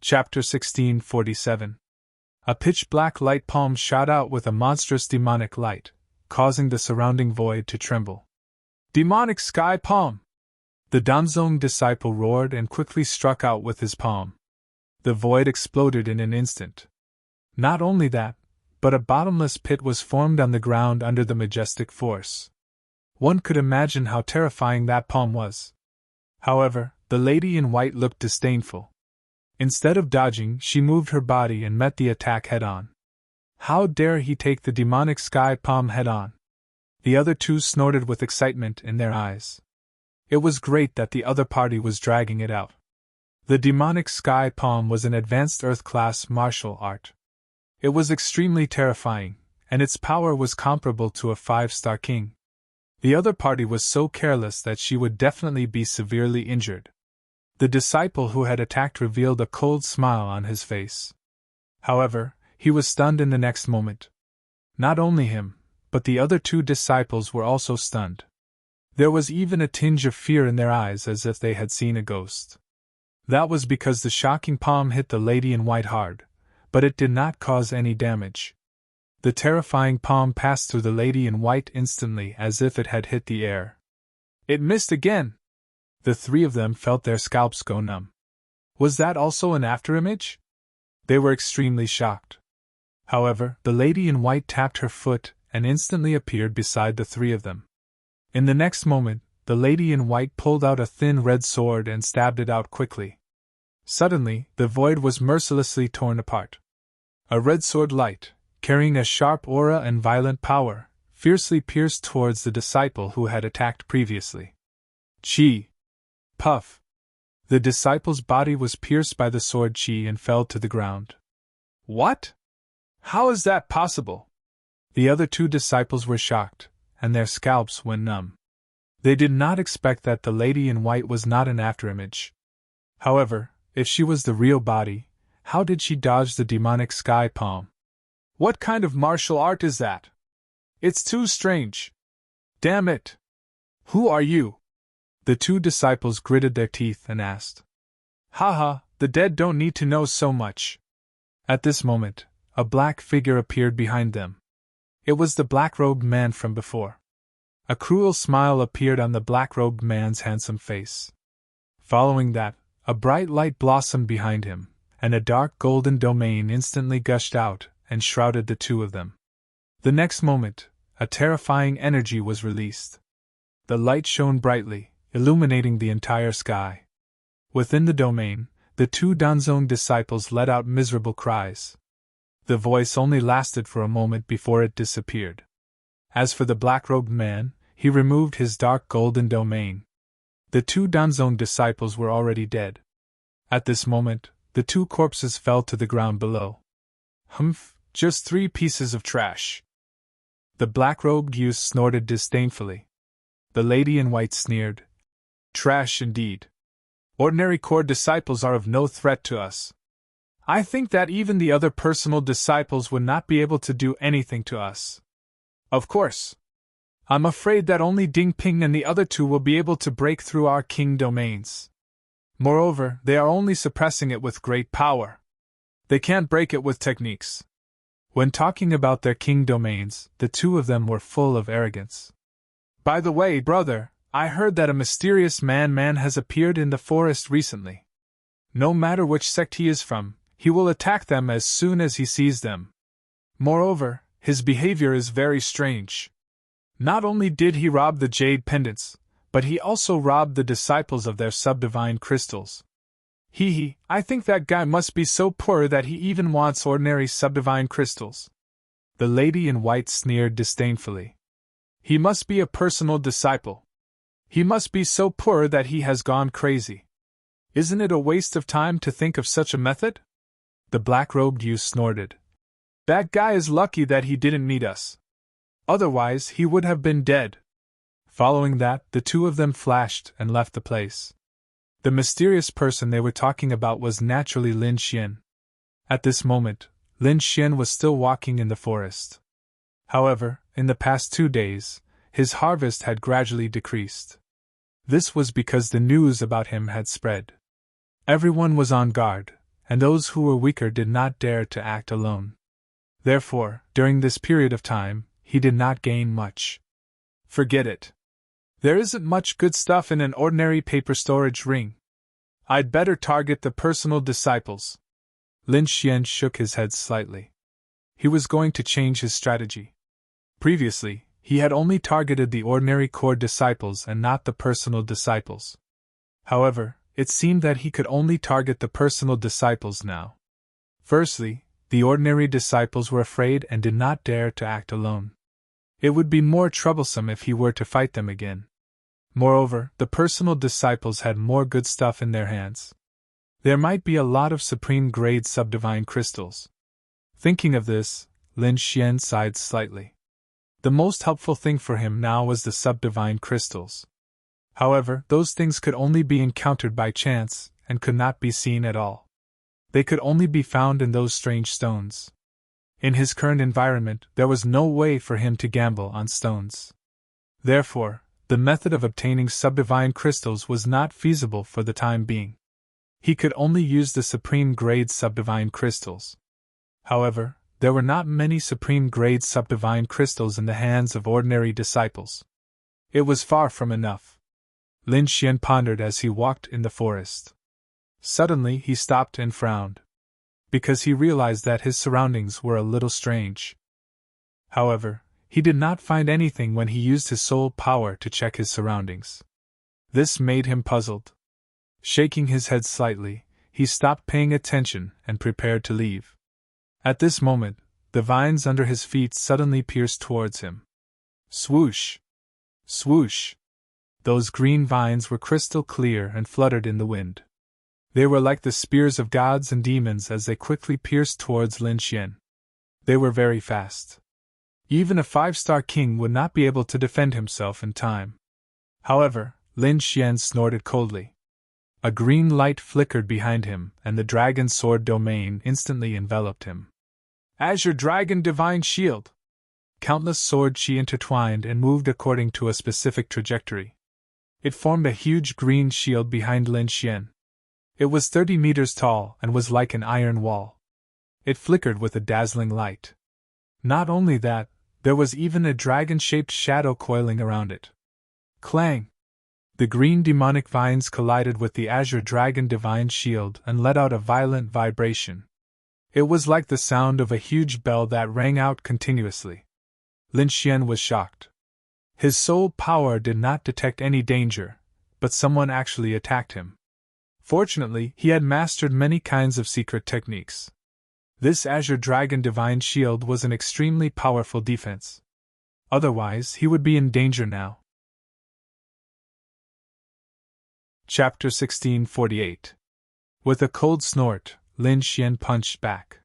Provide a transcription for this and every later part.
Chapter 1647. A pitch-black light palm shot out with a monstrous demonic light, causing the surrounding void to tremble. Demonic sky palm! The Danzong disciple roared and quickly struck out with his palm. The void exploded in an instant. Not only that, but a bottomless pit was formed on the ground under the majestic force. One could imagine how terrifying that palm was. However, the lady in white looked disdainful. Instead of dodging, she moved her body and met the attack head-on. How dare he take the demonic sky palm head-on? The other two snorted with excitement in their eyes. It was great that the other party was dragging it out. The demonic sky palm was an advanced Earth-class martial art. It was extremely terrifying, and its power was comparable to a 5-star king. The other party was so careless that she would definitely be severely injured. The disciple who had attacked revealed a cold smile on his face. However, he was stunned in the next moment. Not only him, but the other two disciples were also stunned. There was even a tinge of fear in their eyes as if they had seen a ghost. That was because the shocking palm hit the lady in white hard, but it did not cause any damage. The terrifying palm passed through the lady in white instantly as if it had hit the air. It missed again! The three of them felt their scalps go numb. Was that also an afterimage? They were extremely shocked. However, the lady in white tapped her foot and instantly appeared beside the three of them. In the next moment, the lady in white pulled out a thin red sword and stabbed it out quickly. Suddenly, the void was mercilessly torn apart. A red sword light, carrying a sharp aura and violent power, fiercely pierced towards the disciple who had attacked previously. Chi! Puff! The disciple's body was pierced by the sword chi and fell to the ground. What? How is that possible? The other two disciples were shocked, and their scalps went numb. They did not expect that the lady in white was not an afterimage. However, if she was the real body, how did she dodge the demonic sky palm? What kind of martial art is that? It's too strange. Damn it! Who are you? The two disciples gritted their teeth and asked. Haha, the dead don't need to know so much. At this moment, a black figure appeared behind them. It was the black-robed man from before. A cruel smile appeared on the black-robed man's handsome face. Following that, a bright light blossomed behind him, and a dark golden domain instantly gushed out and shrouded the two of them. The next moment, a terrifying energy was released. The light shone brightly, illuminating the entire sky. Within the domain, the two Danzong disciples let out miserable cries. The voice only lasted for a moment before it disappeared. As for the black-robed man, he removed his dark golden domain. The two Danzong disciples were already dead. At this moment, the two corpses fell to the ground below. Humph, just 3 pieces of trash. The black-robed youth snorted disdainfully. The lady in white sneered. Trash indeed. Ordinary core disciples are of no threat to us. I think that even the other personal disciples would not be able to do anything to us. Of course. I'm afraid that only Ding Ping and the other two will be able to break through our king domains. Moreover, they are only suppressing it with great power. They can't break it with techniques. When talking about their king domains, the two of them were full of arrogance. By the way, brother, I heard that a mysterious man has appeared in the forest recently. No matter which sect he is from, he will attack them as soon as he sees them. Moreover, his behavior is very strange. Not only did he rob the jade pendants, but he also robbed the disciples of their subdivine crystals. I think that guy must be so poor that he even wants ordinary subdivine crystals. The lady in white sneered disdainfully. He must be a personal disciple. He must be so poor that he has gone crazy. Isn't it a waste of time to think of such a method? The black-robed youth snorted. That guy is lucky that he didn't meet us. Otherwise, he would have been dead. Following that, the two of them flashed and left the place. The mysterious person they were talking about was naturally Lin Xian. At this moment, Lin Xian was still walking in the forest. However, in the past 2 days, his harvest had gradually decreased. This was because the news about him had spread. Everyone was on guard, and those who were weaker did not dare to act alone. Therefore, during this period of time, he did not gain much. Forget it. There isn't much good stuff in an ordinary paper storage ring. I'd better target the personal disciples. Lin Xian shook his head slightly. He was going to change his strategy. Previously, he had only targeted the ordinary core disciples and not the personal disciples. However, it seemed that he could only target the personal disciples now. Firstly, the ordinary disciples were afraid and did not dare to act alone. It would be more troublesome if he were to fight them again. Moreover, the personal disciples had more good stuff in their hands. There might be a lot of supreme-grade subdivine crystals. Thinking of this, Lin Xian sighed slightly. The most helpful thing for him now was the subdivine crystals. However, those things could only be encountered by chance, and could not be seen at all. They could only be found in those strange stones. In his current environment, there was no way for him to gamble on stones. Therefore, the method of obtaining subdivine crystals was not feasible for the time being. He could only use the supreme-grade subdivine crystals. However, there were not many supreme-grade subdivine crystals in the hands of ordinary disciples. It was far from enough. Lin Xian pondered as he walked in the forest. Suddenly he stopped and frowned, because he realized that his surroundings were a little strange. However, he did not find anything when he used his soul power to check his surroundings. This made him puzzled. Shaking his head slightly, he stopped paying attention and prepared to leave. At this moment, the vines under his feet suddenly pierced towards him. Swoosh! Swoosh! Those green vines were crystal clear and fluttered in the wind. They were like the spears of gods and demons as they quickly pierced towards Lin Xian. They were very fast. Even a 5-star king would not be able to defend himself in time. However, Lin Xian snorted coldly. A green light flickered behind him, and the dragon sword domain instantly enveloped him. Azure Dragon Divine Shield! Countless sword chi intertwined and moved according to a specific trajectory. It formed a huge green shield behind Lin Xian. It was 30 meters tall and was like an iron wall. It flickered with a dazzling light. Not only that, there was even a dragon-shaped shadow coiling around it. Clang! The green demonic vines collided with the azure dragon divine shield and let out a violent vibration. It was like the sound of a huge bell that rang out continuously. Lin Xian was shocked. His soul power did not detect any danger, but someone actually attacked him. Fortunately, he had mastered many kinds of secret techniques. This azure dragon divine shield was an extremely powerful defense. Otherwise, he would be in danger now. Chapter 1648. With a cold snort, Lin Xian punched back.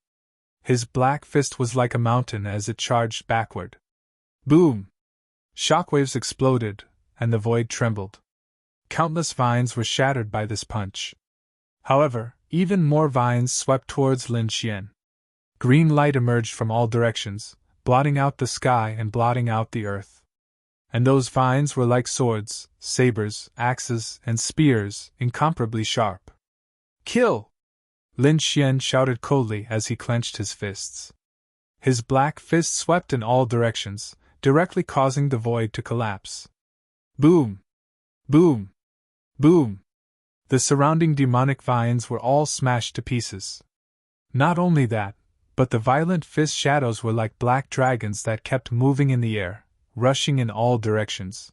His black fist was like a mountain as it charged backward. Boom! Shockwaves exploded, and the void trembled. Countless vines were shattered by this punch. However, even more vines swept towards Lin Xian. Green light emerged from all directions, blotting out the sky and blotting out the earth. And those vines were like swords, sabers, axes, and spears, incomparably sharp. Kill! Lin Xian shouted coldly as he clenched his fists. His black fist swept in all directions, directly causing the void to collapse. Boom! Boom! Boom! The surrounding demonic vines were all smashed to pieces. Not only that, but the violent fist shadows were like black dragons that kept moving in the air, rushing in all directions.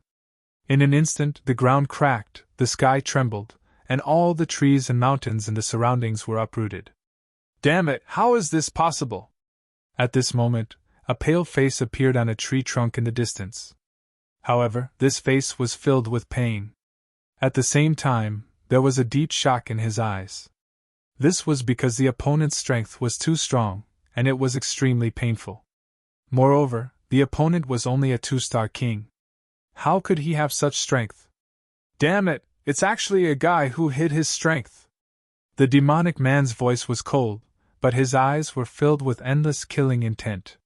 In an instant, the ground cracked, the sky trembled, and all the trees and mountains in the surroundings were uprooted. Damn it, how is this possible? At this moment, a pale face appeared on a tree trunk in the distance. However, this face was filled with pain. At the same time, there was a deep shock in his eyes. This was because the opponent's strength was too strong, and it was extremely painful. Moreover, the opponent was only a 2-star king. How could he have such strength? Damn it, it's actually a guy who hid his strength. The demonic man's voice was cold, but his eyes were filled with endless killing intent.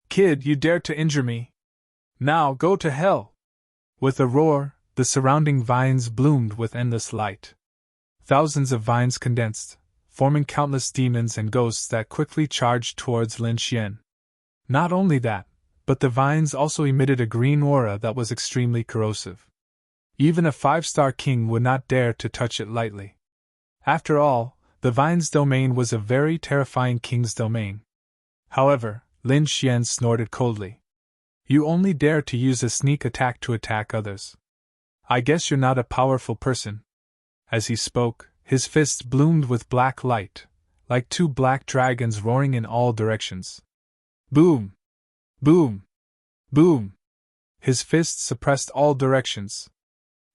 Kid, you dared to injure me. Now go to hell! With a roar, the surrounding vines bloomed with endless light. Thousands of vines condensed, forming countless demons and ghosts that quickly charged towards Lin Xian. Not only that, but the vines also emitted a green aura that was extremely corrosive. Even a 5-star king would not dare to touch it lightly. After all, the vine's domain was a very terrifying king's domain. However, Lin Xian snorted coldly. You only dare to use a sneak attack to attack others. I guess you're not a powerful person. As he spoke, his fists bloomed with black light, like 2 black dragons roaring in all directions. Boom! Boom! Boom! His fists suppressed all directions.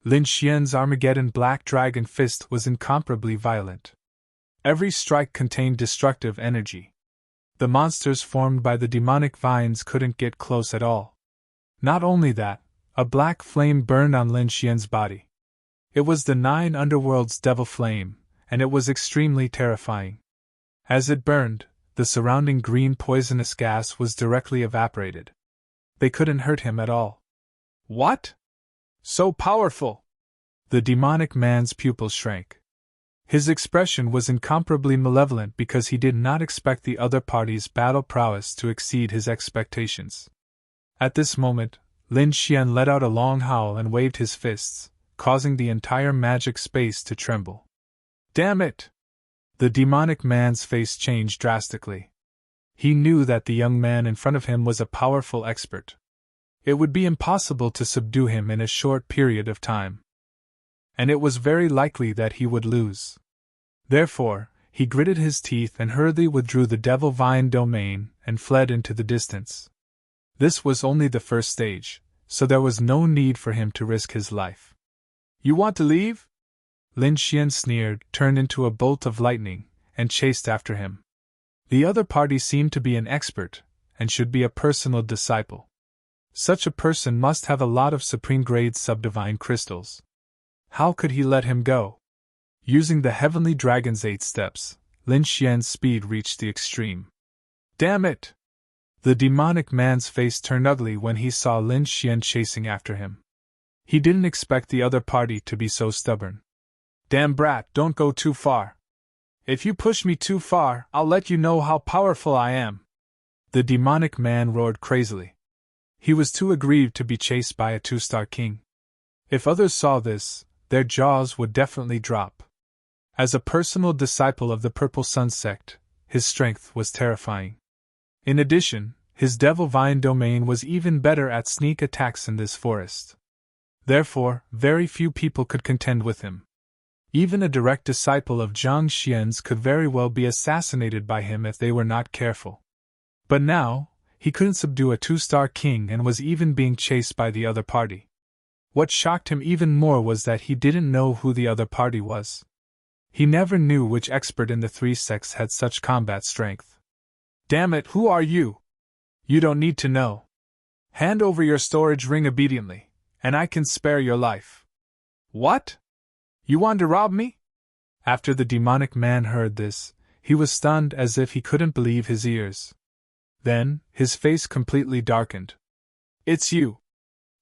Lin Xian's Armageddon Black Dragon Fist was incomparably violent. Every strike contained destructive energy. The monsters formed by the demonic vines couldn't get close at all. Not only that, a black flame burned on Lin Xian's body. It was the 9 underworld's devil flame, and it was extremely terrifying. As it burned, the surrounding green poisonous gas was directly evaporated. They couldn't hurt him at all. What? So powerful! The demonic man's pupils shrank. His expression was incomparably malevolent because he did not expect the other party's battle prowess to exceed his expectations. At this moment, Lin Xian let out a long howl and waved his fists, causing the entire magic space to tremble. Damn it! The demonic man's face changed drastically. He knew that the young man in front of him was a powerful expert. It would be impossible to subdue him in a short period of time. And it was very likely that he would lose. Therefore, he gritted his teeth and hurriedly withdrew the devil vine domain and fled into the distance. This was only the first stage, so there was no need for him to risk his life. You want to leave? Lin Xian sneered, turned into a bolt of lightning, and chased after him. The other party seemed to be an expert, and should be a personal disciple. Such a person must have a lot of supreme-grade subdivine crystals. How could he let him go? Using the heavenly dragon's 8 steps, Lin Xian's speed reached the extreme. Damn it! The demonic man's face turned ugly when he saw Lin Xian chasing after him. He didn't expect the other party to be so stubborn. Damn brat, don't go too far. If you push me too far, I'll let you know how powerful I am. The demonic man roared crazily. He was too aggrieved to be chased by a 2-star king. If others saw this, their jaws would definitely drop. As a personal disciple of the Purple Sun sect, his strength was terrifying. In addition, his devil vine domain was even better at sneak attacks in this forest. Therefore, very few people could contend with him. Even a direct disciple of Zhang Xian's could very well be assassinated by him if they were not careful. But now, he couldn't subdue a 2-star king and was even being chased by the other party. What shocked him even more was that he didn't know who the other party was. He never knew which expert in the 3 sects had such combat strength. Damn it, who are you? You don't need to know. Hand over your storage ring obediently, and I can spare your life. What? You want to rob me? After the demonic man heard this, he was stunned as if he couldn't believe his ears. Then, his face completely darkened. It's you.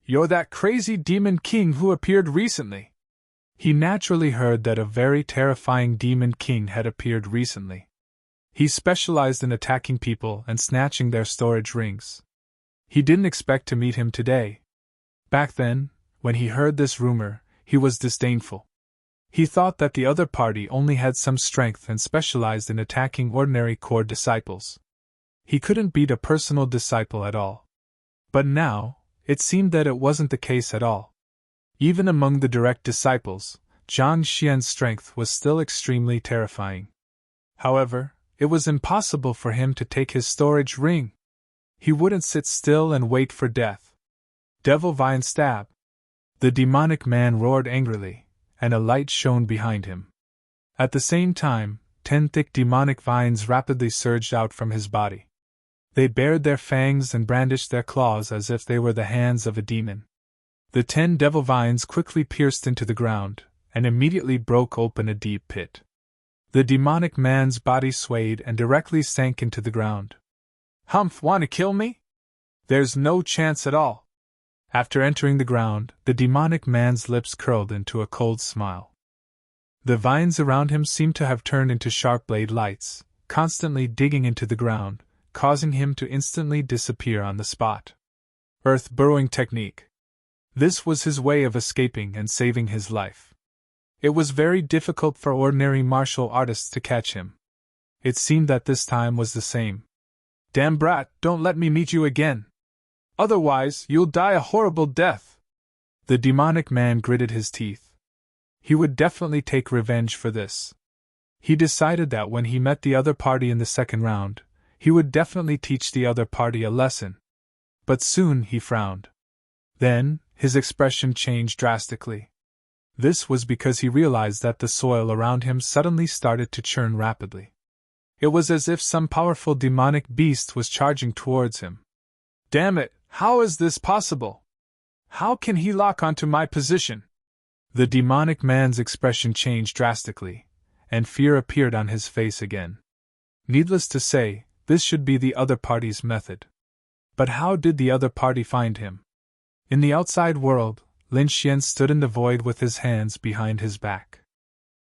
You're that crazy demon king who appeared recently. He naturally heard that a very terrifying demon king had appeared recently. He specialized in attacking people and snatching their storage rings. He didn't expect to meet him today. Back then, when he heard this rumor, he was disdainful. He thought that the other party only had some strength and specialized in attacking ordinary core disciples. He couldn't beat a personal disciple at all. But now, it seemed that it wasn't the case at all. Even among the direct disciples, Zhang Xian's strength was still extremely terrifying. However, it was impossible for him to take his storage ring. He wouldn't sit still and wait for death. Devil Vine stab! The demonic man roared angrily, and a light shone behind him. At the same time, 10 thick demonic vines rapidly surged out from his body. They bared their fangs and brandished their claws as if they were the hands of a demon. The 10 devil vines quickly pierced into the ground, and immediately broke open a deep pit. The demonic man's body swayed and directly sank into the ground. Humph, wanna kill me? There's no chance at all. After entering the ground, the demonic man's lips curled into a cold smile. The vines around him seemed to have turned into sharp blade lights, constantly digging into the ground, causing him to instantly disappear on the spot. Earth burrowing technique. This was his way of escaping and saving his life. It was very difficult for ordinary martial artists to catch him. It seemed that this time was the same. Damn brat, don't let me meet you again. Otherwise, you'll die a horrible death. The demonic man gritted his teeth. He would definitely take revenge for this. He decided that when he met the other party in the second round, he would definitely teach the other party a lesson. But soon he frowned. Then, his expression changed drastically. This was because he realized that the soil around him suddenly started to churn rapidly. It was as if some powerful demonic beast was charging towards him. Damn it, how is this possible? How can he lock onto my position? The demonic man's expression changed drastically, and fear appeared on his face again. Needless to say, this should be the other party's method. But how did the other party find him? In the outside world, Lin Xian stood in the void with his hands behind his back.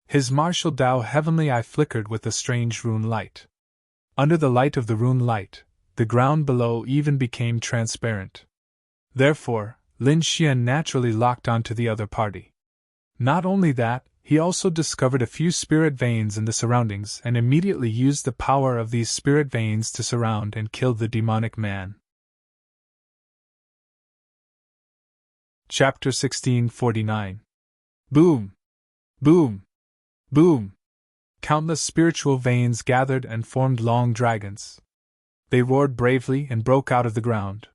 His martial Dao heavenly eye flickered with a strange rune light. Under the light of the rune light, the ground below even became transparent. Therefore, Lin Xian naturally locked onto the other party. Not only that, he also discovered a few spirit veins in the surroundings and immediately used the power of these spirit veins to surround and kill the demonic man. Chapter 1649. Boom! Boom! Boom! Countless spiritual veins gathered and formed long dragons. They roared bravely and broke out of the ground.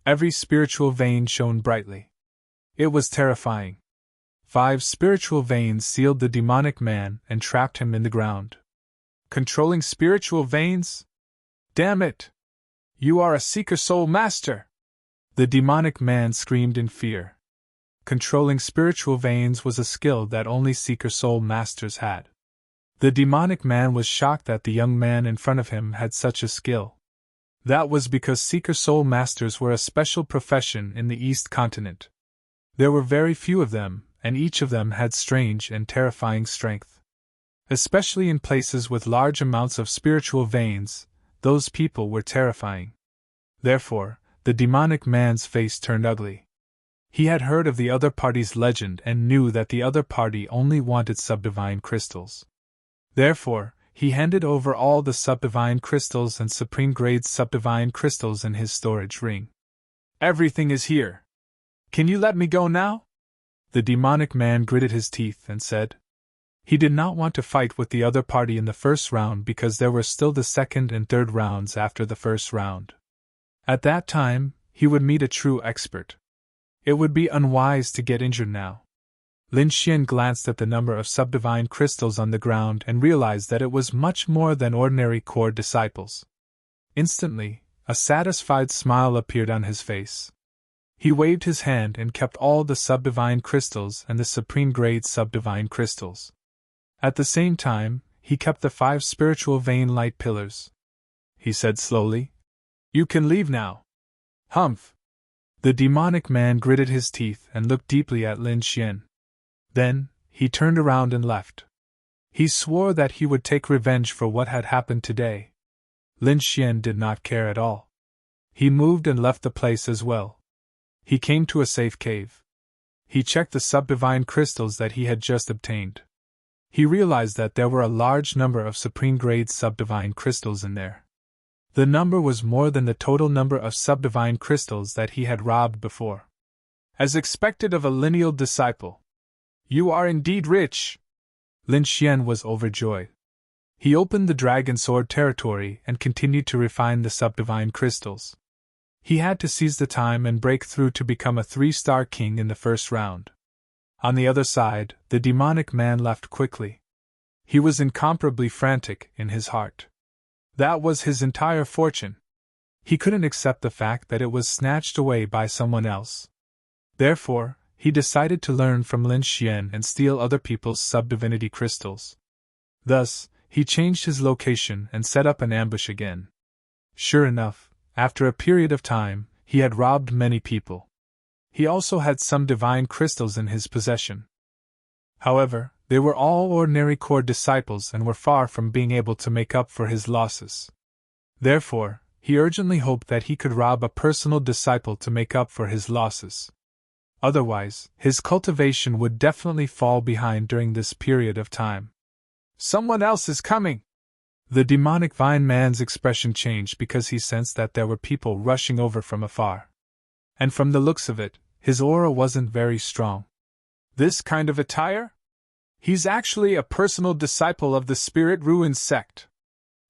Every spiritual vein shone brightly. It was terrifying. 5 spiritual veins sealed the demonic man and trapped him in the ground. Controlling spiritual veins? Damn it! You are a Seeker Soul Master! The demonic man screamed in fear. Controlling spiritual veins was a skill that only Seeker Soul Masters had. The demonic man was shocked that the young man in front of him had such a skill. That was because Seeker Soul Masters were a special profession in the East Continent. There were very few of them, and each of them had strange and terrifying strength. Especially in places with large amounts of spiritual veins, those people were terrifying. Therefore, the demonic man's face turned ugly. He had heard of the other party's legend and knew that the other party only wanted subdivine crystals. Therefore, he handed over all the subdivine crystals and supreme-grade subdivine crystals in his storage ring. Everything is here. Can you let me go now? The demonic man gritted his teeth and said. He did not want to fight with the other party in the first round because there were still the second and third rounds after the first round. At that time, he would meet a true expert. It would be unwise to get injured now. Lin Xian glanced at the number of subdivine crystals on the ground and realized that it was much more than ordinary core disciples. Instantly, a satisfied smile appeared on his face. He waved his hand and kept all the subdivine crystals and the supreme-grade subdivine crystals. At the same time, he kept the 5 spiritual vein light pillars. He said slowly, "You can leave now." Humph! The demonic man gritted his teeth and looked deeply at Lin Xian. Then, he turned around and left. He swore that he would take revenge for what had happened today. Lin Xian did not care at all. He moved and left the place as well. He came to a safe cave. He checked the subdivine crystals that he had just obtained. He realized that there were a large number of supreme-grade subdivine crystals in there. The number was more than the total number of subdivine crystals that he had robbed before. As expected of a lineal disciple. You are indeed rich! Lin Xian was overjoyed. He opened the dragon sword territory and continued to refine the subdivine crystals. He had to seize the time and break through to become a 3-star king in the first round. On the other side, the demonic man left quickly. He was incomparably frantic in his heart. That was his entire fortune. He couldn't accept the fact that it was snatched away by someone else. Therefore, he decided to learn from Lin Xian and steal other people's subdivinity crystals. Thus, he changed his location and set up an ambush again. Sure enough, after a period of time, he had robbed many people. He also had some divine crystals in his possession. However, They were all ordinary core disciples and were far from being able to make up for his losses. Therefore, he urgently hoped that he could rob a personal disciple to make up for his losses. Otherwise, his cultivation would definitely fall behind during this period of time. "Someone else is coming!" The demonic vine man's expression changed because he sensed that there were people rushing over from afar. And from the looks of it, his aura wasn't very strong. "This kind of attire? He's actually a personal disciple of the Spirit Ruin sect.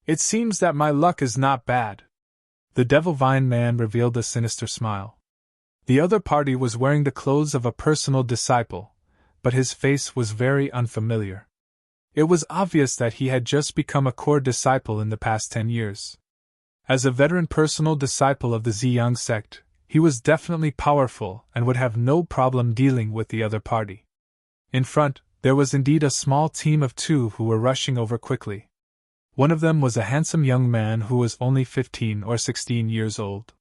It seems that my luck is not bad." The devil vine man revealed a sinister smile. The other party was wearing the clothes of a personal disciple, but his face was very unfamiliar. It was obvious that he had just become a core disciple in the past 10 years. As a veteran personal disciple of the Ziyang sect, he was definitely powerful and would have no problem dealing with the other party. In front, there was indeed a small team of 2 who were rushing over quickly. One of them was a handsome young man who was only 15 or 16 years old.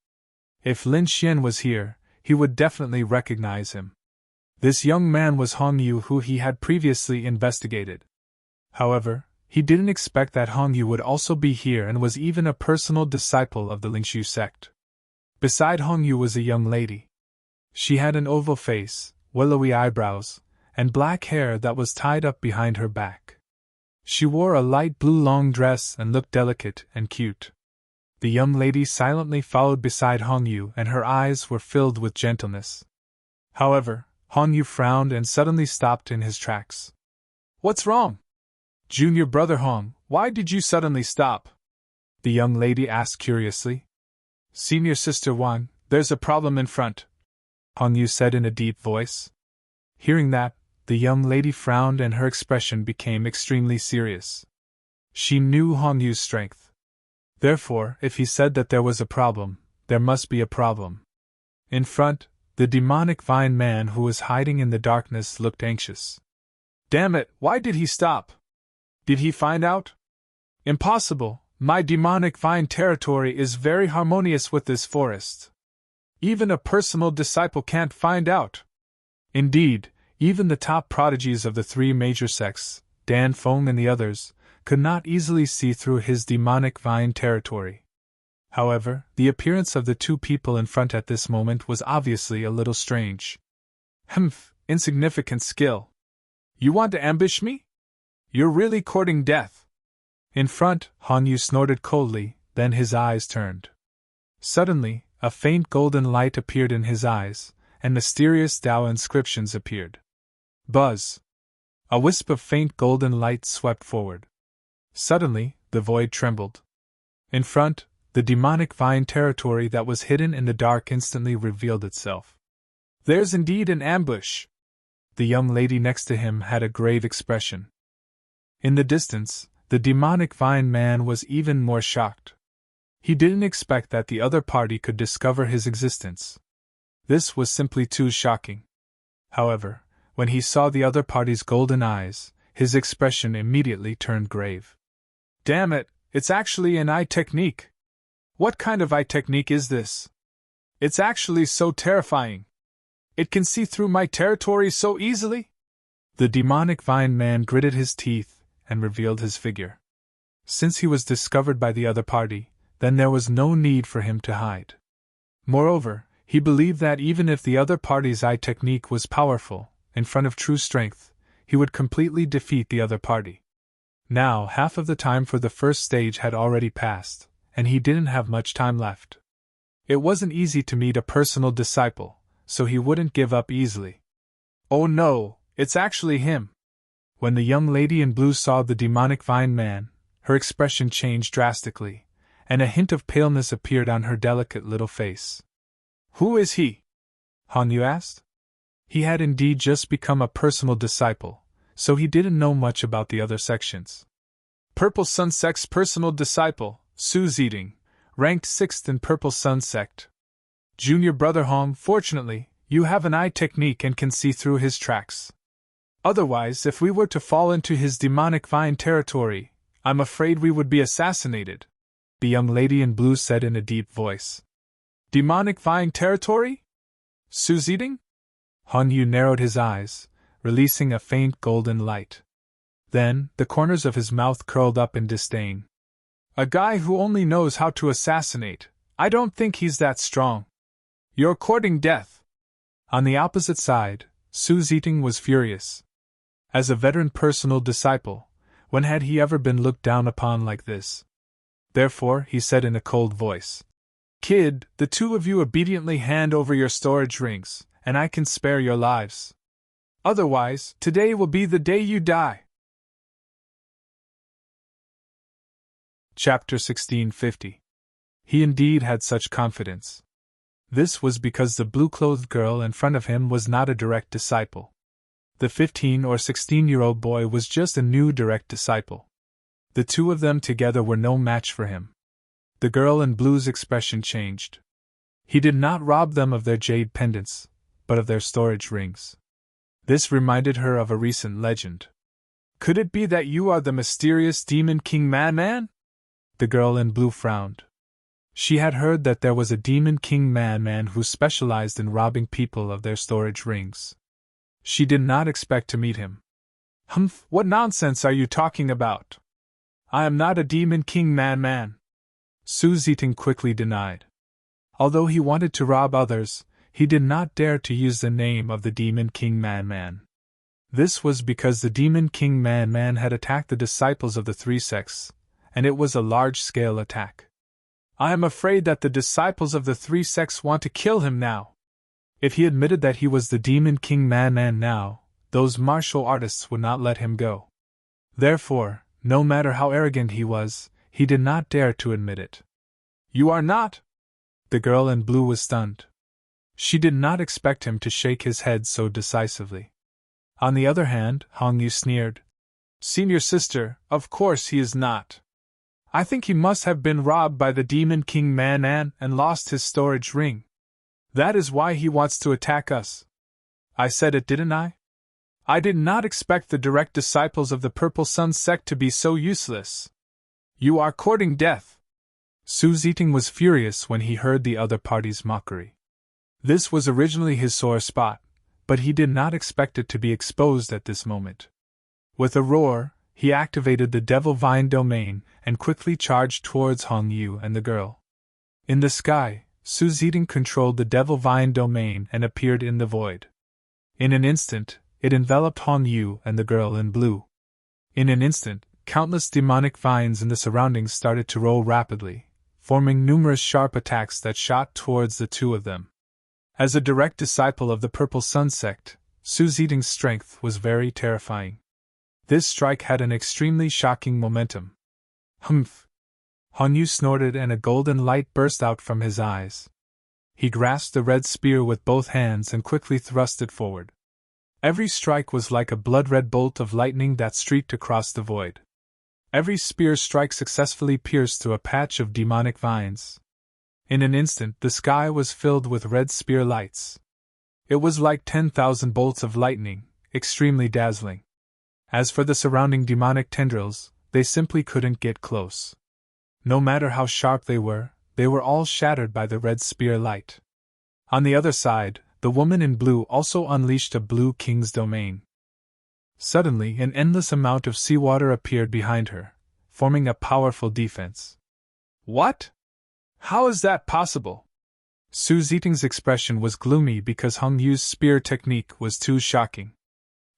If Lin Xian was here, he would definitely recognize him. This young man was Hong Yu, who he had previously investigated. However, he didn't expect that Hong Yu would also be here and was even a personal disciple of the Lingshu sect. Beside Hong Yu was a young lady. She had an oval face, willowy eyebrows, and black hair that was tied up behind her back. She wore a light blue long dress and looked delicate and cute. The young lady silently followed beside Hong Yu, and her eyes were filled with gentleness. However, Hong Yu frowned and suddenly stopped in his tracks. "What's wrong? Junior brother Hong, why did you suddenly stop?" the young lady asked curiously. "Senior sister Wan, there's a problem in front," Hong Yu said in a deep voice. Hearing that, the young lady frowned and her expression became extremely serious. She knew Hong Yu's strength. Therefore, if he said that there was a problem, there must be a problem. In front, the demonic vine man who was hiding in the darkness looked anxious. "Damn it, why did he stop? Did he find out?" "Impossible, my demonic vine territory is very harmonious with this forest. Even a personal disciple can't find out." Indeed, even the top prodigies of the 3 major sects, Dan Feng and the others, could not easily see through his demonic vine territory. However, the appearance of the 2 people in front at this moment was obviously a little strange. "Humph, insignificant skill. You want to ambush me? You're really courting death." In front, Hong Yu snorted coldly, then his eyes turned. Suddenly, a faint golden light appeared in his eyes, and mysterious Tao inscriptions appeared. Buzz! A wisp of faint golden light swept forward. Suddenly, the void trembled. In front, the demonic vine territory that was hidden in the dark instantly revealed itself. "There's indeed an ambush." The young lady next to him had a grave expression. In the distance, the demonic vine man was even more shocked. He didn't expect that the other party could discover his existence. This was simply too shocking. However, when he saw the other party's golden eyes, his expression immediately turned grave. "Damn it, it's actually an eye technique. What kind of eye technique is this? It's actually so terrifying. It can see through my territory so easily." The demonic vine man gritted his teeth and revealed his figure. Since he was discovered by the other party, then there was no need for him to hide. Moreover, he believed that even if the other party's eye technique was powerful, in front of true strength, he would completely defeat the other party. Now, half of the time for the first stage had already passed, and he didn't have much time left. It wasn't easy to meet a personal disciple, so he wouldn't give up easily. "Oh no, it's actually him." When the young lady in blue saw the demonic vine man, her expression changed drastically, and a hint of paleness appeared on her delicate little face. "Who is he?" Hong Yu asked. He had indeed just become a personal disciple, so he didn't know much about the other sections. "Purple Sun Sect's personal disciple, Su Ziding, ranked 6th in Purple Sun Sect. Junior brother Hong, fortunately, you have an eye technique and can see through his tracks. Otherwise, if we were to fall into his demonic vine territory, I'm afraid we would be assassinated," the young lady in blue said in a deep voice. "Demonic vine territory? Su Ziding?" Hong Yu narrowed his eyes, releasing a faint golden light. Then, the corners of his mouth curled up in disdain. A guy who only knows how to assassinate. I don't think he's that strong. You're courting death. On the opposite side, Su Ziting was furious. As a veteran personal disciple, when had he ever been looked down upon like this? Therefore, he said in a cold voice, Kid, the two of you obediently hand over your storage rings, and I can spare your lives. Otherwise, today will be the day you die. Chapter 1650. He indeed had such confidence. This was because the blue-clothed girl in front of him was not a direct disciple. The 15 or 16-year-old boy was just a new direct disciple. The two of them together were no match for him. The girl in blue's expression changed. He did not rob them of their jade pendants, but of their storage rings. This reminded her of a recent legend. Could it be that you are the mysterious Demon King Madman? The girl in blue frowned. She had heard that there was a Demon King Madman who specialized in robbing people of their storage rings. She did not expect to meet him. Humph, what nonsense are you talking about? I am not a Demon King Madman. Su Ziting quickly denied. Although he wanted to rob others, he did not dare to use the name of the Demon King Madman. This was because the Demon King Madman had attacked the disciples of the three sects, and it was a large-scale attack. I am afraid that the disciples of the three sects want to kill him now. If he admitted that he was the Demon King Madman now, those martial artists would not let him go. Therefore, no matter how arrogant he was, he did not dare to admit it. You are not? The girl in blue was stunned. She did not expect him to shake his head so decisively. On the other hand, Hong Yu sneered. Senior sister, of course he is not. I think he must have been robbed by the Demon King Madman and lost his storage ring. That is why he wants to attack us. I said it, didn't I? I did not expect the direct disciples of the Purple Sun sect to be so useless. You are courting death. Su Ziting was furious when he heard the other party's mockery. This was originally his sore spot, but he did not expect it to be exposed at this moment. With a roar, he activated the Devil Vine domain and quickly charged towards Hong Yu and the girl. In the sky, Su Ziting controlled the Devil Vine domain and appeared in the void. In an instant, it enveloped Hong Yu and the girl in blue. In an instant, countless demonic vines in the surroundings started to roll rapidly, forming numerous sharp attacks that shot towards the two of them. As a direct disciple of the Purple Sun sect, Su Ziting's strength was very terrifying. This strike had an extremely shocking momentum. Humph! Hong Yu snorted and a golden light burst out from his eyes. He grasped the red spear with both hands and quickly thrust it forward. Every strike was like a blood-red bolt of lightning that streaked across the void. Every spear strike successfully pierced through a patch of demonic vines. In an instant, the sky was filled with red spear lights. It was like 10,000 bolts of lightning, extremely dazzling. As for the surrounding demonic tendrils, they simply couldn't get close. No matter how sharp they were all shattered by the red spear light. On the other side, the woman in blue also unleashed a Blue King's domain. Suddenly, an endless amount of seawater appeared behind her, forming a powerful defense. What? How is that possible? Su Ziting's expression was gloomy because Hong Yu's spear technique was too shocking.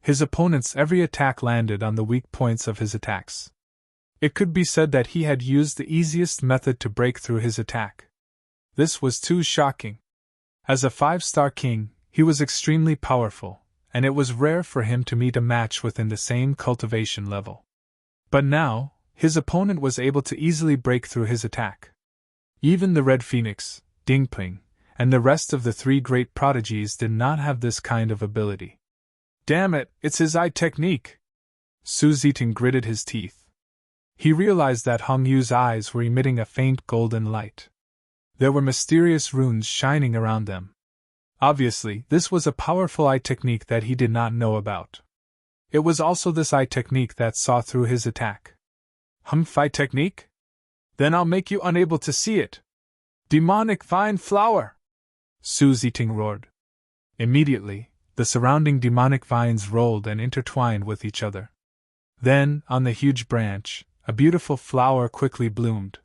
His opponent's every attack landed on the weak points of his attacks. It could be said that he had used the easiest method to break through his attack. This was too shocking. As a 5-star king, he was extremely powerful, and it was rare for him to meet a match within the same cultivation level. But now, his opponent was able to easily break through his attack. Even the Red Phoenix, Dingping, and the rest of the three great prodigies did not have this kind of ability. Damn it, it's his eye technique! Su Ziting gritted his teeth. He realized that Hong Yu's eyes were emitting a faint golden light. There were mysterious runes shining around them. Obviously, this was a powerful eye technique that he did not know about. It was also this eye technique that saw through his attack. Humph, eye technique? Then I'll make you unable to see it. Demonic Vine Flower! Su Ziting roared. Immediately, the surrounding demonic vines rolled and intertwined with each other. Then, on the huge branch, a beautiful flower quickly bloomed.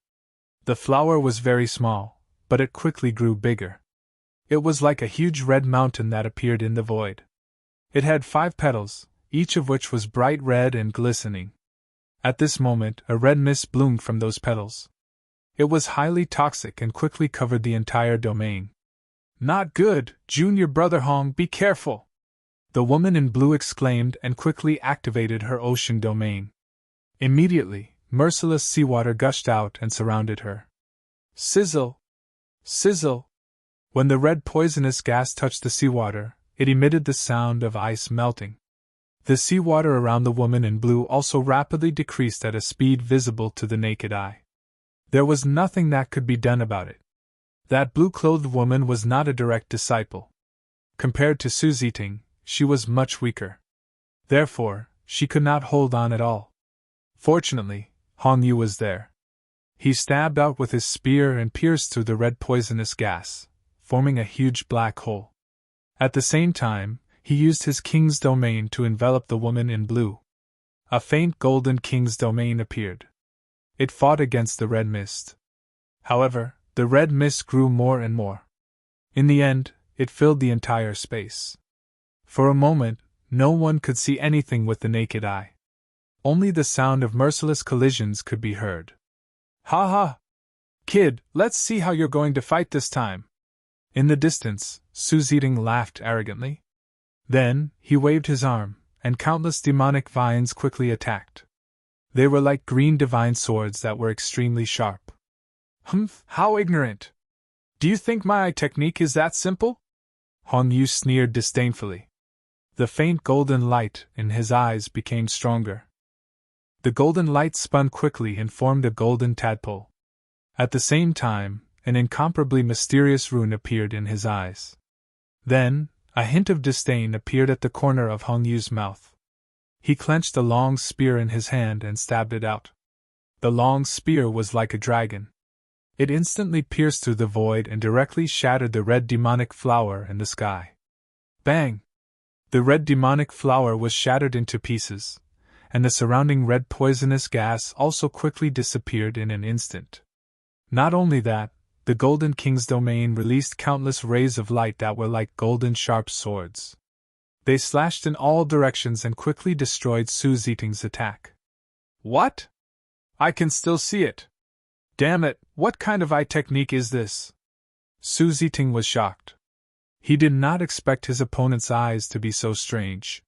The flower was very small, but it quickly grew bigger. It was like a huge red mountain that appeared in the void. It had 5 petals, each of which was bright red and glistening. At this moment, a red mist bloomed from those petals. It was highly toxic and quickly covered the entire domain. "Not good, Junior Brother Hong, be careful!" The woman in blue exclaimed and quickly activated her ocean domain. Immediately, merciless seawater gushed out and surrounded her. Sizzle! Sizzle! When the red poisonous gas touched the seawater, it emitted the sound of ice melting. The seawater around the woman in blue also rapidly decreased at a speed visible to the naked eye. There was nothing that could be done about it. That blue-clothed woman was not a direct disciple. Compared to Su Ziting, she was much weaker. Therefore, she could not hold on at all. Fortunately, Hong Yu was there. He stabbed out with his spear and pierced through the red poisonous gas, forming a huge black hole. At the same time, he used his king's domain to envelop the woman in blue. A faint golden king's domain appeared. It fought against the red mist. However, the red mist grew more and more. In the end, it filled the entire space. For a moment, no one could see anything with the naked eye. Only the sound of merciless collisions could be heard. "Ha ha! Kid, let's see how you're going to fight this time." In the distance, Su Ziting laughed arrogantly. Then, he waved his arm, and countless demonic vines quickly attacked. They were like green divine swords that were extremely sharp. "Humph, how ignorant! Do you think my technique is that simple?" Hong Yu sneered disdainfully. The faint golden light in his eyes became stronger. The golden light spun quickly and formed a golden tadpole. At the same time, an incomparably mysterious rune appeared in his eyes. Then, a hint of disdain appeared at the corner of Hong Yu's mouth. He clenched a long spear in his hand and stabbed it out. The long spear was like a dragon. It instantly pierced through the void and directly shattered the red demonic flower in the sky. Bang! The red demonic flower was shattered into pieces, and the surrounding red poisonous gas also quickly disappeared in an instant. Not only that, the Golden King's domain released countless rays of light that were like golden sharp swords. They slashed in all directions and quickly destroyed Su Ziting's attack. "What? I can still see it. Damn it, what kind of eye technique is this?" Su Ziting was shocked. He did not expect his opponent's eyes to be so strange.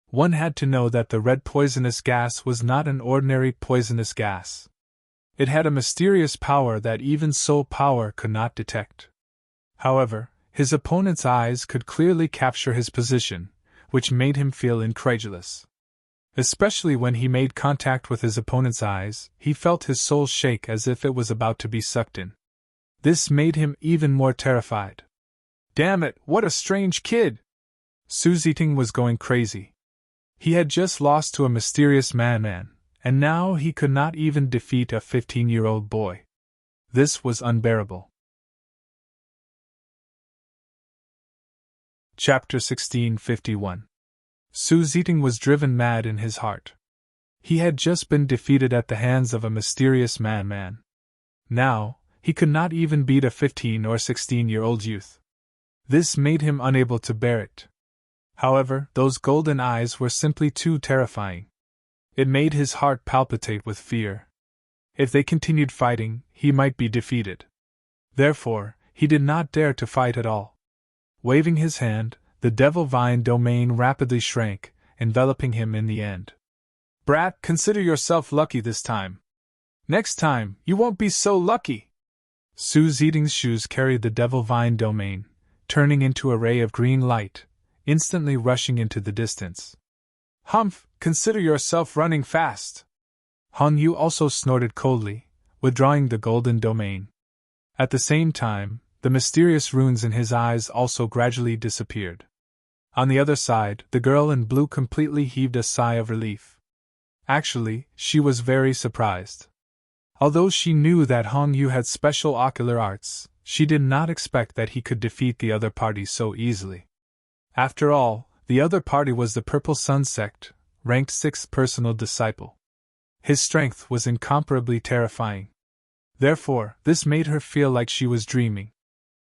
One had to know that the red poisonous gas was not an ordinary poisonous gas. It had a mysterious power that even soul power could not detect. However, his opponent's eyes could clearly capture his position, which made him feel incredulous. Especially when he made contact with his opponent's eyes, he felt his soul shake as if it was about to be sucked in. This made him even more terrified. Damn it, what a strange kid! Su Ziting was going crazy. He had just lost to a mysterious madman, and now he could not even defeat a 15-year-old boy. This was unbearable. Chapter 1651. Su Ziting was driven mad in his heart. He had just been defeated at the hands of a mysterious madman. Now, he could not even beat a 15 or 16-year-old youth. This made him unable to bear it. However, those golden eyes were simply too terrifying. It made his heart palpitate with fear. If they continued fighting, he might be defeated. Therefore, he did not dare to fight at all. Waving his hand, the Devil Vine domain rapidly shrank, enveloping him in the end. "Brat, consider yourself lucky this time. Next time, you won't be so lucky." Su Ziting's shoes carried the Devil Vine domain, turning into a ray of green light, instantly rushing into the distance. "Humph, consider yourself running fast." Hong Yu also snorted coldly, withdrawing the golden domain. At the same time, the mysterious runes in his eyes also gradually disappeared. On the other side, the girl in blue completely heaved a sigh of relief. Actually, she was very surprised. Although she knew that Hong Yu had special ocular arts, she did not expect that he could defeat the other party so easily. After all, the other party was the Purple Sun sect, ranked 6th personal disciple. His strength was incomparably terrifying. Therefore, this made her feel like she was dreaming.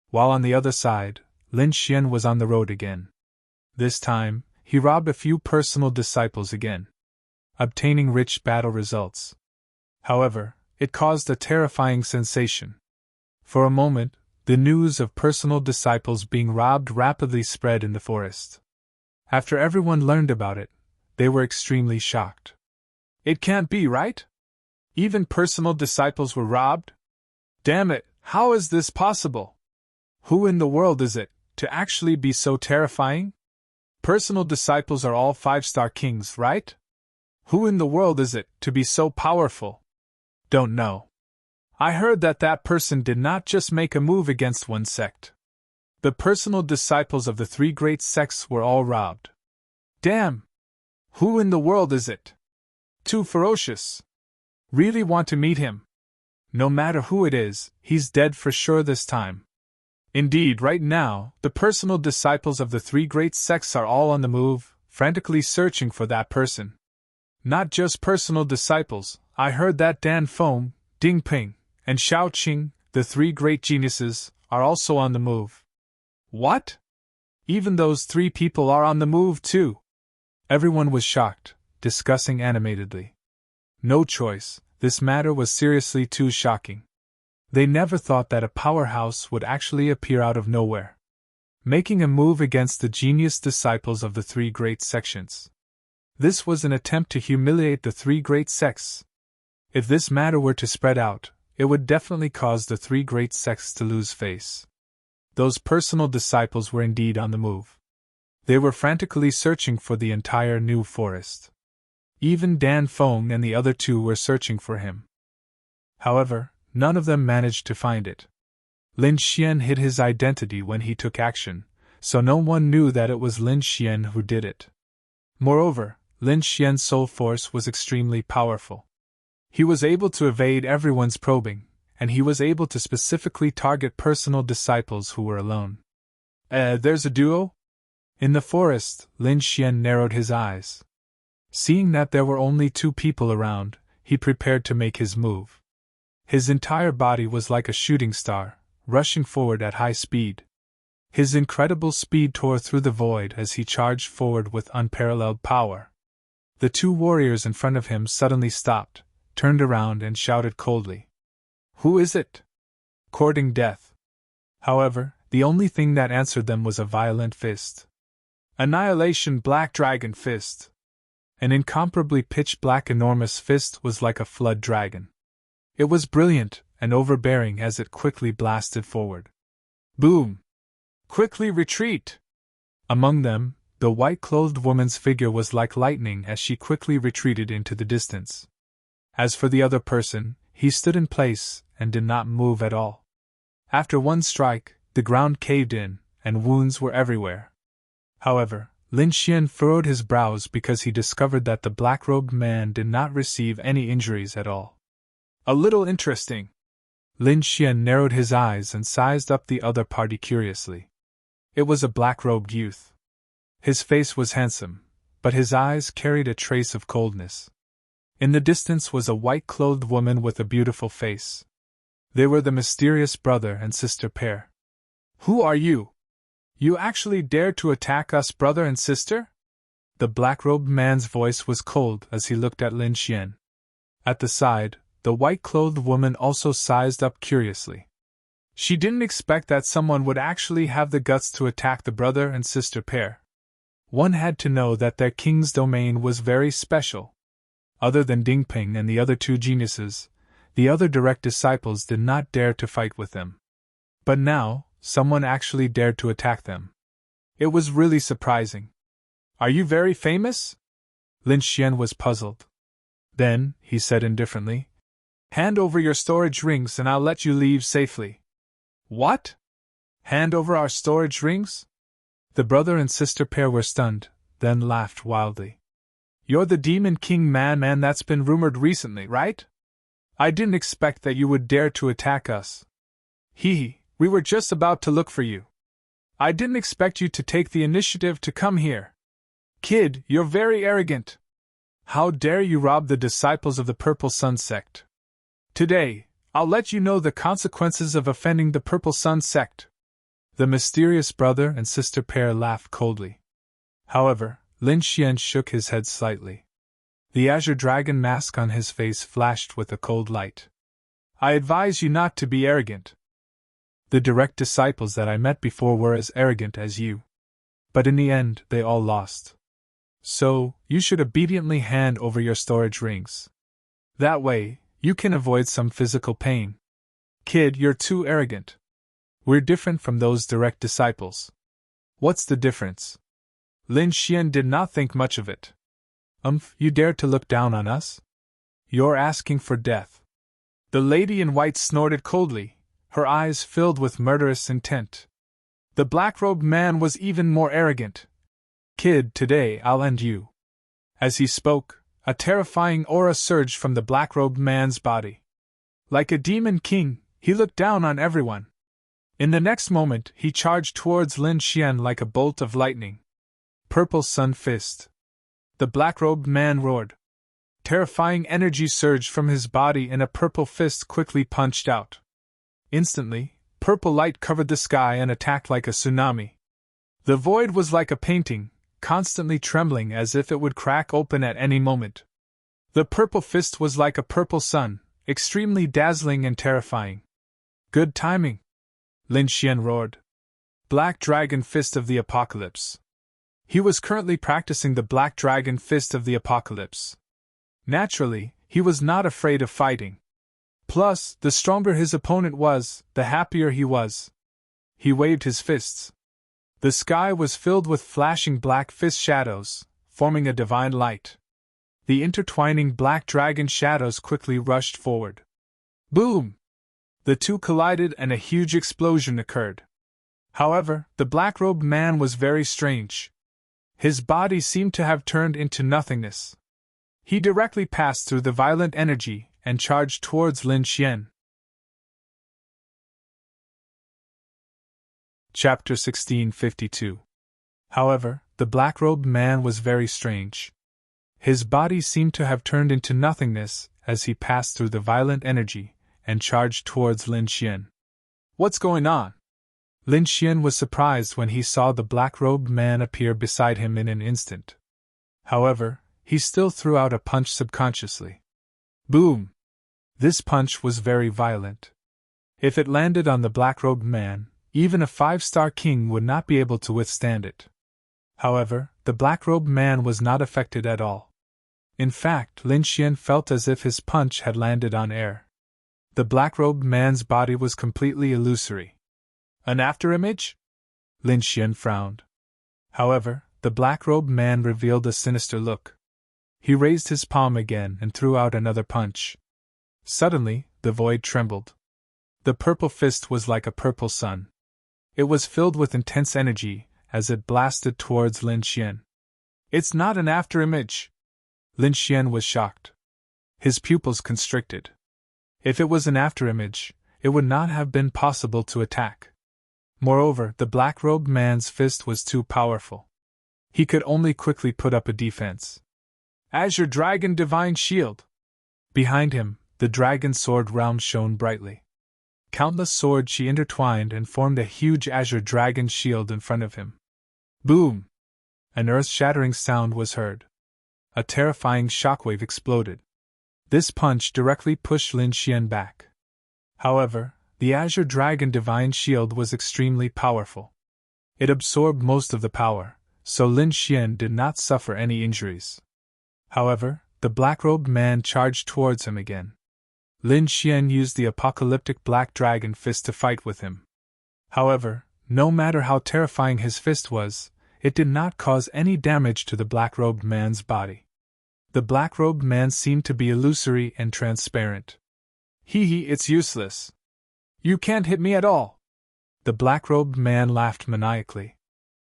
While on the other side, Lin Xian was on the road again. This time, he robbed a few personal disciples again, obtaining rich battle results. However, it caused a terrifying sensation. For a moment, the news of personal disciples being robbed rapidly spread in the forest. After everyone learned about it, they were extremely shocked. It can't be, right? Even personal disciples were robbed? Damn it, how is this possible? Who in the world is it, to actually be so terrifying? Personal disciples are all 5-star kings, right? Who in the world is it, to be so powerful? Don't know. I heard that that person did not just make a move against one sect. The personal disciples of the 3 great sects were all robbed. Damn! Who in the world is it? Too ferocious. Really want to meet him. No matter who it is, he's dead for sure this time. Indeed, right now, the personal disciples of the 3 great sects are all on the move, frantically searching for that person. Not just personal disciples, I heard that Dan Feng, Ding Ping, and Xiao Qing, the 3 great geniuses, are also on the move. What? Even those 3 people are on the move too? Everyone was shocked, discussing animatedly. No choice, this matter was seriously too shocking. They never thought that a powerhouse would actually appear out of nowhere, making a move against the genius disciples of the 3 great sections. This was an attempt to humiliate the 3 great sects. If this matter were to spread out, it would definitely cause the 3 great sects to lose face. Those personal disciples were indeed on the move. They were frantically searching for the entire New Forest. Even Dan Feng and the other 2 were searching for him. However, none of them managed to find it. Lin Xian hid his identity when he took action, so no one knew that it was Lin Xian who did it. Moreover, Lin Xian's soul force was extremely powerful. He was able to evade everyone's probing, and he was able to specifically target personal disciples who were alone. There's a duo? In the forest, Lin Xian narrowed his eyes. Seeing that there were only 2 people around, he prepared to make his move. His entire body was like a shooting star, rushing forward at high speed. His incredible speed tore through the void as he charged forward with unparalleled power. The 2 warriors in front of him suddenly stopped, turned around and shouted coldly. Who is it? Courting death. However, the only thing that answered them was a violent fist. Annihilation Black Dragon Fist. An incomparably pitch-black enormous fist was like a flood dragon. It was brilliant and overbearing as it quickly blasted forward. Boom! Quickly retreat! Among them, the white-clothed woman's figure was like lightning as she quickly retreated into the distance. As for the other person, he stood in place and did not move at all. After one strike, the ground caved in, and wounds were everywhere. However, Lin Xian furrowed his brows because he discovered that the black-robed man did not receive any injuries at all. A little interesting. Lin Xian narrowed his eyes and sized up the other party curiously. It was a black-robed youth. His face was handsome, but his eyes carried a trace of coldness. In the distance was a white-clothed woman with a beautiful face. They were the mysterious brother and sister pair. Who are you? You actually dared to attack us, brother and sister? The black-robed man's voice was cold as he looked at Lin Xian. At the side, the white-clothed woman also sized up curiously. She didn't expect that someone would actually have the guts to attack the brother and sister pair. One had to know that their king's domain was very special. Other than Ding Ping and the other 2 geniuses, the other direct disciples did not dare to fight with them. But now, someone actually dared to attack them. It was really surprising. Are you very famous? Lin Xian was puzzled. Then, he said indifferently, hand over your storage rings and I'll let you leave safely. What? Hand over our storage rings? The brother and sister pair were stunned, then laughed wildly. You're the Demon King man that's been rumored recently, right? I didn't expect that you would dare to attack us. Hee, we were just about to look for you. I didn't expect you to take the initiative to come here. Kid, you're very arrogant. How dare you rob the disciples of the Purple Sun sect? Today, I'll let you know the consequences of offending the Purple Sun sect. The mysterious brother and sister pair laughed coldly. However, Lin Xian shook his head slightly. The azure dragon mask on his face flashed with a cold light. I advise you not to be arrogant. The direct disciples that I met before were as arrogant as you. But in the end, they all lost. So, you should obediently hand over your storage rings. That way, you can avoid some physical pain. Kid, you're too arrogant. We're different from those direct disciples. What's the difference? Lin Xian did not think much of it. You dare to look down on us? You're asking for death. The lady in white snorted coldly, her eyes filled with murderous intent. The black-robed man was even more arrogant. Kid, today I'll end you. As he spoke, a terrifying aura surged from the black-robed man's body. Like a demon king, he looked down on everyone. In the next moment, he charged towards Lin Xian like a bolt of lightning. Purple Sun Fist. The black-robed man roared. Terrifying energy surged from his body and a purple fist quickly punched out. Instantly, purple light covered the sky and attacked like a tsunami. The void was like a painting, constantly trembling as if it would crack open at any moment. The purple fist was like a purple sun, extremely dazzling and terrifying. Good timing, Lin Xian roared. Black Dragon Fist of the Apocalypse. He was currently practicing the Black Dragon Fist of the Apocalypse. Naturally, he was not afraid of fighting. Plus, the stronger his opponent was, the happier he was. He waved his fists. The sky was filled with flashing black fist shadows, forming a divine light. The intertwining black dragon shadows quickly rushed forward. Boom! The two collided and a huge explosion occurred. However, the black-robed man was very strange. His body seemed to have turned into nothingness. He directly passed through the violent energy and charged towards Lin Xian. Chapter 1652. However, the black-robed man was very strange. His body seemed to have turned into nothingness as he passed through the violent energy and charged towards Lin Xian. What's going on? Lin Xian was surprised when he saw the black-robed man appear beside him in an instant. However, he still threw out a punch subconsciously. Boom! This punch was very violent. If it landed on the black-robed man, even a 5-star king would not be able to withstand it. However, the black-robed man was not affected at all. In fact, Lin Xian felt as if his punch had landed on air. The black-robed man's body was completely illusory. An afterimage? Lin Xian frowned. However, the black-robed man revealed a sinister look. He raised his palm again and threw out another punch. Suddenly, the void trembled. The purple fist was like a purple sun. It was filled with intense energy as it blasted towards Lin Xian. It's not an afterimage. Lin Xian was shocked. His pupils constricted. If it was an afterimage, it would not have been possible to attack. Moreover, the black-robed man's fist was too powerful. He could only quickly put up a defense. Azure Dragon Divine Shield! Behind him, the dragon's sword realm shone brightly. Countless swords she intertwined and formed a huge azure dragon shield in front of him. Boom! An earth-shattering sound was heard. A terrifying shockwave exploded. This punch directly pushed Lin Xian back. However, the Azure Dragon Divine Shield was extremely powerful. It absorbed most of the power, so Lin Xian did not suffer any injuries. However, the black-robed man charged towards him again. Lin Xian used the apocalyptic Black Dragon Fist to fight with him. However, no matter how terrifying his fist was, it did not cause any damage to the black-robed man's body. The black-robed man seemed to be illusory and transparent. It's useless. You can't hit me at all. The black-robed man laughed maniacally.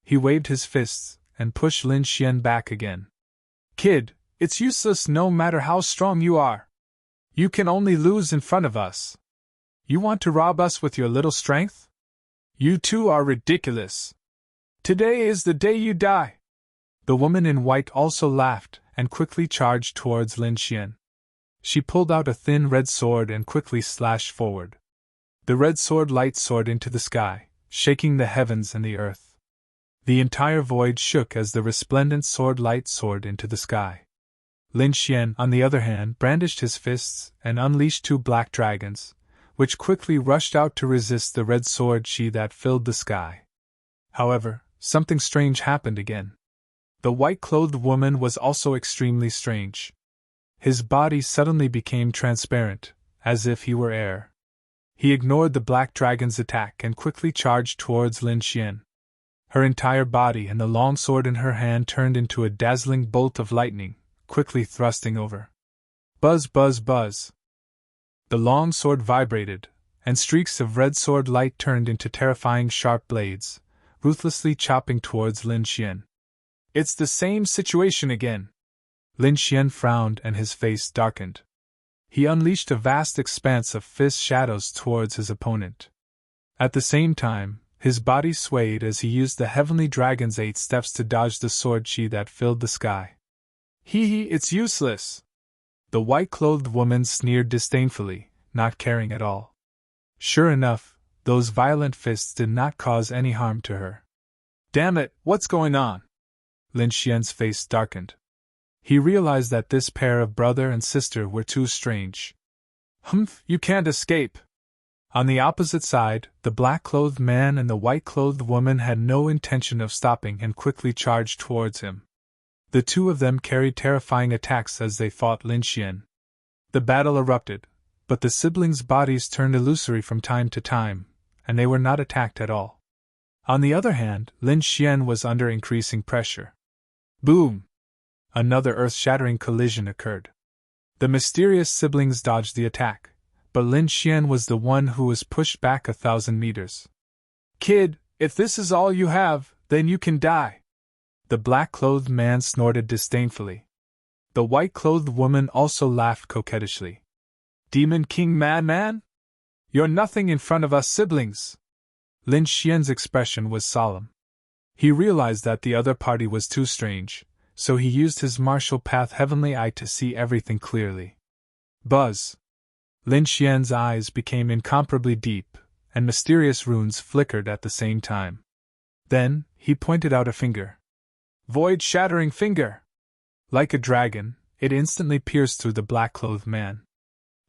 He waved his fists and pushed Lin Xian back again. Kid, it's useless no matter how strong you are. You can only lose in front of us. You want to rob us with your little strength? You two are ridiculous. Today is the day you die. The woman in white also laughed and quickly charged towards Lin Xian. She pulled out a thin red sword and quickly slashed forward. The red sword light soared into the sky, shaking the heavens and the earth. The entire void shook as the resplendent sword light soared into the sky. Lin Xian, on the other hand, brandished his fists and unleashed 2 black dragons, which quickly rushed out to resist the red sword shi that filled the sky. However, something strange happened again. The white-clothed woman was also extremely strange. His body suddenly became transparent, as if he were air. He ignored the black dragon's attack and quickly charged towards Lin Xian. Her entire body and the long sword in her hand turned into a dazzling bolt of lightning, quickly thrusting over. Buzz, buzz, buzz. The long sword vibrated, and streaks of red sword light turned into terrifying sharp blades, ruthlessly chopping towards Lin Xian. It's the same situation again. Lin Xian frowned and his face darkened. He unleashed a vast expanse of fist shadows towards his opponent. At the same time, his body swayed as he used the heavenly dragon's 8 steps to dodge the sword shi that filled the sky. Hee, it's useless! The white-clothed woman sneered disdainfully, not caring at all. Sure enough, those violent fists did not cause any harm to her. Damn it, what's going on? Lin Xian's face darkened. He realized that this pair of brother and sister were too strange. Humph, you can't escape! On the opposite side, the black-clothed man and the white-clothed woman had no intention of stopping and quickly charged towards him. The 2 of them carried terrifying attacks as they fought Lin Xian. The battle erupted, but the siblings' bodies turned illusory from time to time, and they were not attacked at all. On the other hand, Lin Xian was under increasing pressure. Boom! Another earth-shattering collision occurred. The mysterious siblings dodged the attack, but Lin Xian was the one who was pushed back 1,000 meters. Kid, if this is all you have, then you can die. The black-clothed man snorted disdainfully. The white-clothed woman also laughed coquettishly. Demon King madman? You're nothing in front of us siblings. Lin Xian's expression was solemn. He realized that the other party was too strange, so he used his martial path heavenly eye to see everything clearly. Buzz! Lin Xian's eyes became incomparably deep, and mysterious runes flickered at the same time. Then, he pointed out a finger. Void-shattering finger! Like a dragon, it instantly pierced through the black-clothed man.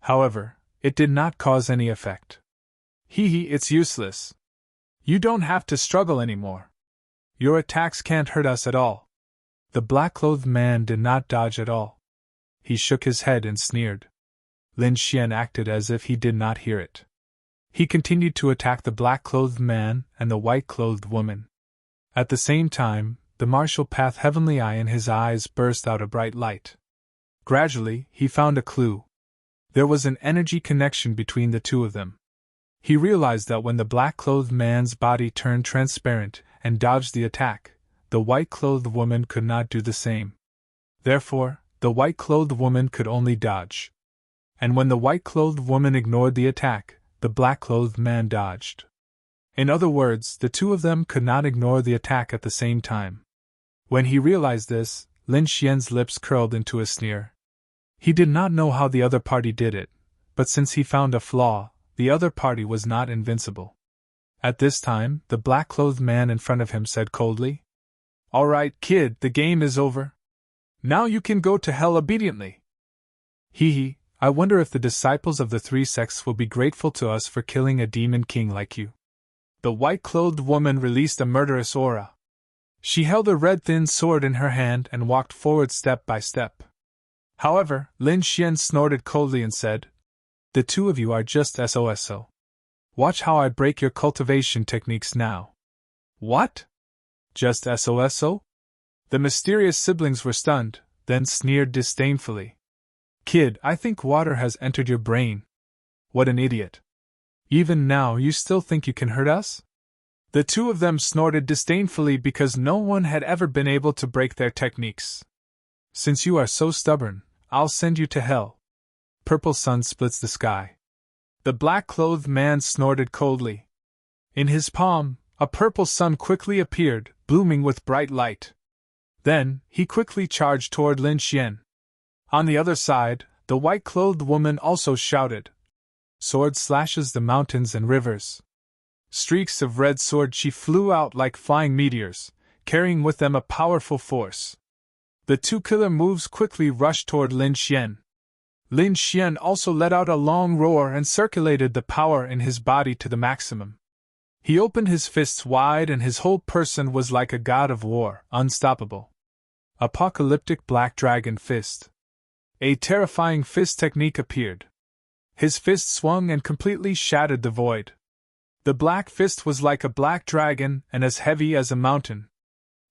However, it did not cause any effect. Hee, it's useless. You don't have to struggle anymore. Your attacks can't hurt us at all. The black-clothed man did not dodge at all. He shook his head and sneered. Lin Xian acted as if he did not hear it. He continued to attack the black-clothed man and the white-clothed woman. At the same time, the martial path heavenly eye in his eyes burst out a bright light. Gradually, he found a clue. There was an energy connection between the 2 of them. He realized that when the black-clothed man's body turned transparent and dodged the attack, the white-clothed woman could not do the same. Therefore, the white-clothed woman could only dodge. And when the white-clothed woman ignored the attack, the black-clothed man dodged. In other words, the 2 of them could not ignore the attack at the same time. When he realized this, Lin Xian's lips curled into a sneer. He did not know how the other party did it, but since he found a flaw, the other party was not invincible. At this time, the black-clothed man in front of him said coldly, "All right, kid, the game is over. Now you can go to hell obediently." Hee, I wonder if the disciples of the 3 sects will be grateful to us for killing a demon king like you. The white-clothed woman released a murderous aura. She held a red thin sword in her hand and walked forward step by step. However, Lin Xian snorted coldly and said, "The 2 of you are just SOSO. Watch how I break your cultivation techniques now." What? Just SOSO? The mysterious siblings were stunned, then sneered disdainfully. Kid, I think water has entered your brain. What an idiot. Even now you still think you can hurt us? The 2 of them snorted disdainfully because no one had ever been able to break their techniques. Since you are so stubborn, I'll send you to hell. Purple sun splits the sky. The black-clothed man snorted coldly. In his palm, a purple sun quickly appeared, blooming with bright light. Then, he quickly charged toward Lin Xian. On the other side, the white-clothed woman also shouted. Sword slashes the mountains and rivers. Streaks of red sword she flew out like flying meteors, carrying with them a powerful force. The two killer moves quickly rushed toward Lin Xian. Lin Xian also let out a long roar and circulated the power in his body to the maximum. He opened his fists wide and his whole person was like a god of war, unstoppable. Apocalyptic Black Dragon Fist. A terrifying fist technique appeared. His fist swung and completely shattered the void. The black fist was like a black dragon and as heavy as a mountain.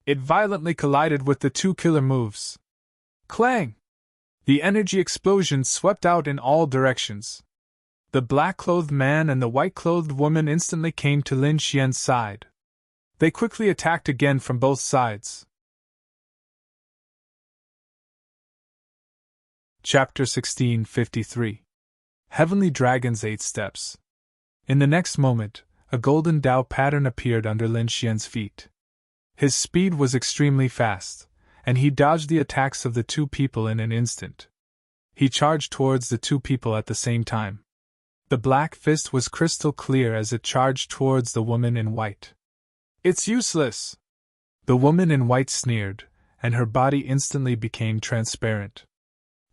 It violently collided with the two killer moves. Clang! The energy explosion swept out in all directions. The black-clothed man and the white-clothed woman instantly came to Lin Xian's side. They quickly attacked again from both sides. Chapter 1653. Heavenly Dragon's 8 Steps. In the next moment, a golden Dao pattern appeared under Lin Xian's feet. His speed was extremely fast, and he dodged the attacks of the two people in an instant. He charged towards the two people at the same time. The black fist was crystal clear as it charged towards the woman in white. "It's useless!" The woman in white sneered, and her body instantly became transparent.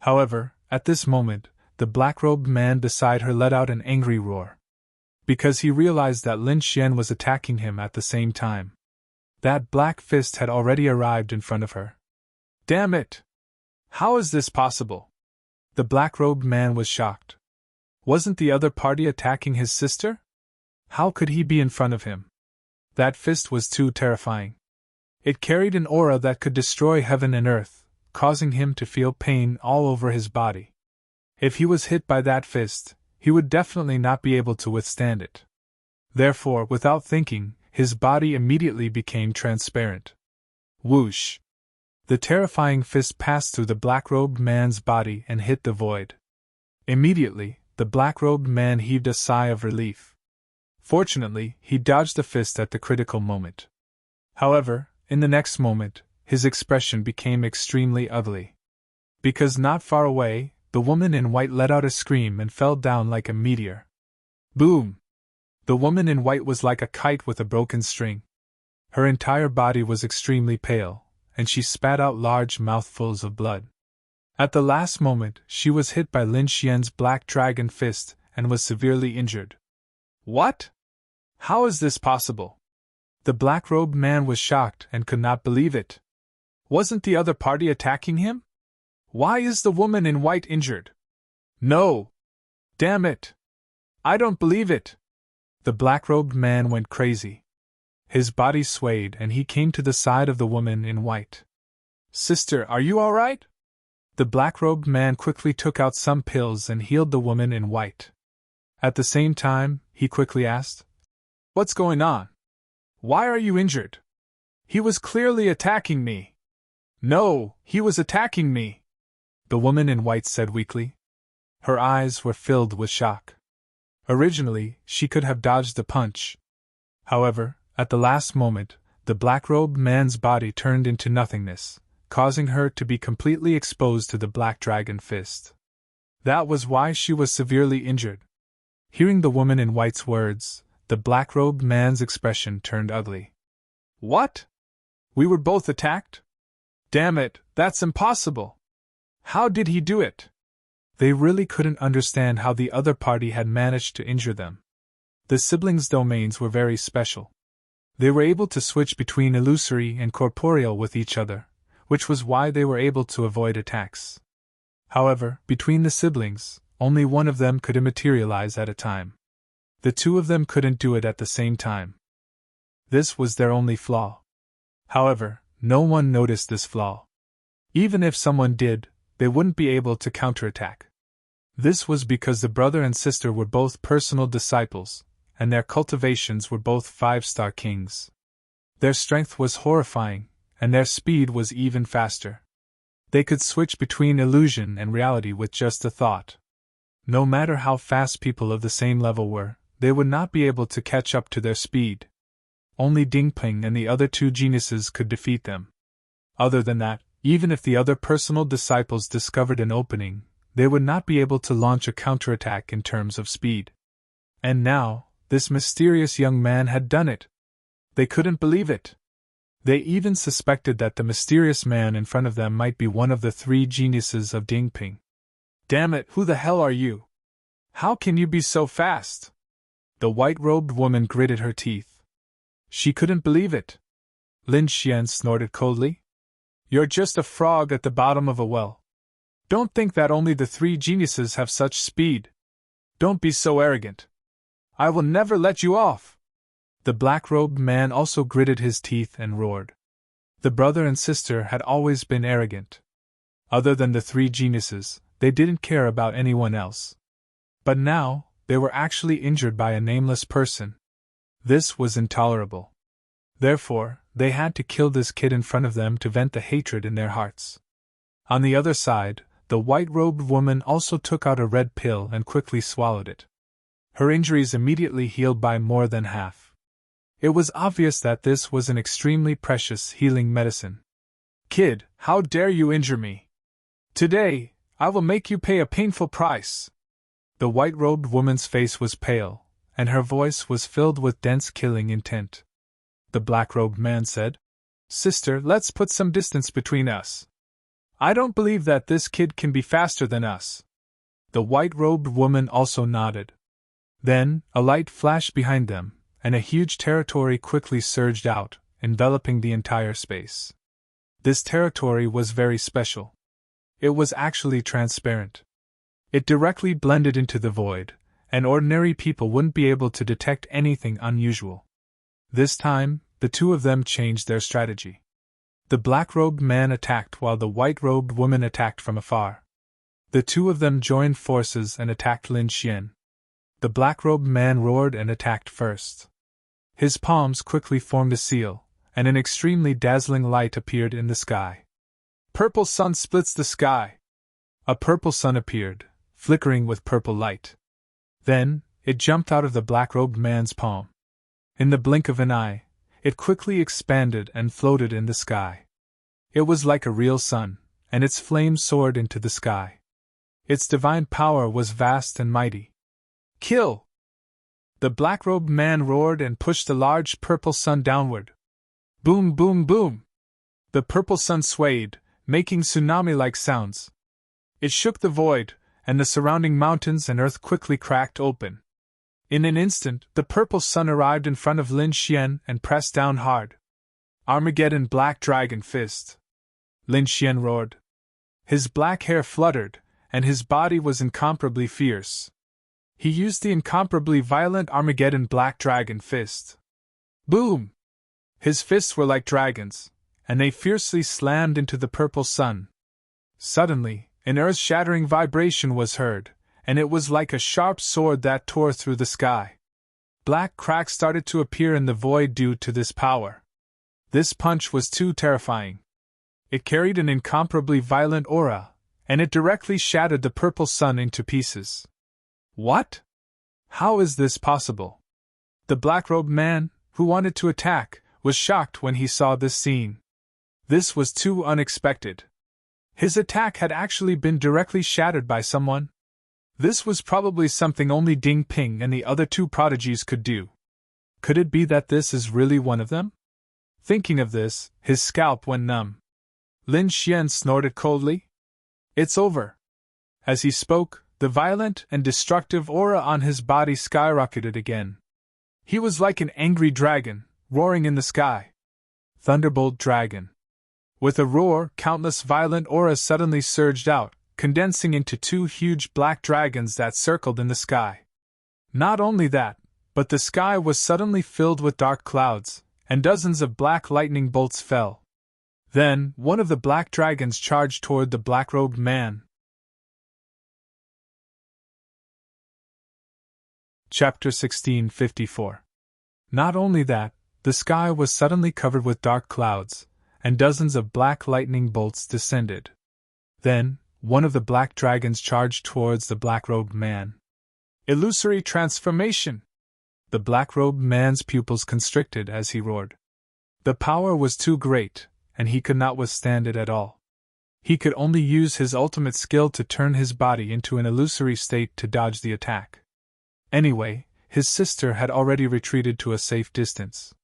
However, at this moment, the black-robed man beside her let out an angry roar. Because he realized that Lin Xian was attacking him at the same time. That black fist had already arrived in front of her. Damn it! How is this possible? The black-robed man was shocked. Wasn't the other party attacking his sister? How could he be in front of him? That fist was too terrifying. It carried an aura that could destroy heaven and earth, causing him to feel pain all over his body. If he was hit by that fist, he would definitely not be able to withstand it. Therefore, without thinking, his body immediately became transparent. Whoosh! The terrifying fist passed through the black-robed man's body and hit the void. Immediately, the black-robed man heaved a sigh of relief. Fortunately, he dodged the fist at the critical moment. However, in the next moment, his expression became extremely ugly. Because not far away, the woman in white let out a scream and fell down like a meteor. Boom! The woman in white was like a kite with a broken string. Her entire body was extremely pale, and she spat out large mouthfuls of blood. At the last moment, she was hit by Lin Xian's black dragon fist and was severely injured. What? How is this possible? The black-robed man was shocked and could not believe it. Wasn't the other party attacking him? Why is the woman in white injured? No! Damn it! I don't believe it! The black-robed man went crazy. His body swayed and he came to the side of the woman in white. Sister, are you all right? The black-robed man quickly took out some pills and healed the woman in white. At the same time, he quickly asked, What's going on? Why are you injured? He was clearly attacking me. No, he was attacking me, the woman in white said weakly. Her eyes were filled with shock. Originally, she could have dodged the punch. However, at the last moment, the black-robed man's body turned into nothingness, causing her to be completely exposed to the black dragon fist. That was why she was severely injured. Hearing the woman in white's words, the black-robed man's expression turned ugly. What? We were both attacked? Damn it, that's impossible! How did he do it? They really couldn't understand how the other party had managed to injure them. The siblings' domains were very special. They were able to switch between illusory and corporeal with each other, which was why they were able to avoid attacks. However, between the siblings, only one of them could immaterialize at a time. The two of them couldn't do it at the same time. This was their only flaw. However, no one noticed this flaw. Even if someone did, they wouldn't be able to counterattack. This was because the brother and sister were both personal disciples, and their cultivations were both 5-star kings. Their strength was horrifying, and their speed was even faster. They could switch between illusion and reality with just a thought. No matter how fast people of the same level were, they would not be able to catch up to their speed. Only Dingping and the other two geniuses could defeat them. Other than that, even if the other personal disciples discovered an opening, they would not be able to launch a counterattack in terms of speed. And now, this mysterious young man had done it. They couldn't believe it. They even suspected that the mysterious man in front of them might be one of the three geniuses of Dingping. Damn it, who the hell are you? How can you be so fast? The white-robed woman gritted her teeth. She couldn't believe it. Lin Xian snorted coldly. You're just a frog at the bottom of a well. Don't think that only the three geniuses have such speed. Don't be so arrogant. I will never let you off. The black-robed man also gritted his teeth and roared. The brother and sister had always been arrogant. Other than the three geniuses, they didn't care about anyone else. But now, they were actually injured by a nameless person. This was intolerable. Therefore, they had to kill this kid in front of them to vent the hatred in their hearts. On the other side, the white-robed woman also took out a red pill and quickly swallowed it. Her injuries immediately healed by more than half. It was obvious that this was an extremely precious healing medicine. Kid, how dare you injure me? Today, I will make you pay a painful price. The white-robed woman's face was pale, and her voice was filled with dense killing intent. The black-robed man said, Sister, let's put some distance between us. I don't believe that this kid can be faster than us. The white-robed woman also nodded. Then, a light flashed behind them, and a huge territory quickly surged out, enveloping the entire space. This territory was very special. It was actually transparent. It directly blended into the void, and ordinary people wouldn't be able to detect anything unusual. This time, the two of them changed their strategy. The black-robed man attacked while the white-robed woman attacked from afar. The two of them joined forces and attacked Lin Xian. The black-robed man roared and attacked first. His palms quickly formed a seal, and an extremely dazzling light appeared in the sky. Purple sun splits the sky. A purple sun appeared, flickering with purple light. Then, it jumped out of the black-robed man's palm. In the blink of an eye, it quickly expanded and floated in the sky. It was like a real sun, and its flames soared into the sky. Its divine power was vast and mighty. Kill! The black-robed man roared and pushed the large purple sun downward. Boom, boom, boom! The purple sun swayed, making tsunami-like sounds. It shook the void, and the surrounding mountains and earth quickly cracked open. In an instant, the purple sun arrived in front of Lin Xian and pressed down hard. Armageddon Black Dragon Fist! Lin Xian roared. His black hair fluttered, and his body was incomparably fierce. He used the incomparably violent Armageddon Black Dragon Fist. Boom! His fists were like dragons, and they fiercely slammed into the purple sun. Suddenly, an earth-shattering vibration was heard, and it was like a sharp sword that tore through the sky. Black cracks started to appear in the void due to this power. This punch was too terrifying. It carried an incomparably violent aura, and it directly shattered the purple sun into pieces. What? How is this possible? The black-robed man, who wanted to attack, was shocked when he saw this scene. This was too unexpected. His attack had actually been directly shattered by someone. This was probably something only Ding Ping and the other two prodigies could do. Could it be that this is really one of them? Thinking of this, his scalp went numb. Lin Xian snorted coldly. It's over. As he spoke, the violent and destructive aura on his body skyrocketed again. He was like an angry dragon, roaring in the sky. Thunderbolt Dragon. With a roar, countless violent auras suddenly surged out, condensing into two huge black dragons that circled in the sky. Not only that, but the sky was suddenly filled with dark clouds, and dozens of black lightning bolts fell. Then, one of the black dragons charged toward the black-robed man. Chapter 1654. Not only that, the sky was suddenly covered with dark clouds, and dozens of black lightning bolts descended. Then, one of the black dragons charged towards the black-robed man. Illusory transformation! The black-robed man's pupils constricted as he roared. The power was too great, and he could not withstand it at all. He could only use his ultimate skill to turn his body into an illusory state to dodge the attack. Anyway, his sister had already retreated to a safe distance.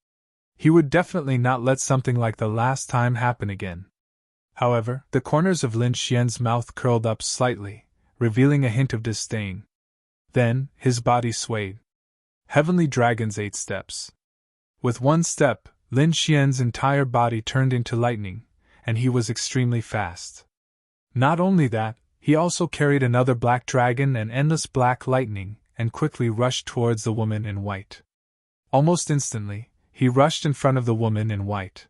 He would definitely not let something like the last time happen again. However, the corners of Lin Xian's mouth curled up slightly, revealing a hint of disdain. Then, his body swayed. Heavenly Dragon's 8 steps. With one step, Lin Xian's entire body turned into lightning, and he was extremely fast. Not only that, he also carried another black dragon and endless black lightning, and quickly rushed towards the woman in white. Almost instantly, he rushed in front of the woman in white.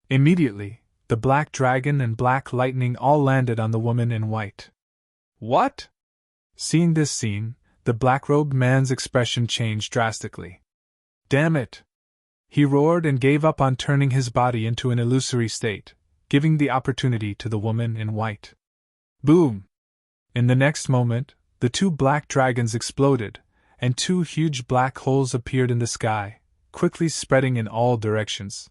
Immediately, the black dragon and black lightning all landed on the woman in white. What? Seeing this scene, the black-robed man's expression changed drastically. Damn it! He roared and gave up on turning his body into an illusory state, giving the opportunity to the woman in white. Boom! In the next moment, the 2 black dragons exploded, and 2 huge black holes appeared in the sky, quickly spreading in all directions.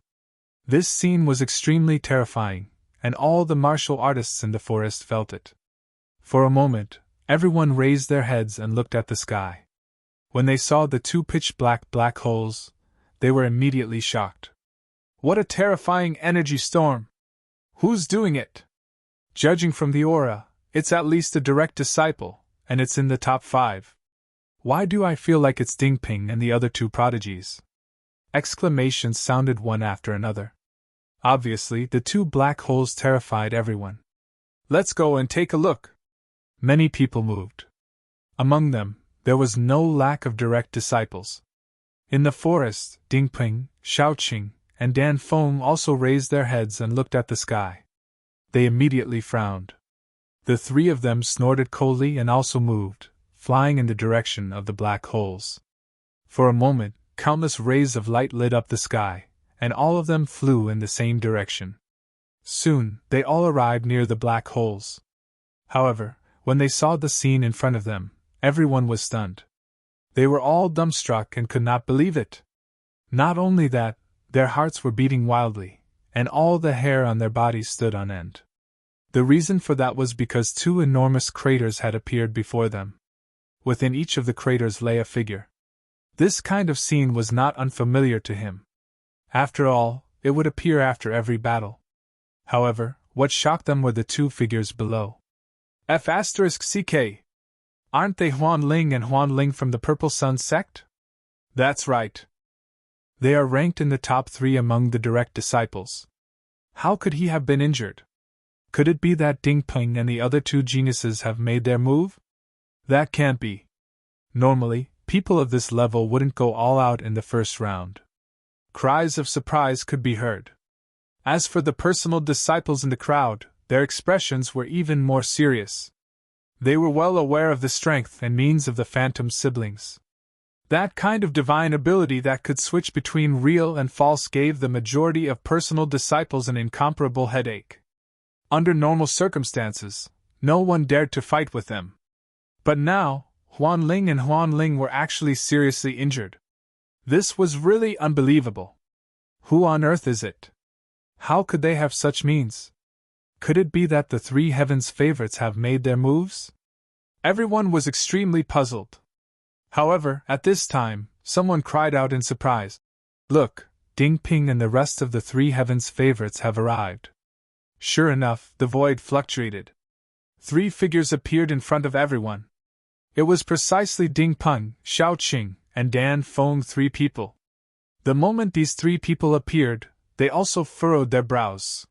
This scene was extremely terrifying, and all the martial artists in the forest felt it. For a moment, everyone raised their heads and looked at the sky. When they saw the 2 pitch-black black holes, they were immediately shocked. What a terrifying energy storm! Who's doing it? Judging from the aura, it's at least a direct disciple, and it's in the top 5. Why do I feel like it's Dingping and the other 2 prodigies? Exclamations sounded one after another. Obviously, the 2 black holes terrified everyone. Let's go and take a look. Many people moved. Among them, there was no lack of direct disciples. In the forest, Dingping, Shaoqing, and Dan Feng also raised their heads and looked at the sky. They immediately frowned. The 3 of them snorted coldly and also moved, flying in the direction of the black holes. For a moment, countless rays of light lit up the sky, and all of them flew in the same direction. Soon, they all arrived near the black holes. However, when they saw the scene in front of them, everyone was stunned. They were all dumbstruck and could not believe it. Not only that, their hearts were beating wildly, and all the hair on their bodies stood on end. The reason for that was because 2 enormous craters had appeared before them. Within each of the craters lay a figure. This kind of scene was not unfamiliar to him. After all, it would appear after every battle. However, what shocked them were the 2 figures below. F***CK. Aren't they Huan Ling and Huan Ling from the Purple Sun sect? That's right. They are ranked in the top 3 among the direct disciples. How could he have been injured? Could it be that Dingping and the other 2 geniuses have made their move? That can't be. Normally, people of this level wouldn't go all out in the first round. Cries of surprise could be heard. As for the personal disciples in the crowd, their expressions were even more serious. They were well aware of the strength and means of the phantom siblings. That kind of divine ability that could switch between real and false gave the majority of personal disciples an incomparable headache. Under normal circumstances, no one dared to fight with them. But now, Huan Ling and Huan Ling were actually seriously injured. This was really unbelievable. Who on earth is it? How could they have such means? Could it be that the 3 heavens favorites have made their moves? Everyone was extremely puzzled. However, at this time, someone cried out in surprise. Look, Dingping and the rest of the 3 heavens favorites have arrived. Sure enough, the void fluctuated. 3 figures appeared in front of everyone. It was precisely Dingpeng, Shaoqing, and Dan Feng, 3 people. The moment these 3 people appeared, they also furrowed their brows.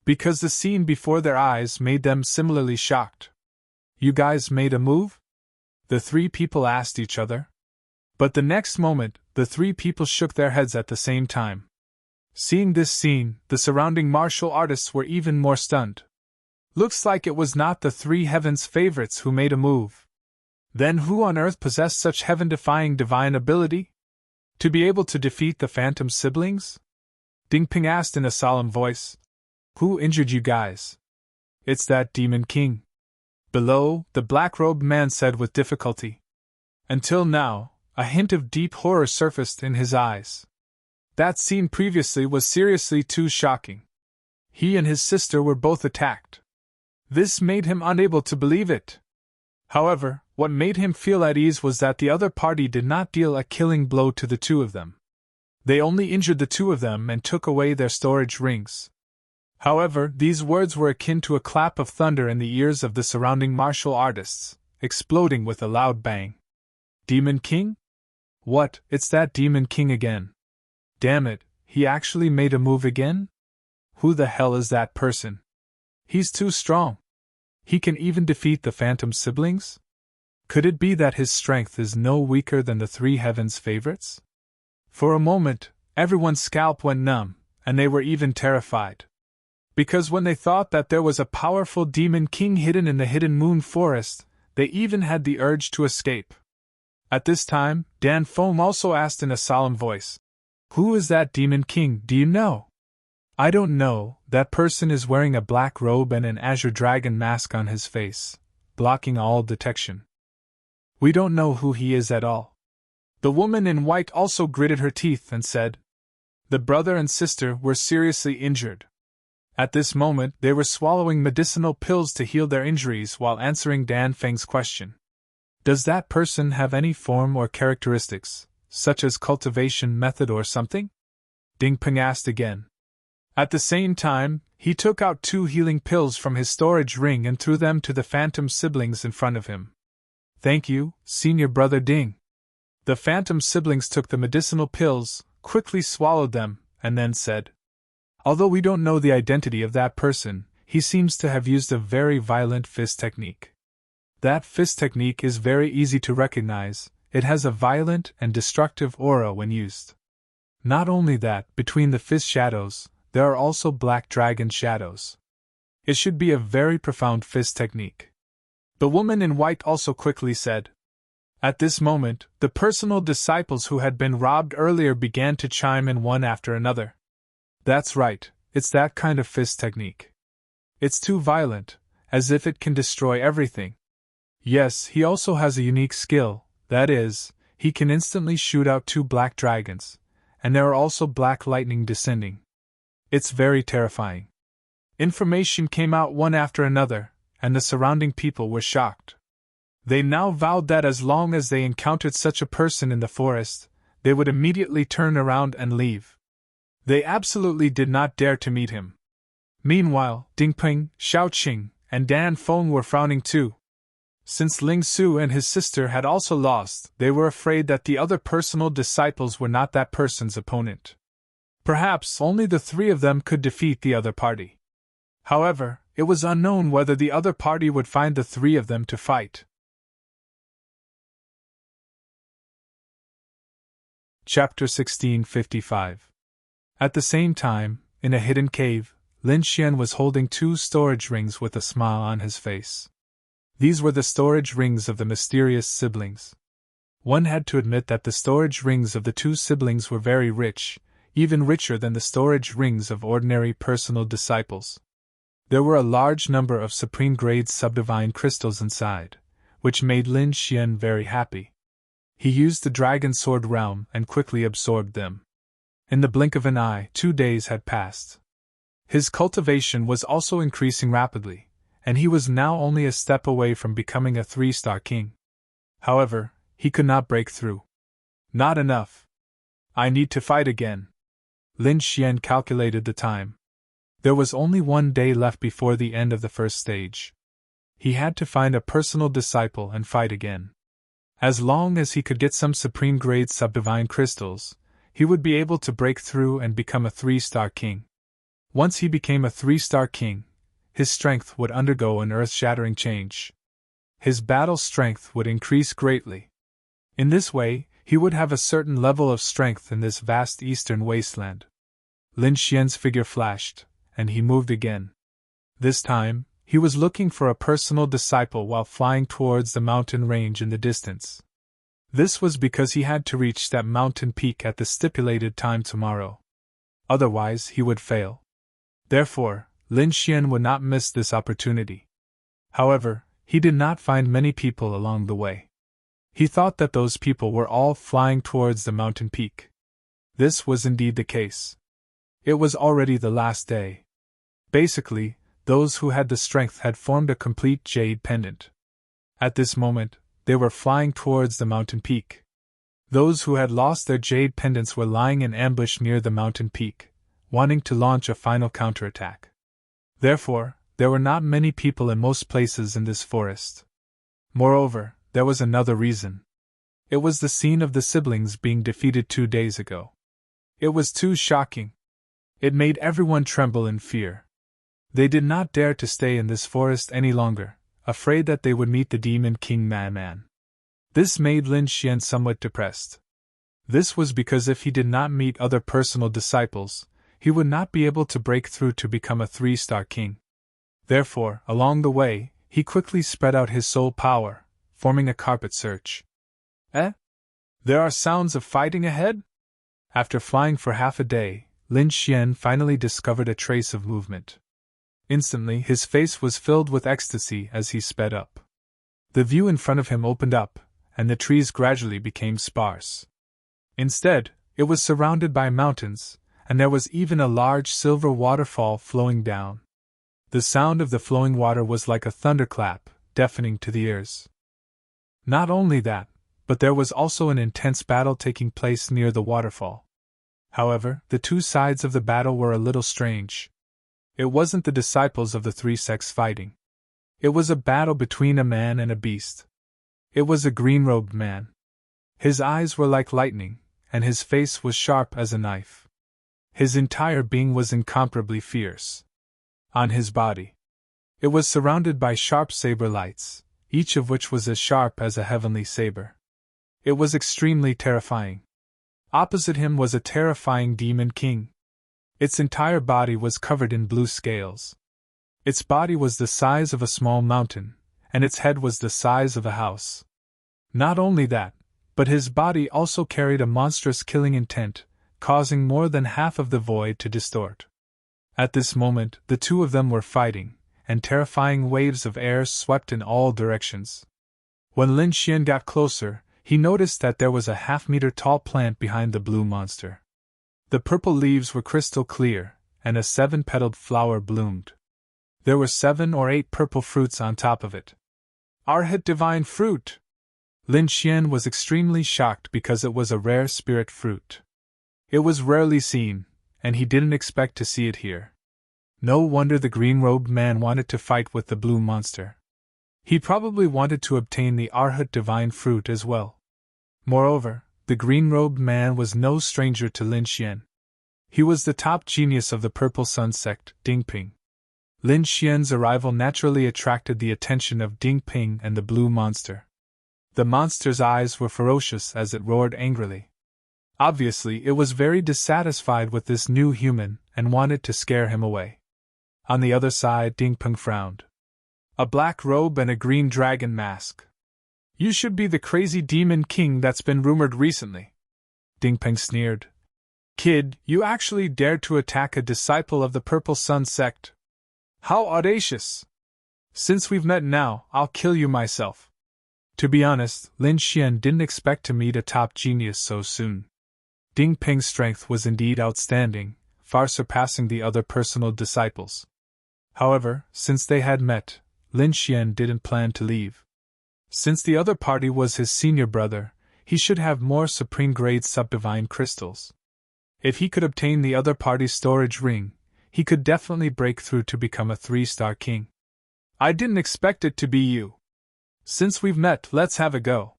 Because the scene before their eyes made them similarly shocked. You guys made a move? The 3 people asked each other. But the next moment, the 3 people shook their heads at the same time. Seeing this scene, the surrounding martial artists were even more stunned. Looks like it was not the 3 heavens favorites who made a move. Then who on earth possessed such heaven-defying divine ability? To be able to defeat the phantom siblings? Dingping asked in a solemn voice. Who injured you guys? It's that Demon King. Below, the black-robed man said with difficulty. Until now, a hint of deep horror surfaced in his eyes. That scene previously was seriously too shocking. He and his sister were both attacked. This made him unable to believe it. However, what made him feel at ease was that the other party did not deal a killing blow to the two of them. They only injured the two of them and took away their storage rings. However, these words were akin to a clap of thunder in the ears of the surrounding martial artists, exploding with a loud bang. Demon King? What, it's that Demon King again. Damn it, he actually made a move again? Who the hell is that person? He's too strong. He can even defeat the Phantom siblings? Could it be that his strength is no weaker than the three Heavens favorites? For a moment, everyone's scalp went numb, and they were even terrified. Because when they thought that there was a powerful Demon King hidden in the Hidden Moon Forest, they even had the urge to escape. At this time, Dan Foam also asked in a solemn voice, "Who is that Demon King, do you know?" "I don't know, that person is wearing a black robe and an azure dragon mask on his face, blocking all detection. We don't know who he is at all." The woman in white also gritted her teeth and said, "The brother and sister were seriously injured." At this moment, they were swallowing medicinal pills to heal their injuries while answering Dan Feng's question. "Does that person have any form or characteristics, such as cultivation method or something?" Ding Peng asked again. At the same time, he took out 2 healing pills from his storage ring and threw them to the Phantom siblings in front of him. "Thank you, Senior Brother Ding." The Phantom siblings took the medicinal pills, quickly swallowed them, and then said, "Although we don't know the identity of that person, he seems to have used a very violent fist technique. That fist technique is very easy to recognize, it has a violent and destructive aura when used. Not only that, between the fist shadows, there are also black dragon shadows. It should be a very profound fist technique." The woman in white also quickly said. At this moment, the personal disciples who had been robbed earlier began to chime in one after another. "That's right, it's that kind of fist technique. It's too violent, as if it can destroy everything. Yes, he also has a unique skill, that is, he can instantly shoot out 2 black dragons, and there are also black lightning descending. It's very terrifying." Information came out one after another, and the surrounding people were shocked. They now vowed that as long as they encountered such a person in the forest, they would immediately turn around and leave. They absolutely did not dare to meet him. Meanwhile, Ding Peng, Xiao Qing, and Dan Feng were frowning too. Since Ling Su and his sister had also lost, they were afraid that the other personal disciples were not that person's opponent. Perhaps only the 3 of them could defeat the other party. However, it was unknown whether the other party would find the 3 of them to fight. Chapter 1655. At the same time, in a hidden cave, Lin Xian was holding 2 storage rings with a smile on his face. These were the storage rings of the mysterious siblings. One had to admit that the storage rings of the 2 siblings were very rich, even richer than the storage rings of ordinary personal disciples. There were a large number of supreme-grade subdivine crystals inside, which made Lin Xian very happy. He used the Dragon Sword realm and quickly absorbed them. In the blink of an eye, 2 days had passed. His cultivation was also increasing rapidly, and he was now only a step away from becoming a 3-star king. However, he could not break through. Not enough. I need to fight again. Lin Xian calculated the time. There was only 1 day left before the end of the first stage. He had to find a personal disciple and fight again. As long as he could get some supreme-grade subdivine crystals, he would be able to break through and become a 3-star king. Once he became a 3-star king, his strength would undergo an earth-shattering change. His battle strength would increase greatly. In this way, he would have a certain level of strength in this vast eastern wasteland. Lin Xian's figure flashed, and he moved again. This time, he was looking for a personal disciple while flying towards the mountain range in the distance. This was because he had to reach that mountain peak at the stipulated time tomorrow. Otherwise, he would fail. Therefore, Lin Xian would not miss this opportunity. However, he did not find many people along the way. He thought that those people were all flying towards the mountain peak. This was indeed the case. It was already the last day. Basically, those who had the strength had formed a complete jade pendant. At this moment, they were flying towards the mountain peak. Those who had lost their jade pendants were lying in ambush near the mountain peak, wanting to launch a final counterattack. Therefore, there were not many people in most places in this forest. Moreover, there was another reason. It was the scene of the siblings being defeated 2 days ago. It was too shocking. It made everyone tremble in fear. They did not dare to stay in this forest any longer, afraid that they would meet the Demon King Man. This made Lin Xian somewhat depressed. This was because if he did not meet other personal disciples, he would not be able to break through to become a 3-star king. Therefore, along the way, he quickly spread out his soul power, forming a carpet search. There are sounds of fighting ahead? After flying for half a day, Lin Xian finally discovered a trace of movement. Instantly, his face was filled with ecstasy as he sped up. The view in front of him opened up, and the trees gradually became sparse. Instead, it was surrounded by mountains, and there was even a large silver waterfall flowing down. The sound of the flowing water was like a thunderclap, deafening to the ears. Not only that, but there was also an intense battle taking place near the waterfall. However, the two sides of the battle were a little strange. It wasn't the disciples of the 3 sects fighting. It was a battle between a man and a beast. It was a green-robed man. His eyes were like lightning, and his face was sharp as a knife. His entire being was incomparably fierce. On his body, it was surrounded by sharp saber lights, each of which was as sharp as a heavenly saber. It was extremely terrifying. Opposite him was a terrifying demon king. Its entire body was covered in blue scales. Its body was the size of a small mountain, and its head was the size of a house. Not only that, but his body also carried a monstrous killing intent, causing more than half of the void to distort. At this moment, the two of them were fighting, and terrifying waves of air swept in all directions. When Lin Xian got closer, he noticed that there was a half-meter tall plant behind the blue monster. The purple leaves were crystal clear, and a 7-petaled flower bloomed. There were 7 or 8 purple fruits on top of it. Arhat divine fruit! Lin Xian was extremely shocked because it was a rare spirit fruit. It was rarely seen, and he didn't expect to see it here. No wonder the green-robed man wanted to fight with the blue monster. He probably wanted to obtain the Arhat divine fruit as well. Moreover, the green-robed man was no stranger to Lin Xian. He was the top genius of the Purple Sun sect, Dingping. Lin Xian's arrival naturally attracted the attention of Dingping and the blue monster. The monster's eyes were ferocious as it roared angrily. Obviously, it was very dissatisfied with this new human and wanted to scare him away. On the other side, Dingpeng frowned. A black robe and a green dragon mask. You should be the crazy demon king that's been rumored recently. Dingpeng sneered. Kid, you actually dared to attack a disciple of the Purple Sun sect. How audacious! Since we've met now, I'll kill you myself. To be honest, Lin Xian didn't expect to meet a top genius so soon. Dingpeng's strength was indeed outstanding, far surpassing the other personal disciples. However, since they had met, Lin Xian didn't plan to leave. Since the other party was his senior brother, he should have more supreme-grade subdivine crystals. If he could obtain the other party's storage ring, he could definitely break through to become a 3-star king. I didn't expect it to be you. Since we've met, let's have a go.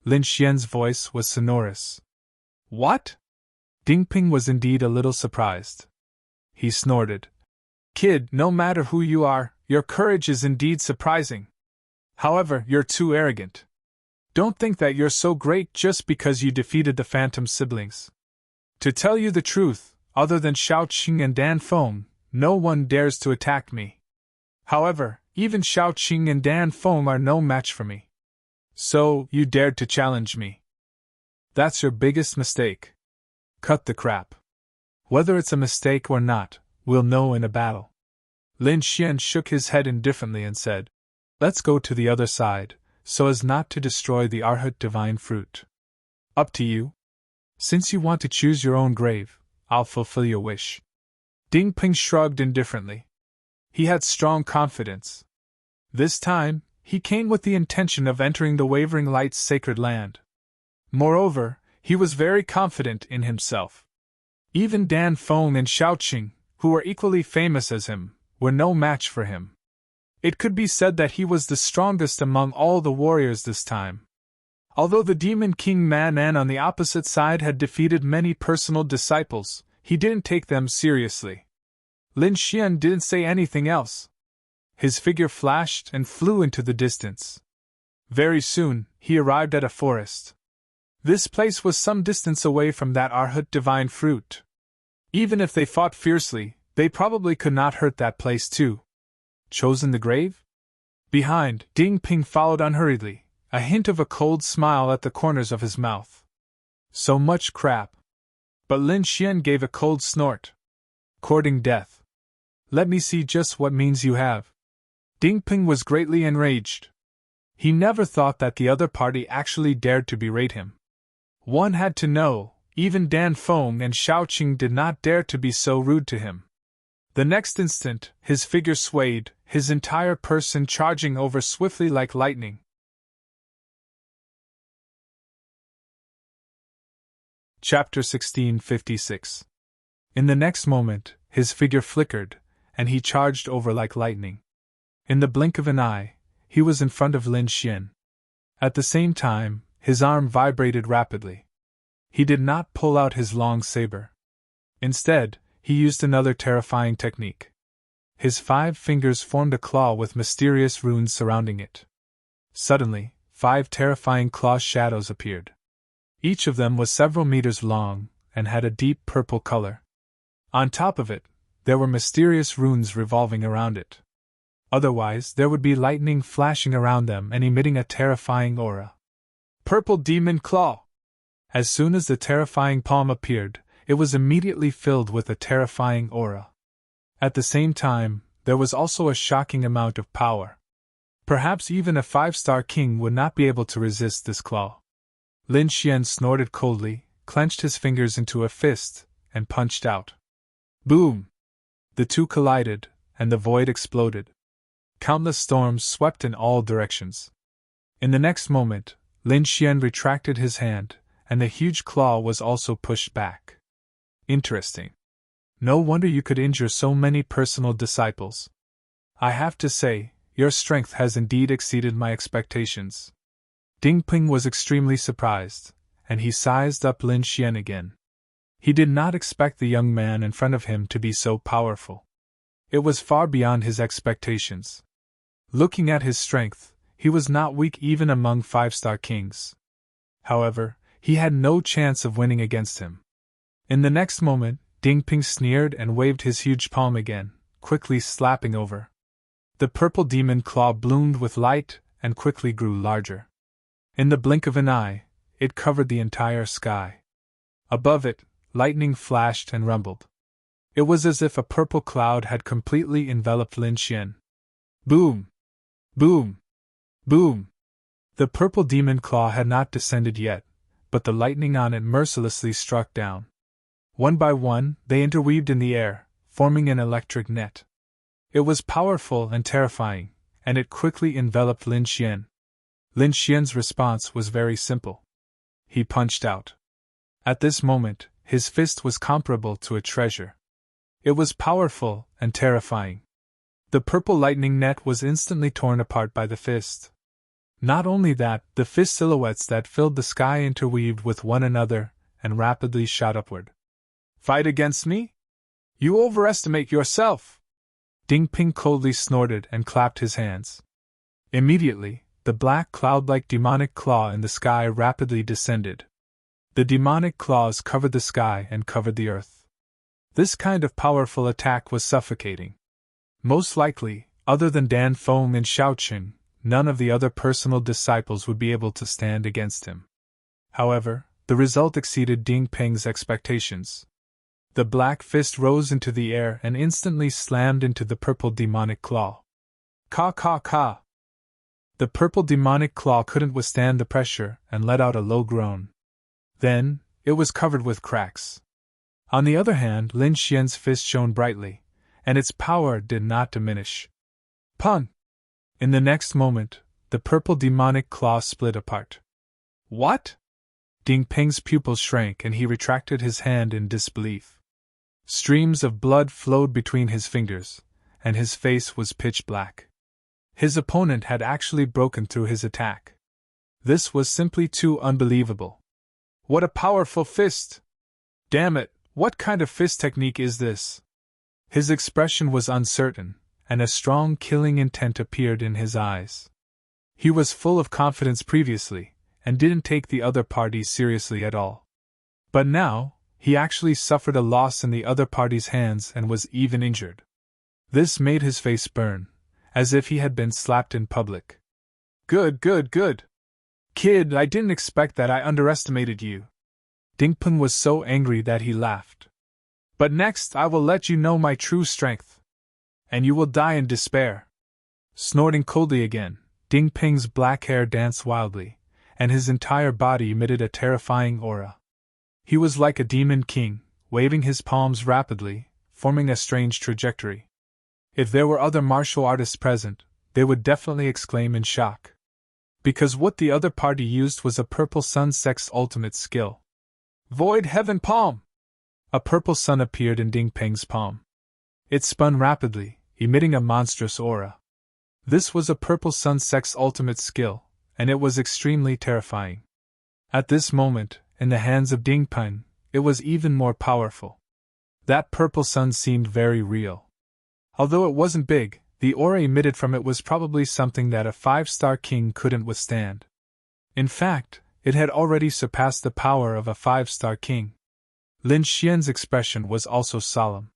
Lin Xian's voice was sonorous. What? Dingping was indeed a little surprised. He snorted. Kid, no matter who you are, your courage is indeed surprising. However, you're too arrogant. Don't think that you're so great just because you defeated the Phantom siblings. To tell you the truth, other than Shao Qing and Dan Feng, no one dares to attack me. However, even Shao Qing and Dan Feng are no match for me. So, you dared to challenge me. That's your biggest mistake. Cut the crap. Whether it's a mistake or not, we'll know in a battle. Lin Xian shook his head indifferently and said, Let's go to the other side, so as not to destroy the Arhat divine fruit. Up to you. Since you want to choose your own grave, I'll fulfill your wish. Dingping shrugged indifferently. He had strong confidence. This time, he came with the intention of entering the wavering light's sacred land. Moreover, he was very confident in himself. Even Dan Feng and Xiaoqing, who were equally famous as him, were no match for him. It could be said that he was the strongest among all the warriors this time. Although the Demon King Manan on the opposite side had defeated many personal disciples, he didn't take them seriously. Lin Xian didn't say anything else. His figure flashed and flew into the distance. Very soon, he arrived at a forest. This place was some distance away from that Arhat divine fruit. Even if they fought fiercely, they probably could not hurt that place too. Chosen the grave? Behind, Ding Ping followed unhurriedly, a hint of a cold smile at the corners of his mouth. So much crap. But Lin Xian gave a cold snort. Courting death. Let me see just what means you have. Ding Ping was greatly enraged. He never thought that the other party actually dared to berate him. One had to know, even Dan Feng and Xiaoqing did not dare to be so rude to him. The next instant, his figure swayed, his entire person charging over swiftly like lightning. Chapter 1656. In the next moment, his figure flickered, and he charged over like lightning. In the blink of an eye, he was in front of Lin Xian. At the same time, his arm vibrated rapidly. He did not pull out his long saber. Instead, he used another terrifying technique. His 5 fingers formed a claw with mysterious runes surrounding it. Suddenly, 5 terrifying claw shadows appeared. Each of them was several meters long, and had a deep purple color. On top of it, there were mysterious runes revolving around it. Otherwise, there would be lightning flashing around them and emitting a terrifying aura. Purple Demon Claw! As soon as the terrifying palm appeared, it was immediately filled with a terrifying aura. At the same time, there was also a shocking amount of power. Perhaps even a 5-star king would not be able to resist this claw. Lin Xian snorted coldly, clenched his fingers into a fist, and punched out. Boom! The two collided, and the void exploded. Countless storms swept in all directions. In the next moment, Lin Xian retracted his hand, and the huge claw was also pushed back. Interesting. No wonder you could injure so many personal disciples. I have to say, your strength has indeed exceeded my expectations. Ding Ping was extremely surprised, and he sized up Lin Xian again. He did not expect the young man in front of him to be so powerful. It was far beyond his expectations. Looking at his strength, he was not weak even among 5-star kings. However, he had no chance of winning against him. In the next moment, Ding Ping sneered and waved his huge palm again, quickly slapping over. The purple demon claw bloomed with light and quickly grew larger. In the blink of an eye, it covered the entire sky. Above it, lightning flashed and rumbled. It was as if a purple cloud had completely enveloped Lin Xian. Boom! Boom! Boom! The purple demon claw had not descended yet, but the lightning on it mercilessly struck down. One by one, they interweaved in the air, forming an electric net. It was powerful and terrifying, and it quickly enveloped Lin Xian. Lin Xian's response was very simple. He punched out. At this moment, his fist was comparable to a treasure. It was powerful and terrifying. The purple lightning net was instantly torn apart by the fist. Not only that, the fist silhouettes that filled the sky interweaved with one another and rapidly shot upward. Fight against me? You overestimate yourself! Ding Ping coldly snorted and clapped his hands. Immediately, the black cloud-like demonic claw in the sky rapidly descended. The demonic claws covered the sky and covered the earth. This kind of powerful attack was suffocating. Most likely, other than Dan Feng and Xiaoqing, none of the other personal disciples would be able to stand against him. However, the result exceeded Ding Ping's expectations. The black fist rose into the air and instantly slammed into the purple demonic claw. Ka ka ka! The purple demonic claw couldn't withstand the pressure and let out a low groan. Then, it was covered with cracks. On the other hand, Lin Xian's fist shone brightly, and its power did not diminish. Pun! In the next moment, the purple demonic claw split apart. What? Ding Peng's pupils shrank and he retracted his hand in disbelief. Streams of blood flowed between his fingers, and his face was pitch black. His opponent had actually broken through his attack. This was simply too unbelievable. What a powerful fist! Damn it, what kind of fist technique is this? His expression was uncertain, and a strong killing intent appeared in his eyes. He was full of confidence previously, and didn't take the other party seriously at all. But now, he actually suffered a loss in the other party's hands and was even injured. This made his face burn, as if he had been slapped in public. Good. Kid, I didn't expect that. I underestimated you. Ding Peng was so angry that he laughed. But next I will let you know my true strength. And you will die in despair. Snorting coldly again, Ding Peng's black hair danced wildly, and his entire body emitted a terrifying aura. He was like a demon king, waving his palms rapidly, forming a strange trajectory. If there were other martial artists present, they would definitely exclaim in shock. Because what the other party used was a purple sun sect's ultimate skill. Void Heaven Palm! A purple sun appeared in Ding Peng's palm. It spun rapidly, emitting a monstrous aura. This was a purple sun sect's ultimate skill, and it was extremely terrifying. At this moment, in the hands of Ding Peng, it was even more powerful. That purple sun seemed very real. Although it wasn't big, the aura emitted from it was probably something that a 5-star king couldn't withstand. In fact, it had already surpassed the power of a 5-star king. Lin Xian's expression was also solemn.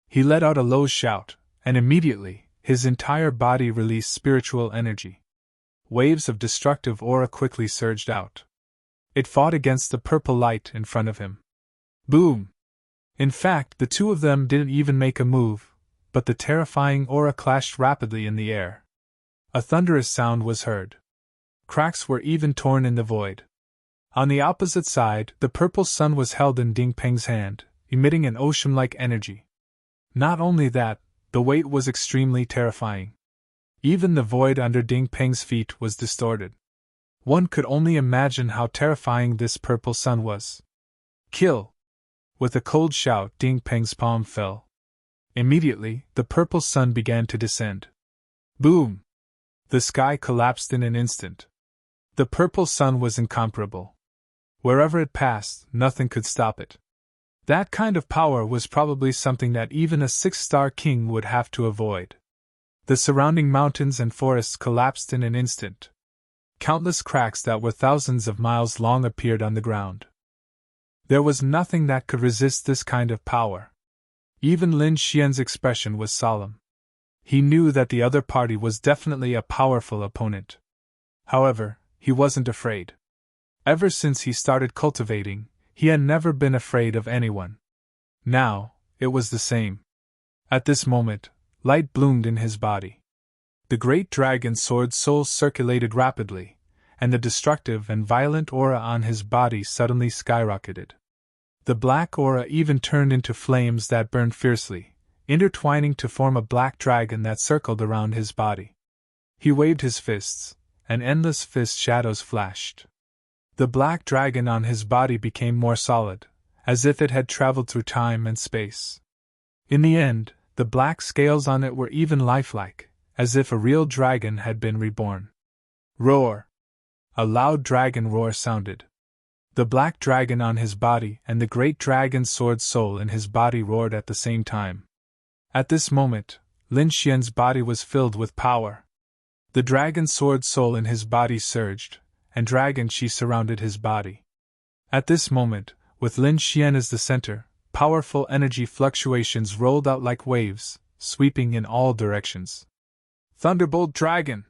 He let out a low shout, and immediately, his entire body released spiritual energy. Waves of destructive aura quickly surged out. It fought against the purple light in front of him. Boom! In fact, the two of them didn't even make a move, but the terrifying aura clashed rapidly in the air. A thunderous sound was heard. Cracks were even torn in the void. On the opposite side, the purple sun was held in Ding Peng's hand, emitting an ocean-like energy. Not only that, the weight was extremely terrifying. Even the void under Ding Peng's feet was distorted. One could only imagine how terrifying this purple sun was. Kill! With a cold shout, Ding Peng's palm fell. Immediately, the purple sun began to descend. Boom! The sky collapsed in an instant. The purple sun was incomparable. Wherever it passed, nothing could stop it. That kind of power was probably something that even a 6-star king would have to avoid. The surrounding mountains and forests collapsed in an instant. Countless cracks that were thousands of miles long appeared on the ground. There was nothing that could resist this kind of power. Even Lin Xian's expression was solemn. He knew that the other party was definitely a powerful opponent. However, he wasn't afraid. Ever since he started cultivating, he had never been afraid of anyone. Now, it was the same. At this moment, light bloomed in his body. The great dragon sword soul circulated rapidly, and the destructive and violent aura on his body suddenly skyrocketed. The black aura even turned into flames that burned fiercely, intertwining to form a black dragon that circled around his body. He waved his fists, and endless fist shadows flashed. The black dragon on his body became more solid, as if it had traveled through time and space. In the end, the black scales on it were even lifelike, as if a real dragon had been reborn. Roar! A loud dragon roar sounded. The black dragon on his body and the great dragon sword soul in his body roared at the same time. At this moment, Lin Xian's body was filled with power. The dragon sword soul in his body surged, and dragon chi surrounded his body. At this moment, with Lin Xian as the center, powerful energy fluctuations rolled out like waves, sweeping in all directions. Thunderbolt Dragon!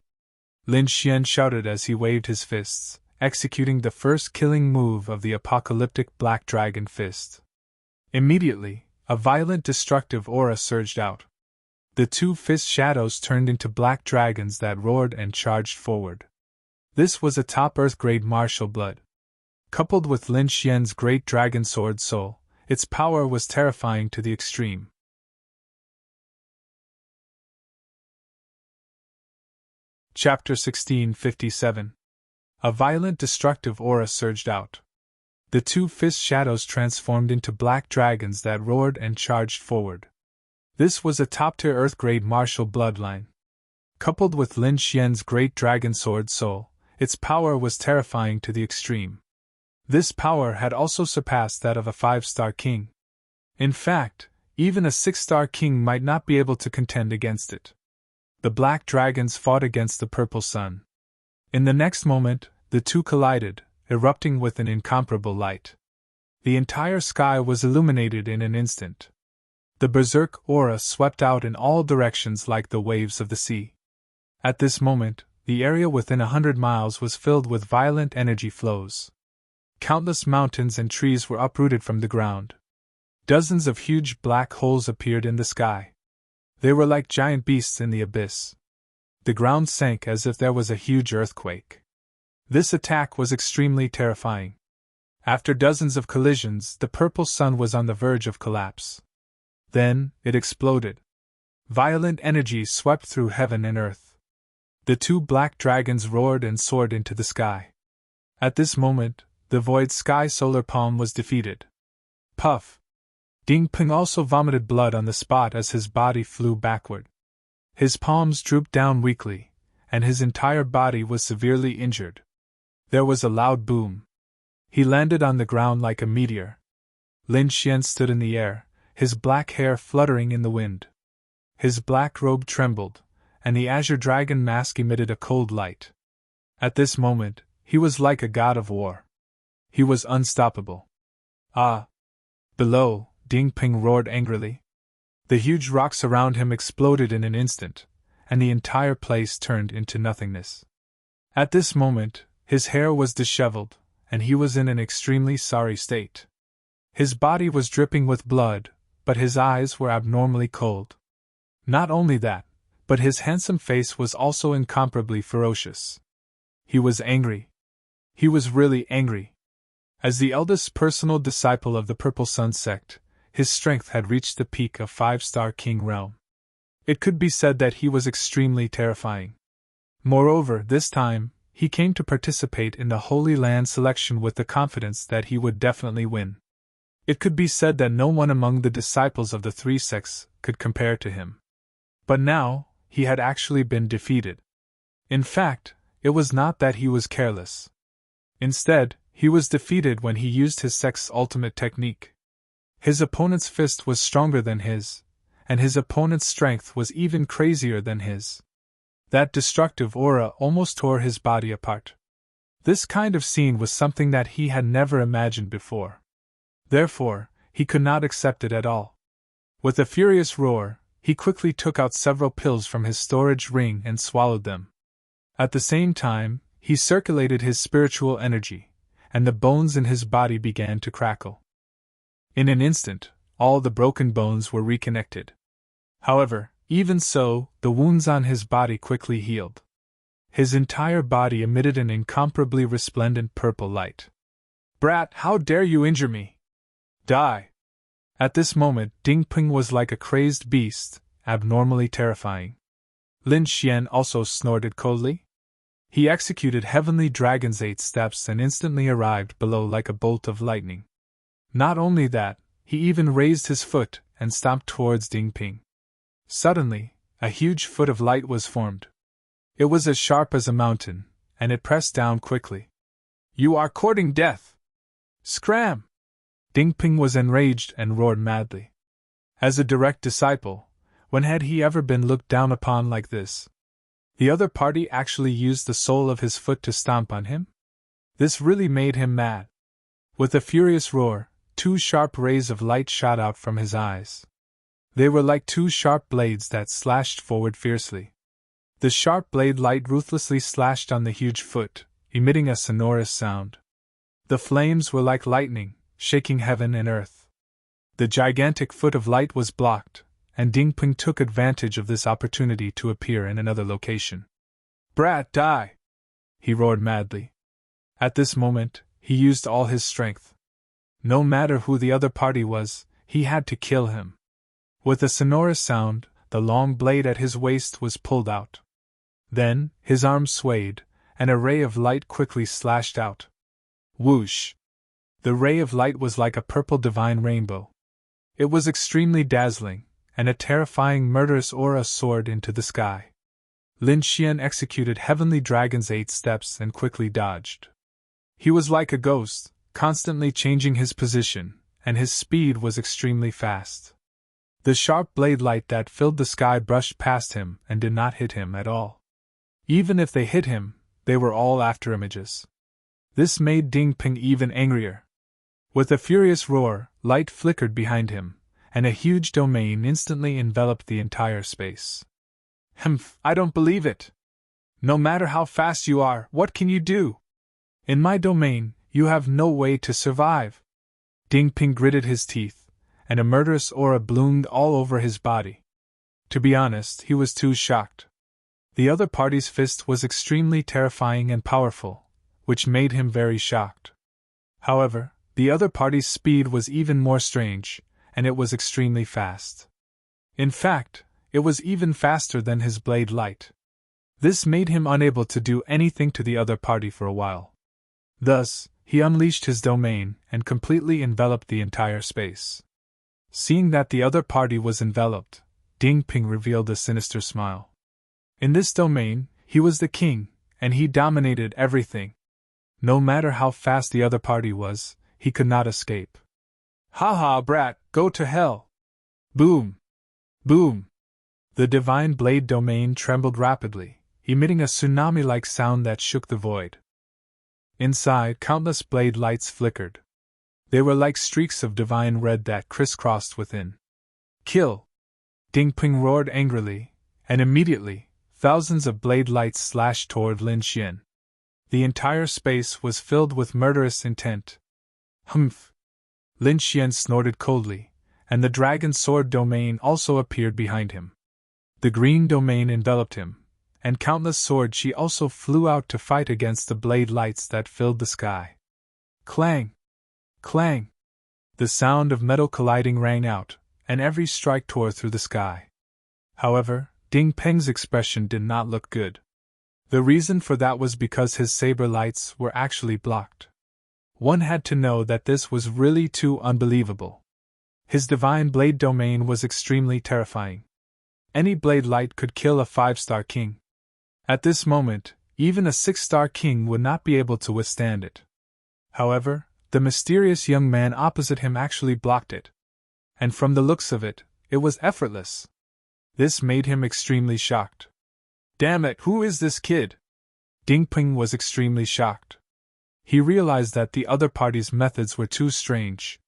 Lin Xian shouted as he waved his fists, executing the first killing move of the apocalyptic Black Dragon Fist. Immediately, a violent destructive aura surged out. The two fist shadows turned into black dragons that roared and charged forward. This was a top Earth-grade martial blood. Coupled with Lin Xian's great dragon sword soul, its power was terrifying to the extreme. Chapter 1657. A violent destructive aura surged out. The two fist shadows transformed into black dragons that roared and charged forward. This was a top-tier Earth-grade martial bloodline. Coupled with Lin Xian's great dragon sword soul, its power was terrifying to the extreme. This power had also surpassed that of a 5-star king. In fact, even a 6-star king might not be able to contend against it. The black dragons fought against the purple sun. In the next moment, the two collided, erupting with an incomparable light. The entire sky was illuminated in an instant. The berserk aura swept out in all directions like the waves of the sea. At this moment, the area within 100 miles was filled with violent energy flows. Countless mountains and trees were uprooted from the ground. Dozens of huge black holes appeared in the sky. They were like giant beasts in the abyss. The ground sank as if there was a huge earthquake. This attack was extremely terrifying. After dozens of collisions, the purple sun was on the verge of collapse. Then, it exploded. Violent energy swept through heaven and earth. The two black dragons roared and soared into the sky. At this moment, the void sky solar palm was defeated. Puff! Ding Peng also vomited blood on the spot as his body flew backward. His palms drooped down weakly, and his entire body was severely injured. There was a loud boom. He landed on the ground like a meteor. Lin Xian stood in the air, his black hair fluttering in the wind. His black robe trembled, and the azure dragon mask emitted a cold light. At this moment, he was like a god of war. He was unstoppable. Ah! Below, Ding Ping roared angrily. The huge rocks around him exploded in an instant, and the entire place turned into nothingness. At this moment, his hair was disheveled, and he was in an extremely sorry state. His body was dripping with blood, but his eyes were abnormally cold. Not only that, but his handsome face was also incomparably ferocious. He was angry. He was really angry. As the eldest personal disciple of the Purple Sun sect, his strength had reached the peak of 5-star king realm. It could be said that he was extremely terrifying. Moreover, this time, he came to participate in the Holy Land selection with the confidence that he would definitely win. It could be said that no one among the disciples of the three sects could compare to him. But now, he had actually been defeated. In fact, it was not that he was careless. Instead, he was defeated when he used his sect's ultimate technique. His opponent's fist was stronger than his, and his opponent's strength was even crazier than his. That destructive aura almost tore his body apart. This kind of scene was something that he had never imagined before. Therefore, he could not accept it at all. With a furious roar, he quickly took out several pills from his storage ring and swallowed them. At the same time, he circulated his spiritual energy, and the bones in his body began to crackle. In an instant, all the broken bones were reconnected. However, even so, the wounds on his body quickly healed. His entire body emitted an incomparably resplendent purple light. "Brat, how dare you injure me? Die!" At this moment, Ding Ping was like a crazed beast, abnormally terrifying. Lin Xian also snorted coldly. He executed Heavenly Dragon's 8 steps and instantly arrived below like a bolt of lightning. Not only that, he even raised his foot and stomped towards Ding Ping. Suddenly, a huge foot of light was formed. It was as sharp as a mountain, and it pressed down quickly. "You are courting death! Scram!" Ding Ping was enraged and roared madly. As a direct disciple, when had he ever been looked down upon like this? The other party actually used the sole of his foot to stomp on him? This really made him mad. With a furious roar, 2 sharp rays of light shot out from his eyes. They were like 2 sharp blades that slashed forward fiercely. The sharp blade light ruthlessly slashed on the huge foot, emitting a sonorous sound. The flames were like lightning, shaking heaven and earth. The gigantic foot of light was blocked, and Ding Ping took advantage of this opportunity to appear in another location. "Brat, die!" he roared madly. At this moment, he used all his strength. No matter who the other party was, he had to kill him. With a sonorous sound, the long blade at his waist was pulled out. Then, his arms swayed, and a ray of light quickly slashed out. Whoosh! The ray of light was like a purple divine rainbow. It was extremely dazzling, and a terrifying murderous aura soared into the sky. Lin Xian executed Heavenly Dragon's 8 steps and quickly dodged. He was like a ghost, constantly changing his position, and his speed was extremely fast. The sharp blade light that filled the sky brushed past him and did not hit him at all. Even if they hit him, they were all afterimages. This made Ding Ping even angrier. With a furious roar, light flickered behind him, and a huge domain instantly enveloped the entire space. Humph, I don't believe it. No matter how fast you are, what can you do? In my domain, you have no way to survive. Ding Ping gritted his teeth, and a murderous aura bloomed all over his body. To be honest, he was too shocked. The other party's fist was extremely terrifying and powerful, which made him very shocked. However, the other party's speed was even more strange, and it was extremely fast. In fact, it was even faster than his blade light. This made him unable to do anything to the other party for a while. Thus, he unleashed his domain and completely enveloped the entire space. Seeing that the other party was enveloped, Ding Ping revealed a sinister smile. In this domain, he was the king, and he dominated everything. No matter how fast the other party was, he could not escape. Ha ha, brat, go to hell! Boom! Boom! The divine blade domain trembled rapidly, emitting a tsunami-like sound that shook the void. Inside, countless blade lights flickered. They were like streaks of divine red that crisscrossed within. Kill! Ding Ping roared angrily, and immediately, thousands of blade lights slashed toward Lin Xian. The entire space was filled with murderous intent. Humph! Lin Xian snorted coldly, and the dragon sword domain also appeared behind him. The green domain enveloped him, and countless sword chi also flew out to fight against the blade lights that filled the sky. Clang! Clang! The sound of metal colliding rang out, and every strike tore through the sky. However, Ding Peng's expression did not look good. The reason for that was because his saber lights were actually blocked. One had to know that this was really too unbelievable. His divine blade domain was extremely terrifying. Any blade light could kill a 5-star king. At this moment, even a 6-star king would not be able to withstand it. However, the mysterious young man opposite him actually blocked it. And from the looks of it, it was effortless. This made him extremely shocked. Damn it, who is this kid? Ding Ping was extremely shocked. He realized that the other party's methods were too strange.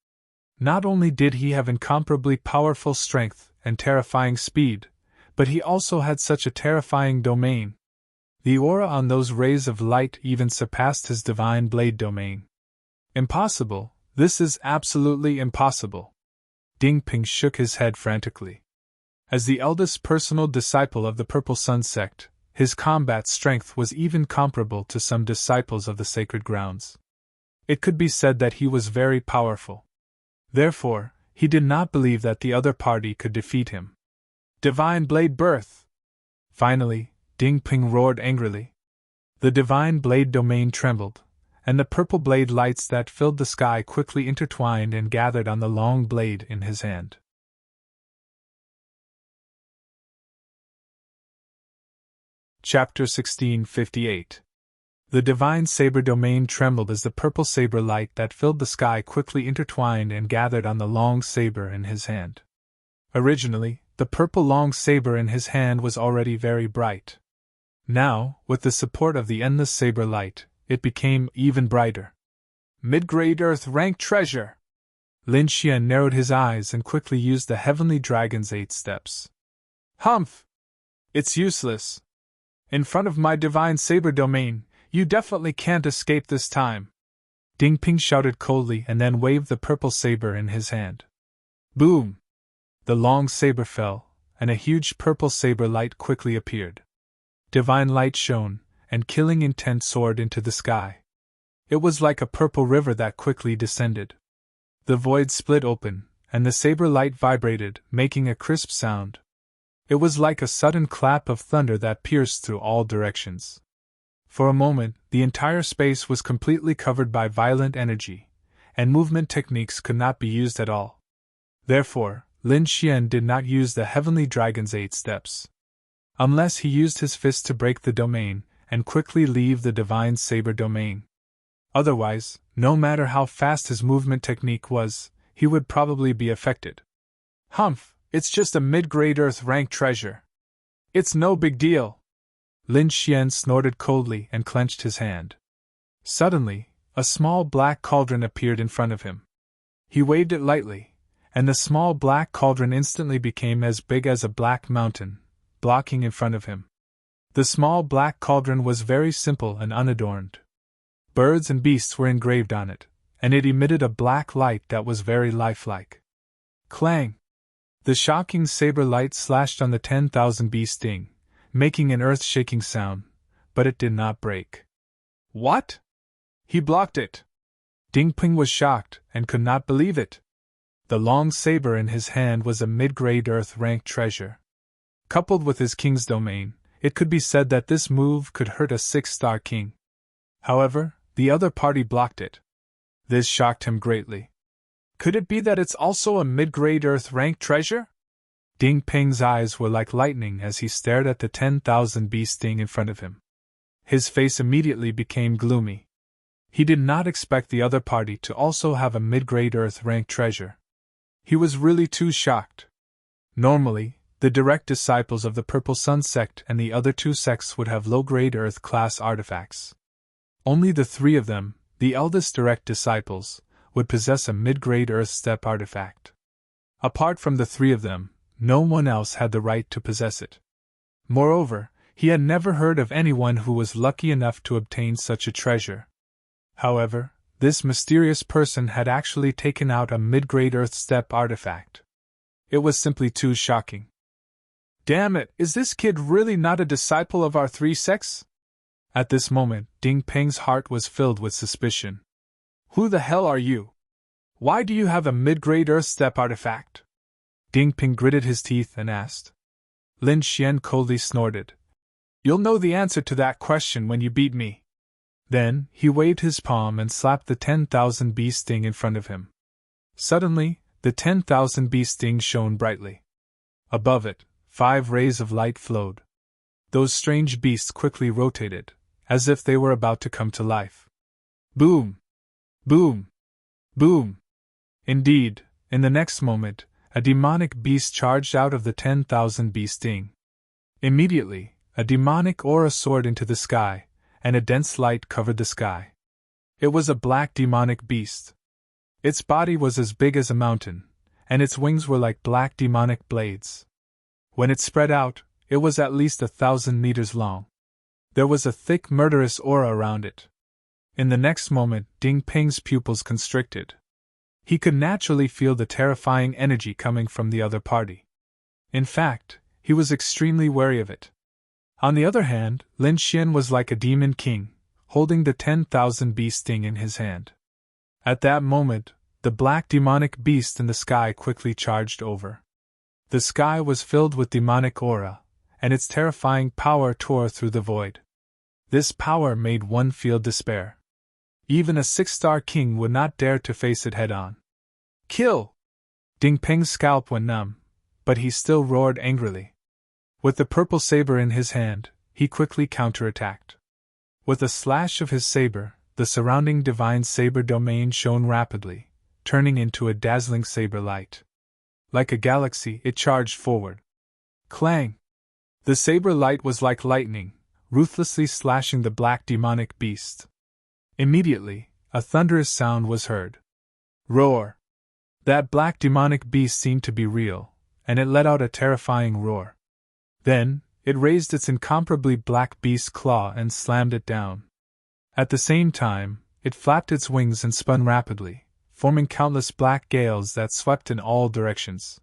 Not only did he have incomparably powerful strength and terrifying speed, but he also had such a terrifying domain. The aura on those rays of light even surpassed his divine blade domain. Impossible, this is absolutely impossible. Ding Ping shook his head frantically. As the eldest personal disciple of the Purple Sun sect, his combat strength was even comparable to some disciples of the sacred grounds. It could be said that he was very powerful. Therefore, he did not believe that the other party could defeat him. Divine Blade Birth! Finally, Ding Ping roared angrily. The divine blade domain trembled, and the purple blade lights that filled the sky quickly intertwined and gathered on the long blade in his hand. Chapter 1658. The divine saber domain trembled as the purple saber light that filled the sky quickly intertwined and gathered on the long saber in his hand. Originally, the purple long saber in his hand was already very bright. Now, with the support of the endless saber light, it became even brighter. Mid-grade Earth rank treasure! Lin Xian narrowed his eyes and quickly used the Heavenly Dragon's 8 steps. Humph! It's useless. In front of my divine saber domain, you definitely can't escape this time. Ding Ping shouted coldly and then waved the purple saber in his hand. Boom! The long saber fell, and a huge purple saber light quickly appeared. Divine light shone, and killing intent soared into the sky. It was like a purple river that quickly descended. The void split open, and the saber light vibrated, making a crisp sound. It was like a sudden clap of thunder that pierced through all directions. For a moment, the entire space was completely covered by violent energy, and movement techniques could not be used at all. Therefore, Lin Xian did not use the Heavenly Dragon's 8 steps. Unless he used his fist to break the domain and quickly leave the Divine Saber domain. Otherwise, no matter how fast his movement technique was, he would probably be affected. Humph, it's just a mid-grade Earth rank treasure. It's no big deal. Lin Xian snorted coldly and clenched his hand. Suddenly, a small black cauldron appeared in front of him. He waved it lightly, and the small black cauldron instantly became as big as a black mountain, blocking in front of him. The small black cauldron was very simple and unadorned. Birds and beasts were engraved on it, and it emitted a black light that was very lifelike. Clang! The shocking saber light slashed on the 10,000 bee sting, making an earth-shaking sound, but it did not break. What? He blocked it! Ding Ping was shocked and could not believe it. The long saber in his hand was a mid-grade Earth-rank treasure. Coupled with his king's domain, it could be said that this move could hurt a 6-star king. However, the other party blocked it. This shocked him greatly. Could it be that it's also a mid-grade Earth-rank treasure? Ding Ping's eyes were like lightning as he stared at the 10,000 bee sting in front of him. His face immediately became gloomy. He did not expect the other party to also have a mid-grade Earth-rank treasure. He was really too shocked. Normally, the direct disciples of the Purple Sun sect and the other 2 sects would have low-grade Earth-class artifacts. Only the 3 of them, the eldest direct disciples, would possess a mid-grade Earth-step artifact. Apart from the 3 of them, no one else had the right to possess it. Moreover, he had never heard of anyone who was lucky enough to obtain such a treasure. However, this mysterious person had actually taken out a mid-grade Earth-step artifact. It was simply too shocking. Damn it, is this kid really not a disciple of our 3 sects? At this moment, Ding Ping's heart was filled with suspicion. Who the hell are you? Why do you have a mid-grade Earth-step artifact? Ding Ping gritted his teeth and asked. Lin Xian coldly snorted. You'll know the answer to that question when you beat me. Then, he waved his palm and slapped the 10,000 bee sting in front of him. Suddenly, the 10,000 bee sting shone brightly. Above it, 5 rays of light flowed. Those strange beasts quickly rotated, as if they were about to come to life. Boom! Boom! Boom! Indeed, in the next moment, a demonic beast charged out of the 10,000 bee sting. Immediately, a demonic aura soared into the sky, and a dense light covered the sky. It was a black demonic beast. Its body was as big as a mountain, and its wings were like black demonic blades. When it spread out, it was at least 1,000 meters long. There was a thick murderous aura around it. In the next moment, Ding Ping's pupils constricted. He could naturally feel the terrifying energy coming from the other party. In fact, he was extremely wary of it. On the other hand, Lin Xian was like a demon king, holding the 10,000 bee sting in his hand. At that moment, the black demonic beast in the sky quickly charged over. The sky was filled with demonic aura, and its terrifying power tore through the void. This power made one feel despair. Even a 6-star king would not dare to face it head-on. Kill! Ding Ping's scalp went numb, but he still roared angrily. With the purple saber in his hand, he quickly counterattacked. With a slash of his saber, the surrounding divine saber domain shone rapidly, turning into a dazzling saber light. Like a galaxy, it charged forward. Clang! The saber light was like lightning, ruthlessly slashing the black demonic beast. Immediately, a thunderous sound was heard. Roar! That black demonic beast seemed to be real, and it let out a terrifying roar. Then, it raised its incomparably black beast claw and slammed it down. At the same time, it flapped its wings and spun rapidly, forming countless black gales that swept in all directions.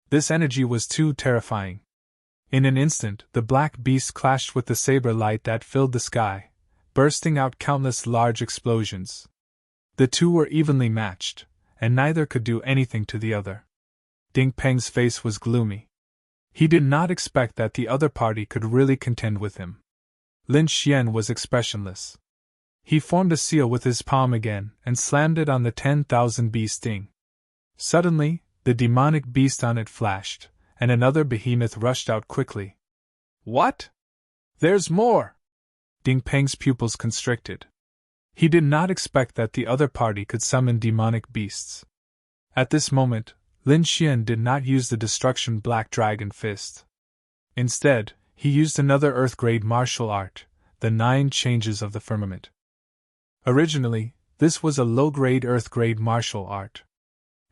This energy was too terrifying. In an instant, the black beast clashed with the saber light that filled the sky, bursting out countless large explosions. The two were evenly matched, and neither could do anything to the other. Ding Peng's face was gloomy. He did not expect that the other party could really contend with him. Lin Xian was expressionless. He formed a seal with his palm again and slammed it on the 10,000 bee sting. Suddenly, the demonic beast on it flashed, and another behemoth rushed out quickly. What? There's more! Ding Peng's pupils constricted. He did not expect that the other party could summon demonic beasts. At this moment, Lin Xian did not use the destruction black dragon fist. Instead, he used another earth-grade martial art, the 9 changes of the firmament. Originally, this was a low-grade earth-grade martial art.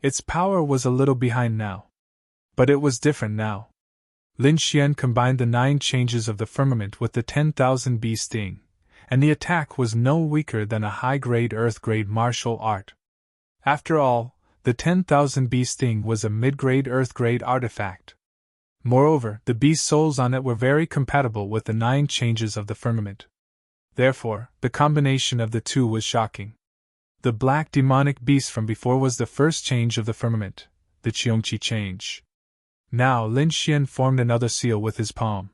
Its power was a little behind now. But it was different now. Lin Xian combined the 9 changes of the firmament with the 10,000 bee sting, and the attack was no weaker than a high-grade earth-grade martial art. After all, the 10,000 bee sting was a mid-grade earth-grade artifact. Moreover, the bee souls on it were very compatible with the 9 changes of the firmament. Therefore, the combination of the two was shocking. The black demonic beast from before was the first change of the firmament, the Qiongqi change. Now Lin Xian formed another seal with his palm.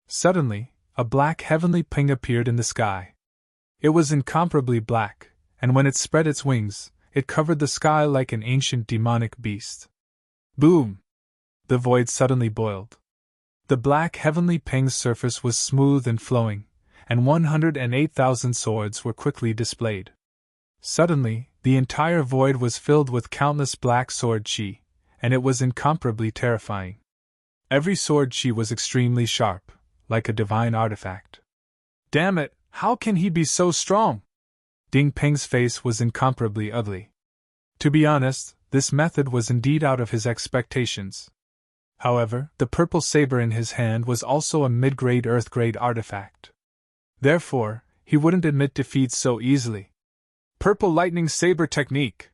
Suddenly, a black heavenly ping appeared in the sky. It was incomparably black, and when it spread its wings, it covered the sky like an ancient demonic beast. Boom! The void suddenly boiled. The black heavenly ping's surface was smooth and flowing, and 108,000 swords were quickly displayed. Suddenly, the entire void was filled with countless black sword qi, and it was incomparably terrifying. Every sword qi was extremely sharp, like a divine artifact. Damn it, how can he be so strong? Ding Peng's face was incomparably ugly. To be honest, this method was indeed out of his expectations. However, the purple saber in his hand was also a mid-grade earth-grade artifact. Therefore, he wouldn't admit defeat so easily. Purple lightning saber technique!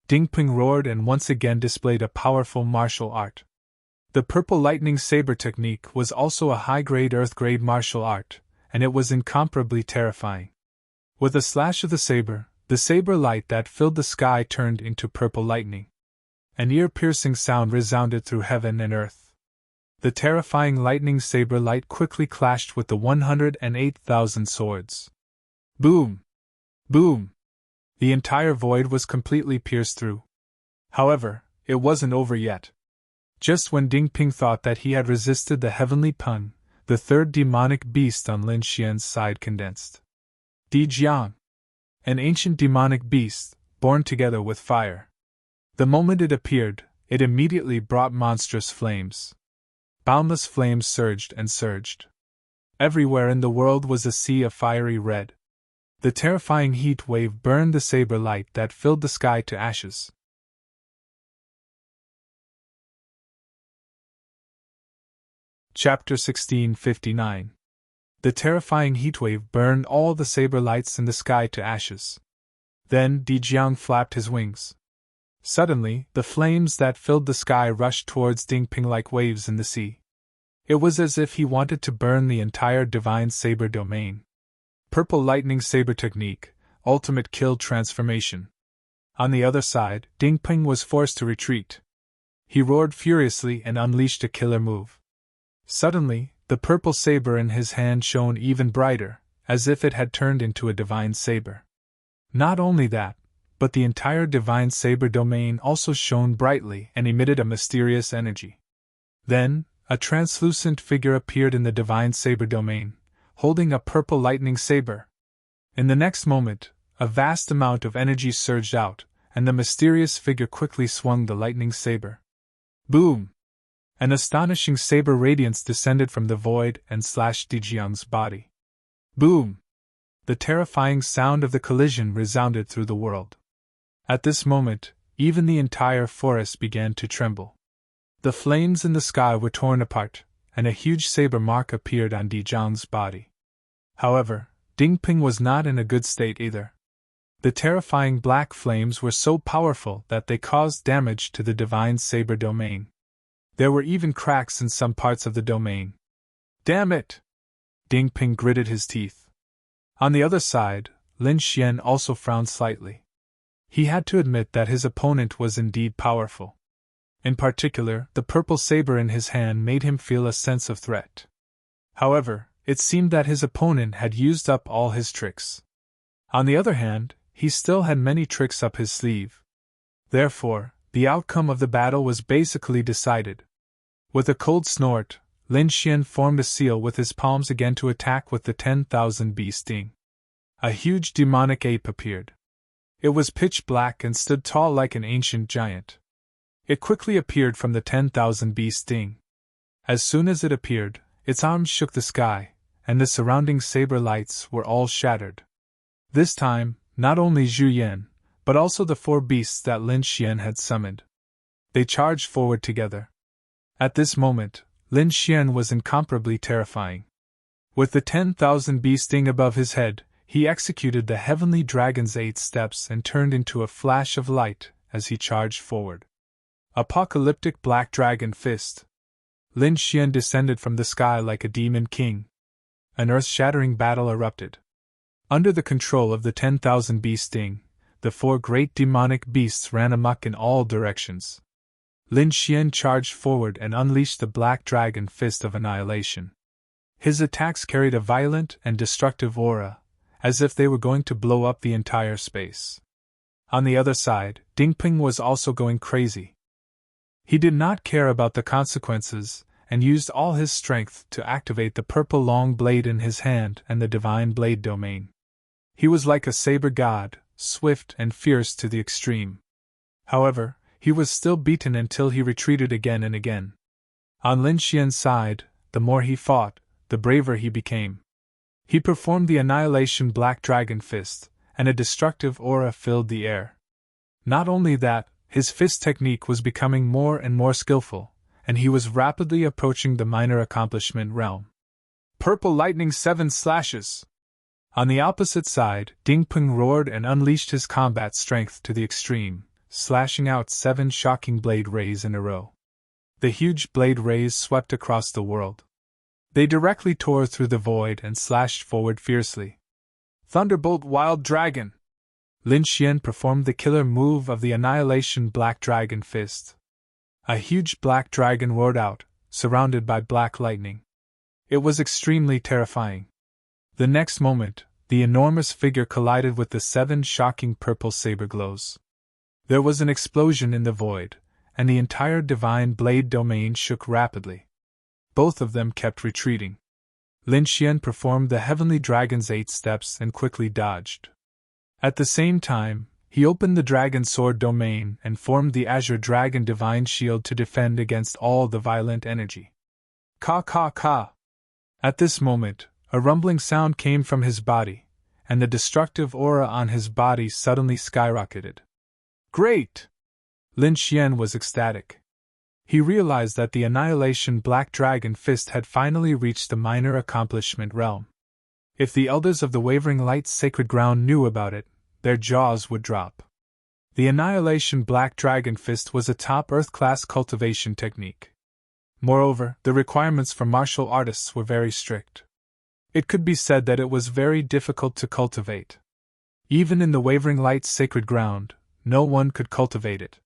Ding Peng roared and once again displayed a powerful martial art. The purple lightning saber technique was also a high-grade earth-grade martial art, and it was incomparably terrifying. With a slash of the saber light that filled the sky turned into purple lightning. An ear-piercing sound resounded through heaven and earth. The terrifying lightning saber light quickly clashed with the 108,000 swords. Boom! Boom! The entire void was completely pierced through. However, it wasn't over yet. Just when Ding Ping thought that he had resisted the heavenly pun, the third demonic beast on Lin Xian's side condensed. Di Jiang, an ancient demonic beast, born together with fire. The moment it appeared, it immediately brought monstrous flames. Boundless flames surged and surged. Everywhere in the world was a sea of fiery red. The terrifying heat wave burned the saber light that filled the sky to ashes. Chapter 1659. The terrifying heatwave burned all the saber lights in the sky to ashes. Then Di Jiang flapped his wings. Suddenly, the flames that filled the sky rushed towards Ding Ping like waves in the sea. It was as if he wanted to burn the entire divine saber domain. Purple lightning saber technique, ultimate kill transformation. On the other side, Ding Ping was forced to retreat. He roared furiously and unleashed a killer move. Suddenly, the purple saber in his hand shone even brighter, as if it had turned into a divine saber. Not only that, but the entire divine saber domain also shone brightly and emitted a mysterious energy. Then, a translucent figure appeared in the divine saber domain, holding a purple lightning saber. In the next moment, a vast amount of energy surged out, and the mysterious figure quickly swung the lightning saber. Boom! An astonishing saber radiance descended from the void and slashed Di Jiang's body. Boom! The terrifying sound of the collision resounded through the world. At this moment, even the entire forest began to tremble. The flames in the sky were torn apart, and a huge saber mark appeared on Di Jiang's body. However, Ding Ping was not in a good state either. The terrifying black flames were so powerful that they caused damage to the divine saber domain. There were even cracks in some parts of the domain. Damn it! Ding Ping gritted his teeth. On the other side, Lin Xian also frowned slightly. He had to admit that his opponent was indeed powerful. In particular, the purple saber in his hand made him feel a sense of threat. However, it seemed that his opponent had used up all his tricks. On the other hand, he still had many tricks up his sleeve. Therefore, the outcome of the battle was basically decided. With a cold snort, Lin Xian formed a seal with his palms again to attack with the 10,000 bee sting. A huge demonic ape appeared. It was pitch black and stood tall like an ancient giant. It quickly appeared from the 10,000 bee sting. As soon as it appeared, its arms shook the sky, and the surrounding saber lights were all shattered. This time, not only Zhu Yan, but also the 4 beasts that Lin Xian had summoned. They charged forward together. At this moment, Lin Xian was incomparably terrifying. With the 10,000 bee sting above his head, he executed the heavenly dragon's 8 steps and turned into a flash of light as he charged forward. Apocalyptic Black Dragon Fist. Lin Xian descended from the sky like a demon king. An earth-shattering battle erupted. Under the control of the 10,000 bee sting, the 4 great demonic beasts ran amok in all directions. Lin Xian charged forward and unleashed the Black Dragon Fist of Annihilation. His attacks carried a violent and destructive aura, as if they were going to blow up the entire space. On the other side, Dingping was also going crazy. He did not care about the consequences, and used all his strength to activate the purple long blade in his hand and the divine blade domain. He was like a saber god, swift and fierce to the extreme. However, he was still beaten until he retreated again and again. On Lin Xian's side, the more he fought, the braver he became. He performed the Annihilation Black Dragon Fist, and a destructive aura filled the air. Not only that, his fist technique was becoming more and more skillful, and he was rapidly approaching the minor accomplishment realm. Purple Lightning 7 Slashes! On the opposite side, Dingpeng roared and unleashed his combat strength to the extreme, slashing out 7 shocking blade rays in a row. The huge blade rays swept across the world. They directly tore through the void and slashed forward fiercely. Thunderbolt Wild Dragon! Lin Xian performed the killer move of the Annihilation Black Dragon Fist. A huge black dragon roared out, surrounded by black lightning. It was extremely terrifying. The next moment, the enormous figure collided with the 7 shocking purple saber glows. There was an explosion in the void, and the entire divine blade domain shook rapidly. Both of them kept retreating. Lin Xian performed the heavenly dragon's 8 steps and quickly dodged. At the same time, he opened the dragon sword domain and formed the azure dragon divine shield to defend against all the violent energy. Ka ka ka! At this moment, a rumbling sound came from his body, and the destructive aura on his body suddenly skyrocketed. Great! Lin Xian was ecstatic. He realized that the Annihilation Black Dragon Fist had finally reached the minor accomplishment realm. If the elders of the Wavering Light's sacred ground knew about it, their jaws would drop. The Annihilation Black Dragon Fist was a top Earth-class cultivation technique. Moreover, the requirements for martial artists were very strict. It could be said that it was very difficult to cultivate. Even in the Wavering Light's sacred ground, no one could cultivate it.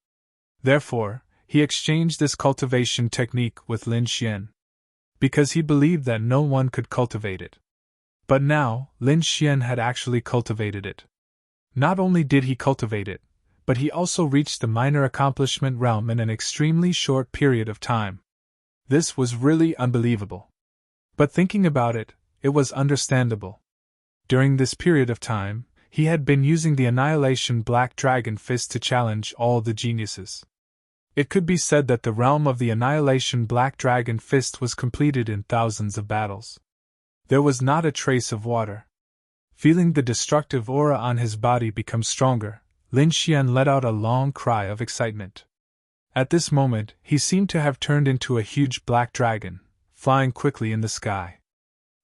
Therefore, he exchanged this cultivation technique with Lin Xian, because he believed that no one could cultivate it. But now, Lin Xian had actually cultivated it. Not only did he cultivate it, but he also reached the minor accomplishment realm in an extremely short period of time. This was really unbelievable. But thinking about it, it was understandable. During this period of time, he had been using the Annihilation Black Dragon Fist to challenge all the geniuses. It could be said that the realm of the Annihilation Black Dragon Fist was completed in thousands of battles. There was not a trace of water. Feeling the destructive aura on his body become stronger, Lin Xian let out a long cry of excitement. At this moment, he seemed to have turned into a huge black dragon, flying quickly in the sky.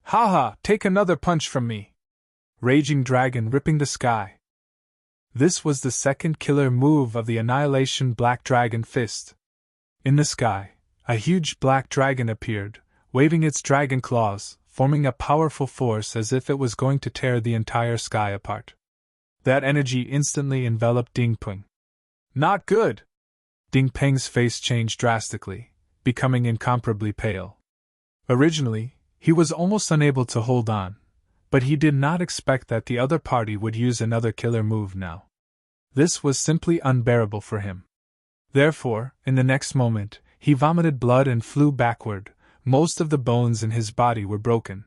Ha ha! Take another punch from me! Raging dragon ripping the sky. This was the second killer move of the Annihilation Black Dragon Fist. In the sky, a huge black dragon appeared, waving its dragon claws, forming a powerful force as if it was going to tear the entire sky apart. That energy instantly enveloped Dingpeng. Not good! Ding Peng's face changed drastically, becoming incomparably pale. Originally, he was almost unable to hold on, but he did not expect that the other party would use another killer move now. This was simply unbearable for him. Therefore, in the next moment, he vomited blood and flew backward. Most of the bones in his body were broken.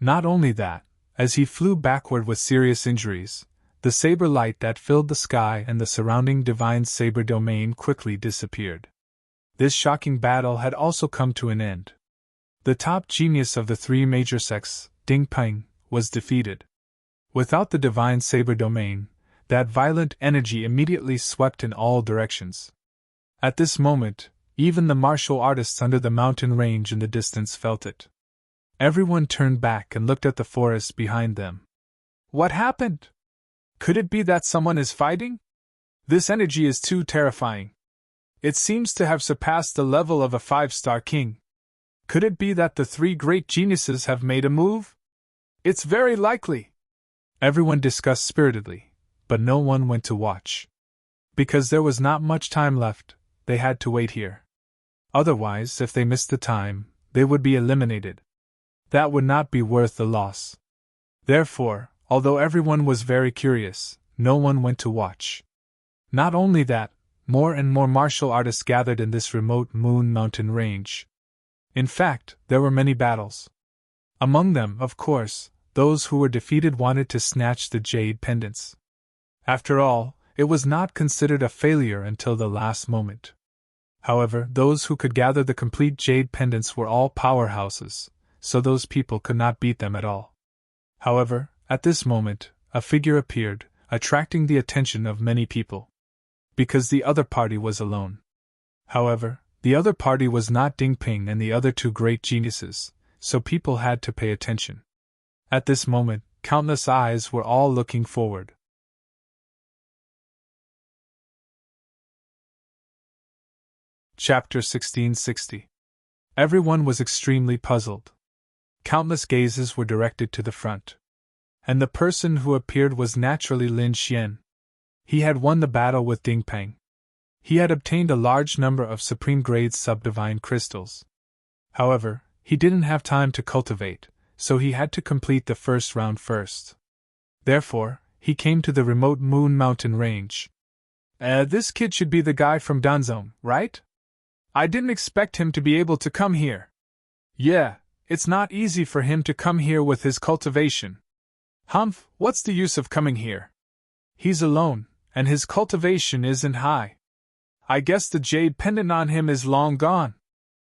Not only that, as he flew backward with serious injuries, the saber light that filled the sky and the surrounding divine saber domain quickly disappeared. This shocking battle had also come to an end. The top genius of the three major sects, Ding Peng, was defeated. Without the divine saber domain, that violent energy immediately swept in all directions. At this moment, even the martial artists under the mountain range in the distance felt it. Everyone turned back and looked at the forest behind them. What happened? Could it be that someone is fighting? This energy is too terrifying. It seems to have surpassed the level of a 5-star king. Could it be that the three great geniuses have made a move? It's very likely. Everyone discussed spiritedly, but no one went to watch. Because there was not much time left, they had to wait here. Otherwise, if they missed the time, they would be eliminated. That would not be worth the loss. Therefore, although everyone was very curious, no one went to watch. Not only that, more and more martial artists gathered in this remote Moon Mountain range. In fact, there were many battles. Among them, of course, those who were defeated wanted to snatch the jade pendants. After all, it was not considered a failure until the last moment. However, those who could gather the complete jade pendants were all powerhouses, so those people could not beat them at all. However, at this moment, a figure appeared, attracting the attention of many people. Because the other party was alone. However, the other party was not Ding Peng and the other two great geniuses, so people had to pay attention. At this moment, countless eyes were all looking forward. Chapter 1660. Everyone was extremely puzzled. Countless gazes were directed to the front. And the person who appeared was naturally Lin Xian. He had won the battle with Ding Peng. He had obtained a large number of supreme-grade subdivine crystals. However, he didn't have time to cultivate, so he had to complete the first round first. Therefore, he came to the remote Moon Mountain range. This kid should be the guy from Danzong, right? I didn't expect him to be able to come here. Yeah, it's not easy for him to come here with his cultivation. Humph, what's the use of coming here? He's alone, and his cultivation isn't high. I guess the jade pendant on him is long gone.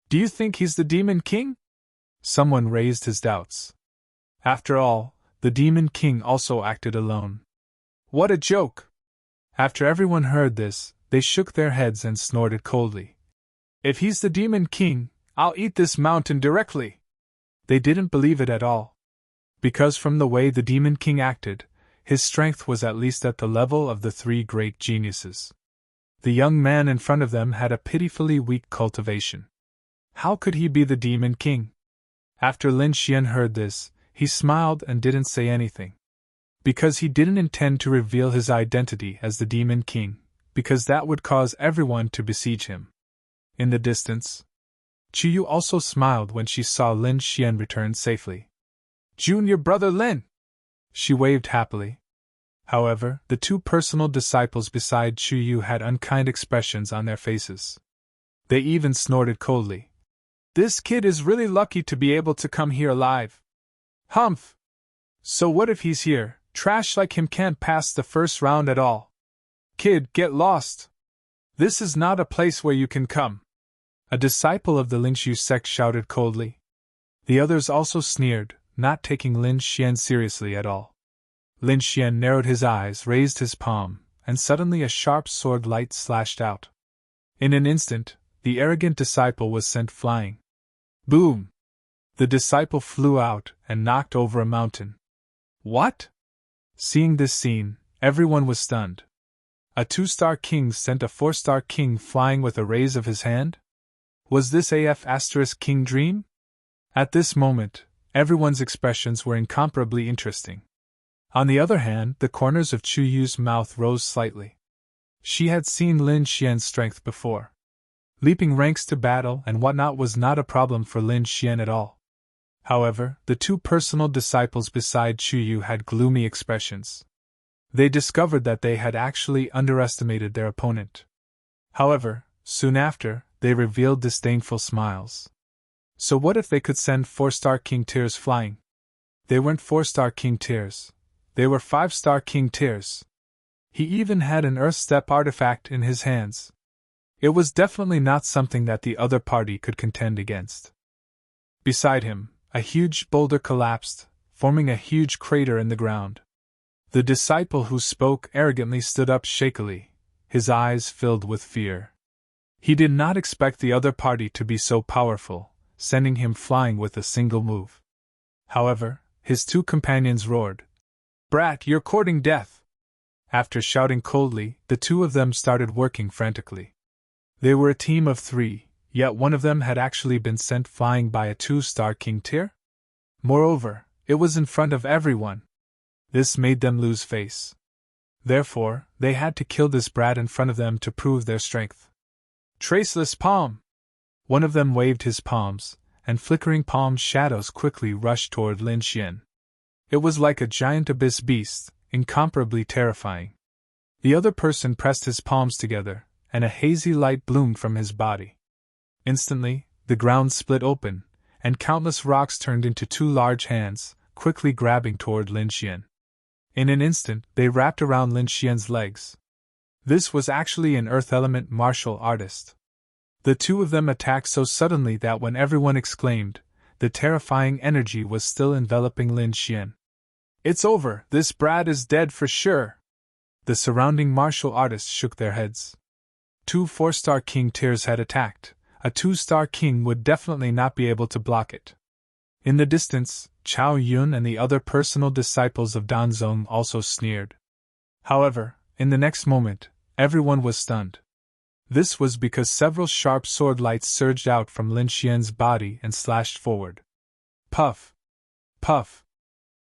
Do you think he's the Demon King? Someone raised his doubts. After all, the Demon King also acted alone. What a joke! After everyone heard this, they shook their heads and snorted coldly. If he's the Demon King, I'll eat this mountain directly. They didn't believe it at all. Because from the way the Demon King acted, his strength was at least at the level of the three great geniuses. The young man in front of them had a pitifully weak cultivation. How could he be the Demon King? After Lin Xian heard this, he smiled and didn't say anything. Because he didn't intend to reveal his identity as the Demon King, because that would cause everyone to besiege him. In the distance, Chuyu also smiled when she saw Lin Xian return safely. Junior brother Lin! She waved happily. However, the two personal disciples beside Chuyu had unkind expressions on their faces. They even snorted coldly. This kid is really lucky to be able to come here alive. Humph! So what if he's here? Trash like him can't pass the first round at all. Kid, get lost! This is not a place where you can come. A disciple of the Lingxiu sect shouted coldly. The others also sneered, not taking Lin Xian seriously at all. Lin Xian narrowed his eyes, raised his palm, and suddenly a sharp sword light slashed out. In an instant, the arrogant disciple was sent flying. Boom! The disciple flew out and knocked over a mountain. What? Seeing this scene, everyone was stunned. A 2-star king sent a 4-star king flying with a raise of his hand? Was this AF** king dream? At this moment, everyone's expressions were incomparably interesting. On the other hand, the corners of Chuyu's mouth rose slightly. She had seen Lin Xian's strength before. Leaping ranks to battle and whatnot was not a problem for Lin Xian at all. However, the two personal disciples beside Chu Yu had gloomy expressions. They discovered that they had actually underestimated their opponent. However, soon after, they revealed disdainful smiles. So what if they could send 4-star King Tiers flying? They weren't 4-star King Tiers. They were 5-star King Tiers. He even had an Earth Step artifact in his hands. It was definitely not something that the other party could contend against. Beside him, a huge boulder collapsed, forming a huge crater in the ground. The disciple who spoke arrogantly stood up shakily, his eyes filled with fear. He did not expect the other party to be so powerful, sending him flying with a single move. However, his two companions roared, "Brat, you're courting death!" After shouting coldly, the two of them started working frantically. They were a team of 3, yet one of them had actually been sent flying by a 2-star King Tier? Moreover, it was in front of everyone. This made them lose face. Therefore, they had to kill this brat in front of them to prove their strength. Traceless palm! One of them waved his palms, and flickering palm shadows quickly rushed toward Lin Xian. It was like a giant abyss beast, incomparably terrifying. The other person pressed his palms together, and a hazy light bloomed from his body. Instantly, the ground split open, and countless rocks turned into 2 large hands, quickly grabbing toward Lin Xian. In an instant, they wrapped around Lin Xian's legs. This was actually an earth element martial artist. The two of them attacked so suddenly that when everyone exclaimed, the terrifying energy was still enveloping Lin Xian. "It's over, this brat is dead for sure." The surrounding martial artists shook their heads. 2 4-star King Tiers had attacked. A 2-star king would definitely not be able to block it. In the distance, Chao Yun and the other personal disciples of Danzong also sneered. However, in the next moment, everyone was stunned. This was because several sharp sword lights surged out from Lin Xian's body and slashed forward. Puff! Puff!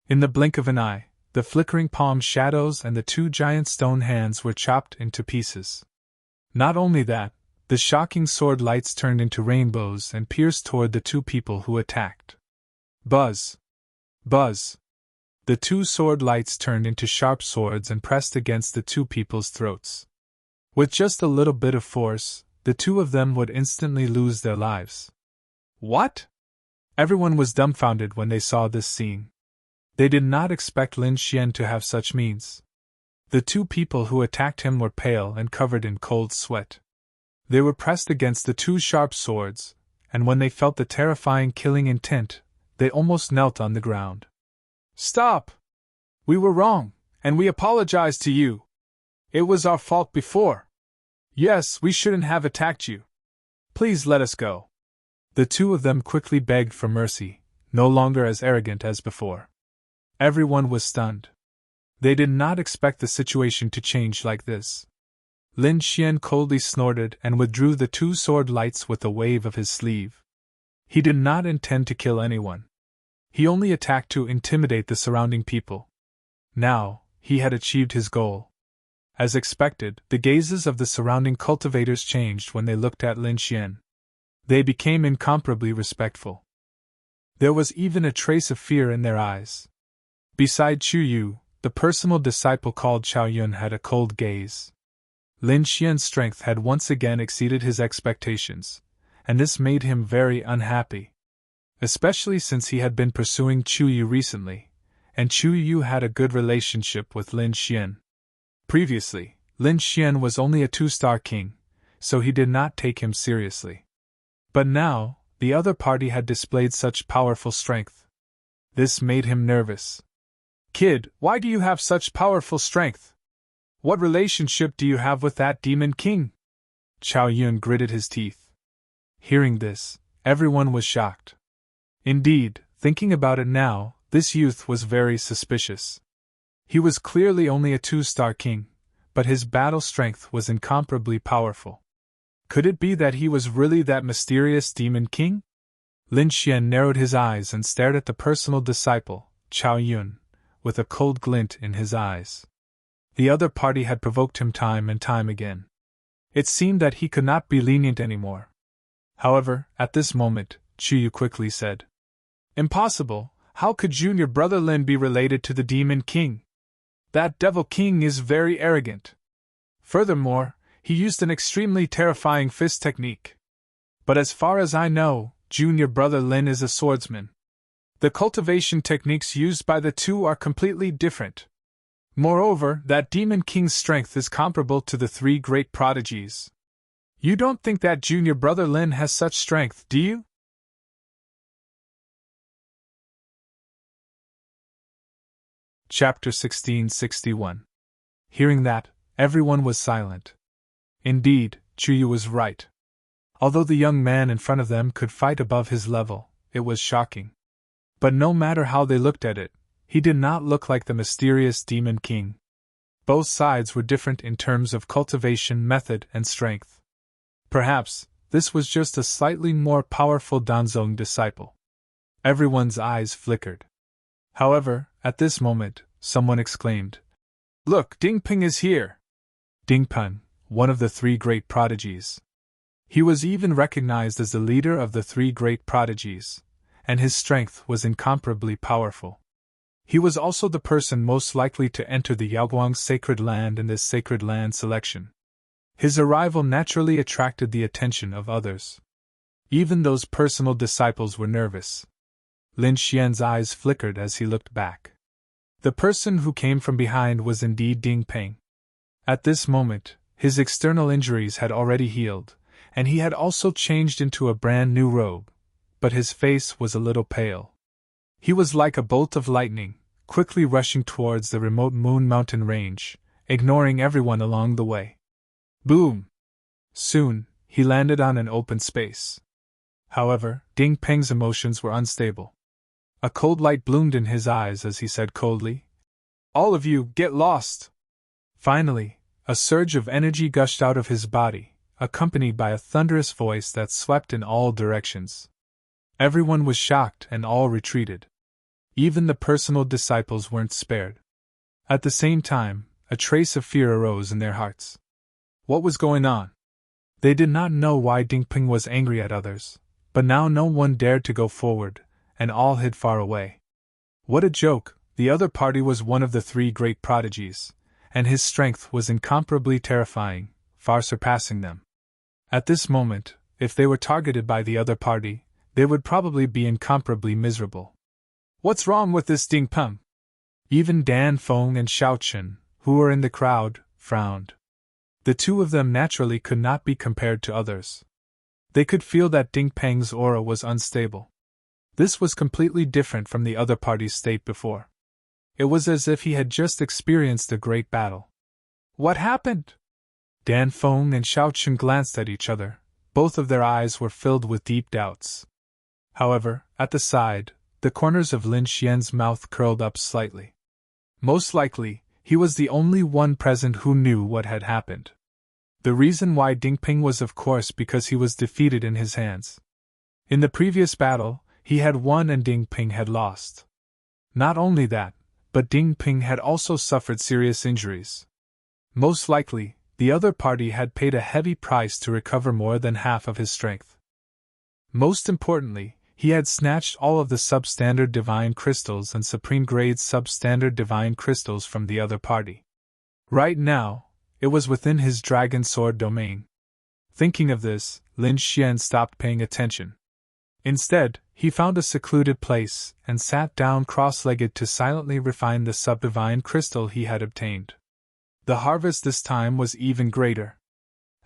In the blink of an eye, the flickering palm shadows and the 2 giant stone hands were chopped into pieces. Not only that, the shocking sword lights turned into rainbows and pierced toward the 2 people who attacked. Buzz! Buzz! The 2 sword lights turned into sharp swords and pressed against the 2 people's throats. With just a little bit of force, the 2 of them would instantly lose their lives. What? Everyone was dumbfounded when they saw this scene. They did not expect Lin Xian to have such means. The 2 people who attacked him were pale and covered in cold sweat. They were pressed against the 2 sharp swords, and when they felt the terrifying killing intent, they almost knelt on the ground. "Stop! We were wrong, and we apologize to you. It was our fault before. Yes, we shouldn't have attacked you. Please let us go." The 2 of them quickly begged for mercy, no longer as arrogant as before. Everyone was stunned. They did not expect the situation to change like this. Lin Xian coldly snorted and withdrew the 2 sword lights with a wave of his sleeve. He did not intend to kill anyone. He only attacked to intimidate the surrounding people. Now, he had achieved his goal. As expected, the gazes of the surrounding cultivators changed when they looked at Lin Xian. They became incomparably respectful. There was even a trace of fear in their eyes. Beside Chu Yu, the personal disciple called Chao Yun had a cold gaze. Lin Xian's strength had once again exceeded his expectations, and this made him very unhappy. Especially since he had been pursuing Chu Yu recently, and Chu Yu had a good relationship with Lin Xian. Previously, Lin Xian was only a 2-star king, so he did not take him seriously. But now, the other party had displayed such powerful strength. This made him nervous. "Kid, why do you have such powerful strength? What relationship do you have with that demon king?" Chao Yun gritted his teeth. Hearing this, everyone was shocked. Indeed, thinking about it now, this youth was very suspicious. He was clearly only a 2-star king, but his battle strength was incomparably powerful. Could it be that he was really that mysterious demon king? Lin Xian narrowed his eyes and stared at the personal disciple, Chao Yun, with a cold glint in his eyes. The other party had provoked him time and time again. It seemed that he could not be lenient anymore. However, at this moment, Chuyu quickly said, "Impossible! How could Junior Brother Lin be related to the Demon King? That Devil King is very arrogant. Furthermore, he used an extremely terrifying fist technique. But as far as I know, Junior Brother Lin is a swordsman. The cultivation techniques used by the two are completely different. Moreover, that Demon King's strength is comparable to the three great prodigies. You don't think that Junior Brother Lin has such strength, do you?" Chapter 1661. Hearing that, everyone was silent. Indeed, Chuyu was right. Although the young man in front of them could fight above his level, it was shocking. But no matter how they looked at it, he did not look like the mysterious Demon King. Both sides were different in terms of cultivation method and strength. Perhaps, this was just a slightly more powerful Danzong disciple. Everyone's eyes flickered. However, at this moment, someone exclaimed, "Look, Ding Ping is here!" Ding Peng, one of the three great prodigies. He was even recognized as the leader of the three great prodigies, and his strength was incomparably powerful. He was also the person most likely to enter the Yaoguang sacred land in this sacred land selection. His arrival naturally attracted the attention of others. Even those personal disciples were nervous. Lin Xian's eyes flickered as he looked back. The person who came from behind was indeed Ding Peng. At this moment, his external injuries had already healed, and he had also changed into a brand new robe, but his face was a little pale. He was like a bolt of lightning, quickly rushing towards the remote Moon Mountain range, ignoring everyone along the way. Boom! Soon, he landed on an open space. However, Ding Peng's emotions were unstable. A cold light bloomed in his eyes as he said coldly, "All of you, get lost!" Finally, a surge of energy gushed out of his body, accompanied by a thunderous voice that swept in all directions. Everyone was shocked and all retreated. Even the personal disciples weren't spared. At the same time, a trace of fear arose in their hearts. What was going on? They did not know why Ding Peng was angry at others, but now no one dared to go forward, and all hid far away. What a joke! The other party was one of the three great prodigies, and his strength was incomparably terrifying, far surpassing them. At this moment, if they were targeted by the other party, they would probably be incomparably miserable. What's wrong with this Ding Peng? Even Dan Feng and Xiao Chen, who were in the crowd, frowned. The two of them naturally could not be compared to others. They could feel that Ding Peng's aura was unstable. This was completely different from the other party's state before. It was as if he had just experienced a great battle. What happened? Dan Feng and Xiao Chen glanced at each other. Both of their eyes were filled with deep doubts. However, at the side, the corners of Lin Xian's mouth curled up slightly. Most likely, he was the only one present who knew what had happened. The reason why Ding Peng was of course because he was defeated in his hands. In the previous battle, he had won and Ding Peng had lost. Not only that, but Ding Peng had also suffered serious injuries. Most likely, the other party had paid a heavy price to recover more than half of his strength. Most importantly, he had snatched all of the substandard divine crystals and supreme grade substandard divine crystals from the other party. Right now, it was within his dragon sword domain. Thinking of this, Lin Xian stopped paying attention. Instead, he found a secluded place and sat down cross-legged to silently refine the sub-divine crystal he had obtained. The harvest this time was even greater.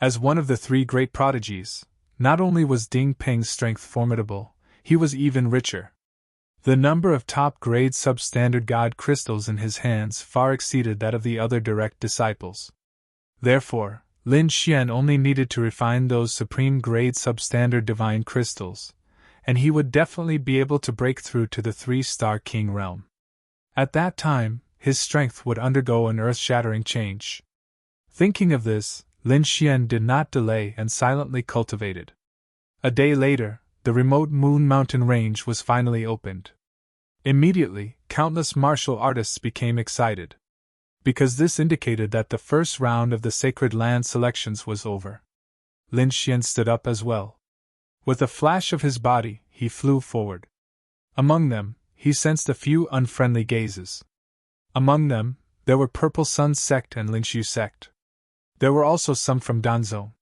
As one of the three great prodigies, not only was Ding Peng's strength formidable, he was even richer. The number of top-grade substandard god crystals in his hands far exceeded that of the other direct disciples. Therefore, Lin Xian only needed to refine those supreme-grade substandard divine crystals, and he would definitely be able to break through to the three-star king realm. At that time, his strength would undergo an earth-shattering change. Thinking of this, Lin Xian did not delay and silently cultivated. A day later, the remote Moon Mountain range was finally opened. Immediately, countless martial artists became excited. because this indicated that the first round of the sacred land selections was over. Lin Xian stood up as well. With a flash of his body, he flew forward. Among them, he sensed a few unfriendly gazes. Among them, there were Purple Sun sect and Linshu sect. There were also some from Danzong.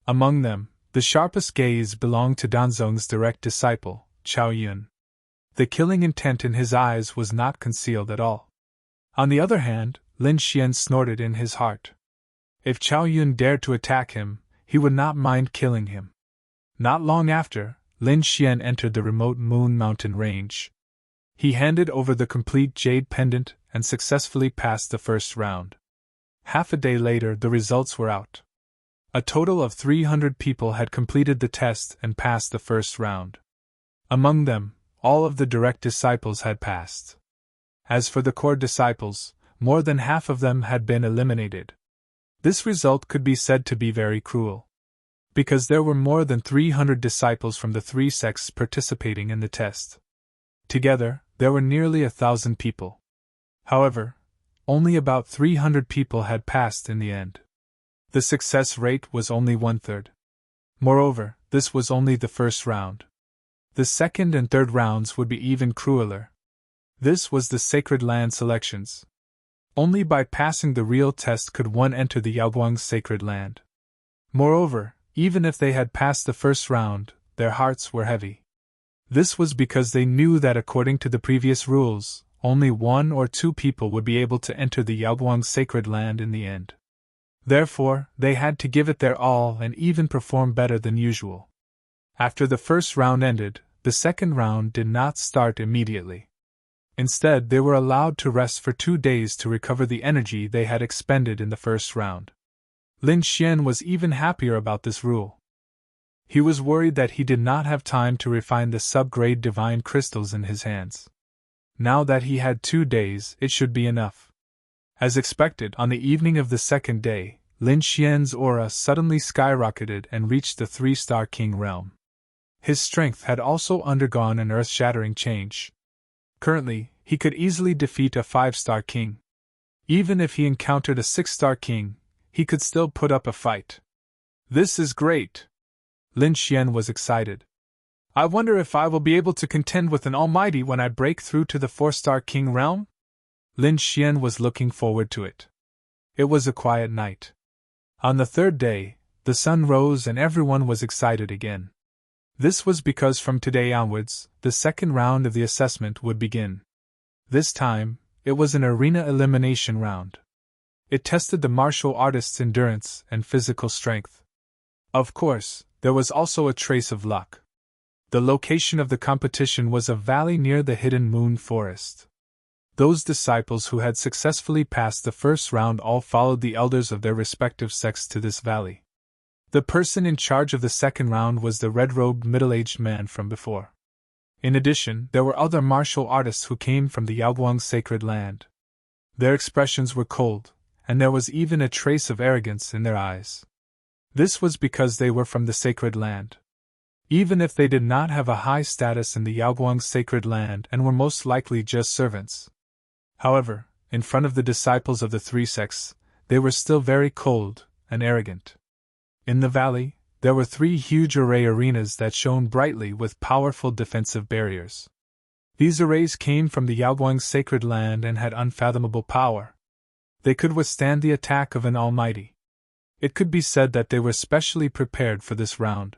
Among them, the sharpest gaze belonged to Danzong's direct disciple, Chao Yun. The killing intent in his eyes was not concealed at all. On the other hand, Lin Xian snorted in his heart. If Chao Yun dared to attack him, he would not mind killing him. Not long after, Lin Xian entered the remote Moon Mountain range. He handed over the complete jade pendant and successfully passed the first round. Half a day later, the results were out. A total of 300 people had completed the test and passed the first round. Among them, all of the direct disciples had passed. As for the core disciples, more than half of them had been eliminated. This result could be said to be very cruel, because there were more than 300 disciples from the three sects participating in the test. Together, there were nearly 1,000 people. However, only about 300 people had passed in the end. The success rate was only 1/3. Moreover, this was only the first round. The second and third rounds would be even crueler. This was the sacred land selections. Only by passing the real test could one enter the Yaoguang's sacred land. Moreover, even if they had passed the first round, their hearts were heavy. This was because they knew that according to the previous rules, only 1 or 2 people would be able to enter the Yaoguang's sacred land in the end. Therefore, they had to give it their all and even perform better than usual. After the first round ended, the second round did not start immediately. Instead, they were allowed to rest for 2 days to recover the energy they had expended in the first round. Lin Xian was even happier about this rule. He was worried that he did not have time to refine the sub-grade divine crystals in his hands. Now that he had 2 days, it should be enough. As expected, on the evening of the second day, Lin Xian's aura suddenly skyrocketed and reached the 3-star king realm. His strength had also undergone an earth-shattering change. Currently, he could easily defeat a 5-star king. Even if he encountered a 6-star king, he could still put up a fight. This is great! Lin Xian was excited. I wonder if I will be able to contend with an almighty when I break through to the 4-star king realm? Lin Xian was looking forward to it. It was a quiet night. On the third day, the sun rose and everyone was excited again. This was because from today onwards, the second round of the assessment would begin. This time, it was an arena elimination round. It tested the martial artist's endurance and physical strength. Of course, there was also a trace of luck. The location of the competition was a valley near the hidden moon forest. Those disciples who had successfully passed the first round all followed the elders of their respective sects to this valley. The person in charge of the second round was the red-robed middle-aged man from before. In addition, there were other martial artists who came from the Yaoguang's sacred land. Their expressions were cold, and there was even a trace of arrogance in their eyes. This was because they were from the sacred land. Even if they did not have a high status in the Yaoguang's sacred land and were most likely just servants. However, in front of the disciples of the three sects, they were still very cold and arrogant. In the valley, there were 3 huge array arenas that shone brightly with powerful defensive barriers. These arrays came from the Yaoguang's sacred land and had unfathomable power. They could withstand the attack of an almighty. It could be said that they were specially prepared for this round.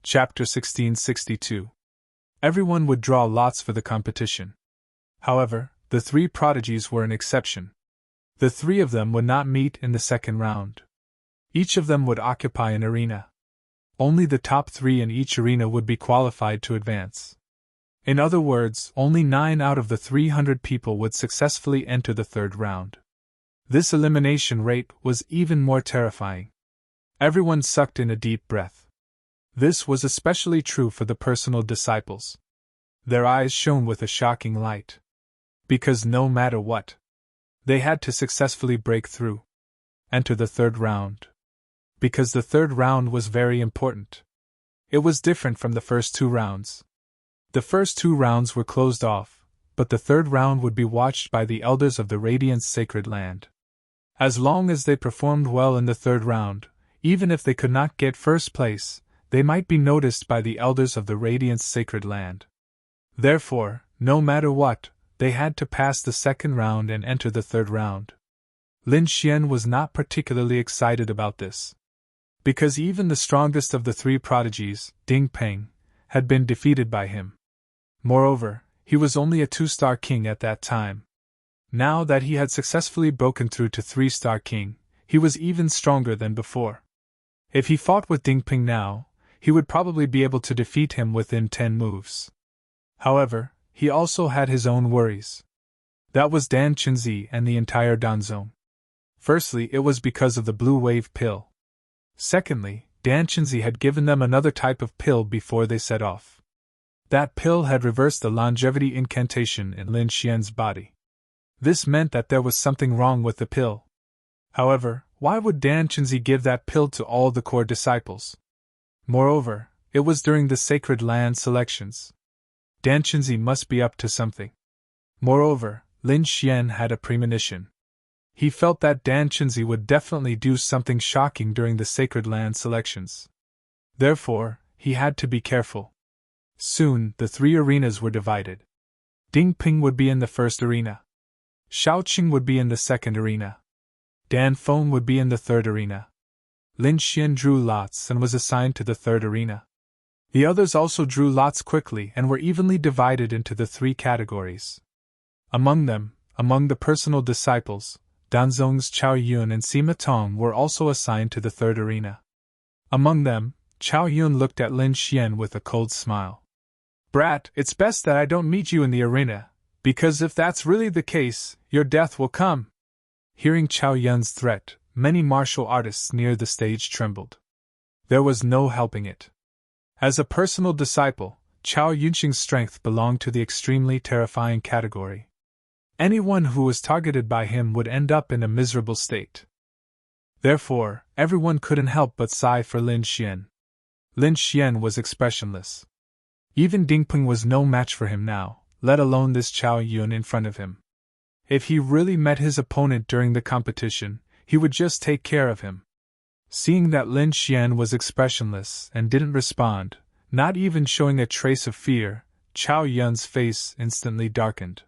Chapter 1662. Everyone would draw lots for the competition. However, the 3 prodigies were an exception. The 3 of them would not meet in the second round. Each of them would occupy an arena. Only the top 3 in each arena would be qualified to advance. In other words, only 9 out of the 300 people would successfully enter the third round. This elimination rate was even more terrifying. Everyone sucked in a deep breath. This was especially true for the personal disciples. Their eyes shone with a shocking light. Because no matter what, they had to successfully break through. Enter the third round. Because the third round was very important. It was different from the first 2 rounds. The first 2 rounds were closed off, but the third round would be watched by the elders of the Radiant's sacred land. As long as they performed well in the third round, even if they could not get first place, they might be noticed by the elders of the Radiant's sacred land. Therefore, no matter what, they had to pass the second round and enter the third round. Lin Xian was not particularly excited about this, because even the strongest of the 3 prodigies, Ding Peng, had been defeated by him. Moreover, he was only a 2-star king at that time. Now that he had successfully broken through to 3-star king, he was even stronger than before. If he fought with Ding Peng now, he would probably be able to defeat him within 10 moves. However, he also had his own worries. That was Dan Qinzi and the entire Danzong. Firstly, it was because of the blue wave pill. Secondly, Dan Qinzi had given them another type of pill before they set off. That pill had reversed the longevity incantation in Lin Xian's body. This meant that there was something wrong with the pill. However, why would Dan Qinzi give that pill to all the core disciples? Moreover, it was during the sacred land selections. Dan Qinzi must be up to something. Moreover, Lin Xian had a premonition. He felt that Dan Qinzi would definitely do something shocking during the sacred land selections. Therefore, he had to be careful. Soon, the 3 arenas were divided. Ding Peng would be in the first arena. Shaoqing would be in the second arena. Dan Feng would be in the third arena. Lin Xian drew lots and was assigned to the third arena. The others also drew lots quickly and were evenly divided into the 3 categories. Among them, among the personal disciples, Danzong's Chao Yun and Sima Tong were also assigned to the third arena. Among them, Chao Yun looked at Lin Xian with a cold smile. "Brat, it's best that I don't meet you in the arena, because if that's really the case, your death will come." Hearing Chao Yun's threat, many martial artists near the stage trembled. There was no helping it. As a personal disciple, Chao Yunqing's strength belonged to the extremely terrifying category. Anyone who was targeted by him would end up in a miserable state. Therefore, everyone couldn't help but sigh for Lin Xian. Lin Xian was expressionless. Even Ding Peng was no match for him now, let alone this Chao Yun in front of him. If he really met his opponent during the competition, he would just take care of him. Seeing that Lin Xian was expressionless and didn't respond, not even showing a trace of fear, Chao Yun's face instantly darkened.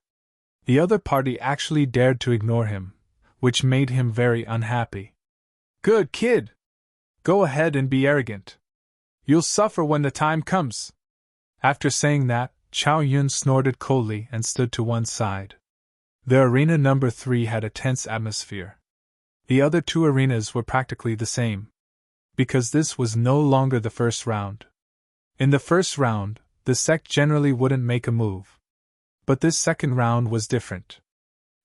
The other party actually dared to ignore him, which made him very unhappy. "Good kid! Go ahead and be arrogant. You'll suffer when the time comes." After saying that, Chao Yun snorted coldly and stood to one side. The arena number 3 had a tense atmosphere. The other 2 arenas were practically the same, because this was no longer the first round. In the first round, the sect generally wouldn't make a move. But this second round was different.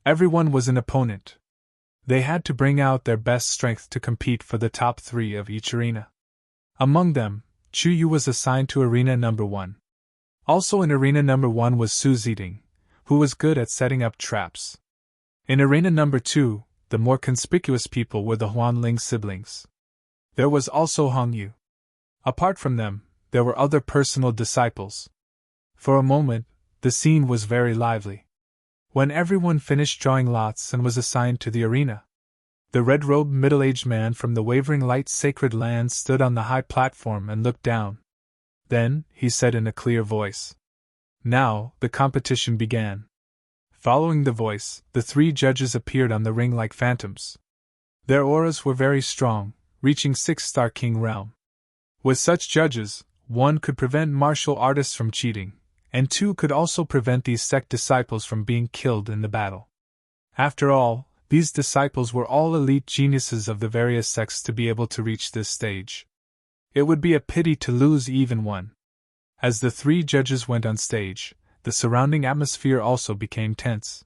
Everyone was an opponent. They had to bring out their best strength to compete for the top 3 of each arena. Among them, Chu Yu was assigned to arena number 1. Also in arena number 1 was Su Ziding, who was good at setting up traps. In arena number 2, the more conspicuous people were the Huanling siblings. There was also Hong Yu. Apart from them, there were other personal disciples. For a moment, the scene was very lively. When everyone finished drawing lots and was assigned to the arena, the red-robed middle-aged man from the Wavering Light Sacred Land stood on the high platform and looked down. Then, he said in a clear voice. Now, the competition began. Following the voice, the 3 judges appeared on the ring like phantoms. Their auras were very strong, reaching 6-star king realm. With such judges, 1 could prevent martial artists from cheating, and 2 could also prevent these sect disciples from being killed in the battle. After all, these disciples were all elite geniuses of the various sects to be able to reach this stage. It would be a pity to lose even one. As the 3 judges went on stage, the surrounding atmosphere also became tense.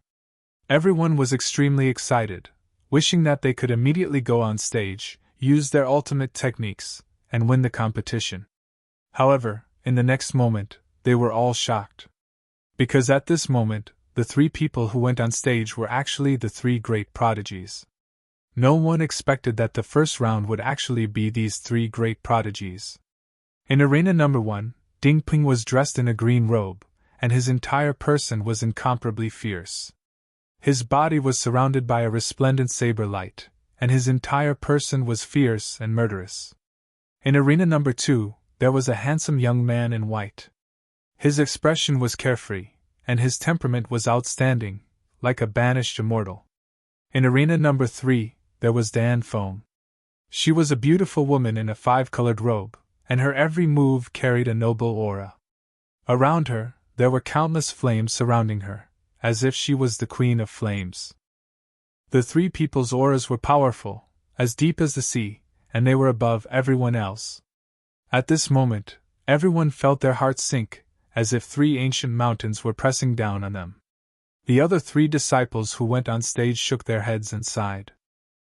Everyone was extremely excited, wishing that they could immediately go on stage, use their ultimate techniques, and win the competition. However, in the next moment, they were all shocked. Because at this moment, the 3 people who went on stage were actually the 3 great prodigies. No one expected that the first round would actually be these 3 great prodigies. In arena number 1, Ding Ping was dressed in a green robe, and his entire person was incomparably fierce. His body was surrounded by a resplendent saber light, and his entire person was fierce and murderous. In arena number 2, there was a handsome young man in white. His expression was carefree, and his temperament was outstanding, like a banished immortal. In arena number 3, there was Dan Feng. She was a beautiful woman in a 5-colored robe, and her every move carried a noble aura. Around her, there were countless flames surrounding her, as if she was the queen of flames. The three people's auras were powerful, as deep as the sea, and they were above everyone else. At this moment, everyone felt their hearts sink, as if 3 ancient mountains were pressing down on them. The other 3 disciples who went on stage shook their heads and sighed.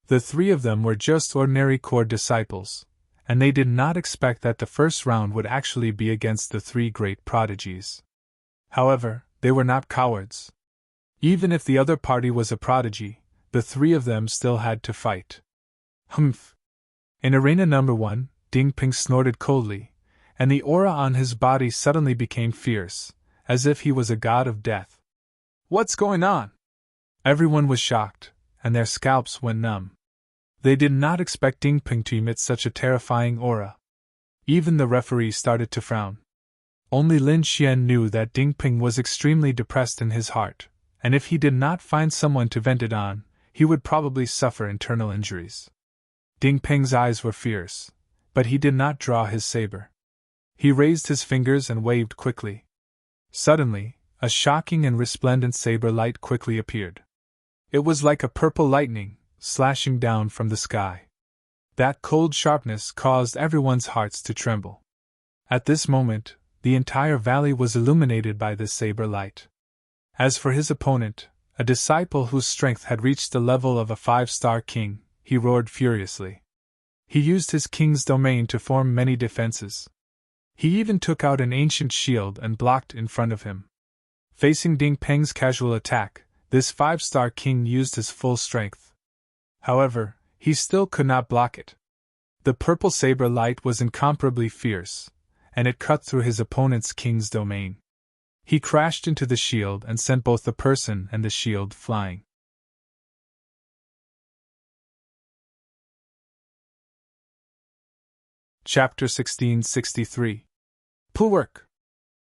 The 3 of them were just ordinary court disciples, and they did not expect that the first round would actually be against the 3 great prodigies. However, they were not cowards. Even if the other party was a prodigy, the 3 of them still had to fight. Humph! In arena number 1, Ding Ping snorted coldly, and the aura on his body suddenly became fierce, as if he was a god of death. What's going on? Everyone was shocked, and their scalps went numb. They did not expect Ding Ping to emit such a terrifying aura. Even the referee started to frown. Only Lin Xian knew that Ding Ping was extremely depressed in his heart, and if he did not find someone to vent it on, he would probably suffer internal injuries. Ding Ping's eyes were fierce, but he did not draw his saber. He raised his fingers and waved quickly. Suddenly, a shocking and resplendent saber light quickly appeared. It was like a purple lightning, slashing down from the sky. That cold sharpness caused everyone's hearts to tremble. At this moment, the entire valley was illuminated by this saber light. As for his opponent, a disciple whose strength had reached the level of a 5-star king, he roared furiously. He used his king's domain to form many defenses. He even took out an ancient shield and blocked in front of him. Facing Ding Ping's casual attack, this 5-star king used his full strength. However, he still could not block it. The purple saber light was incomparably fierce, and it cut through his opponent's king's domain. He crashed into the shield and sent both the person and the shield flying. Chapter 1663. Poor work!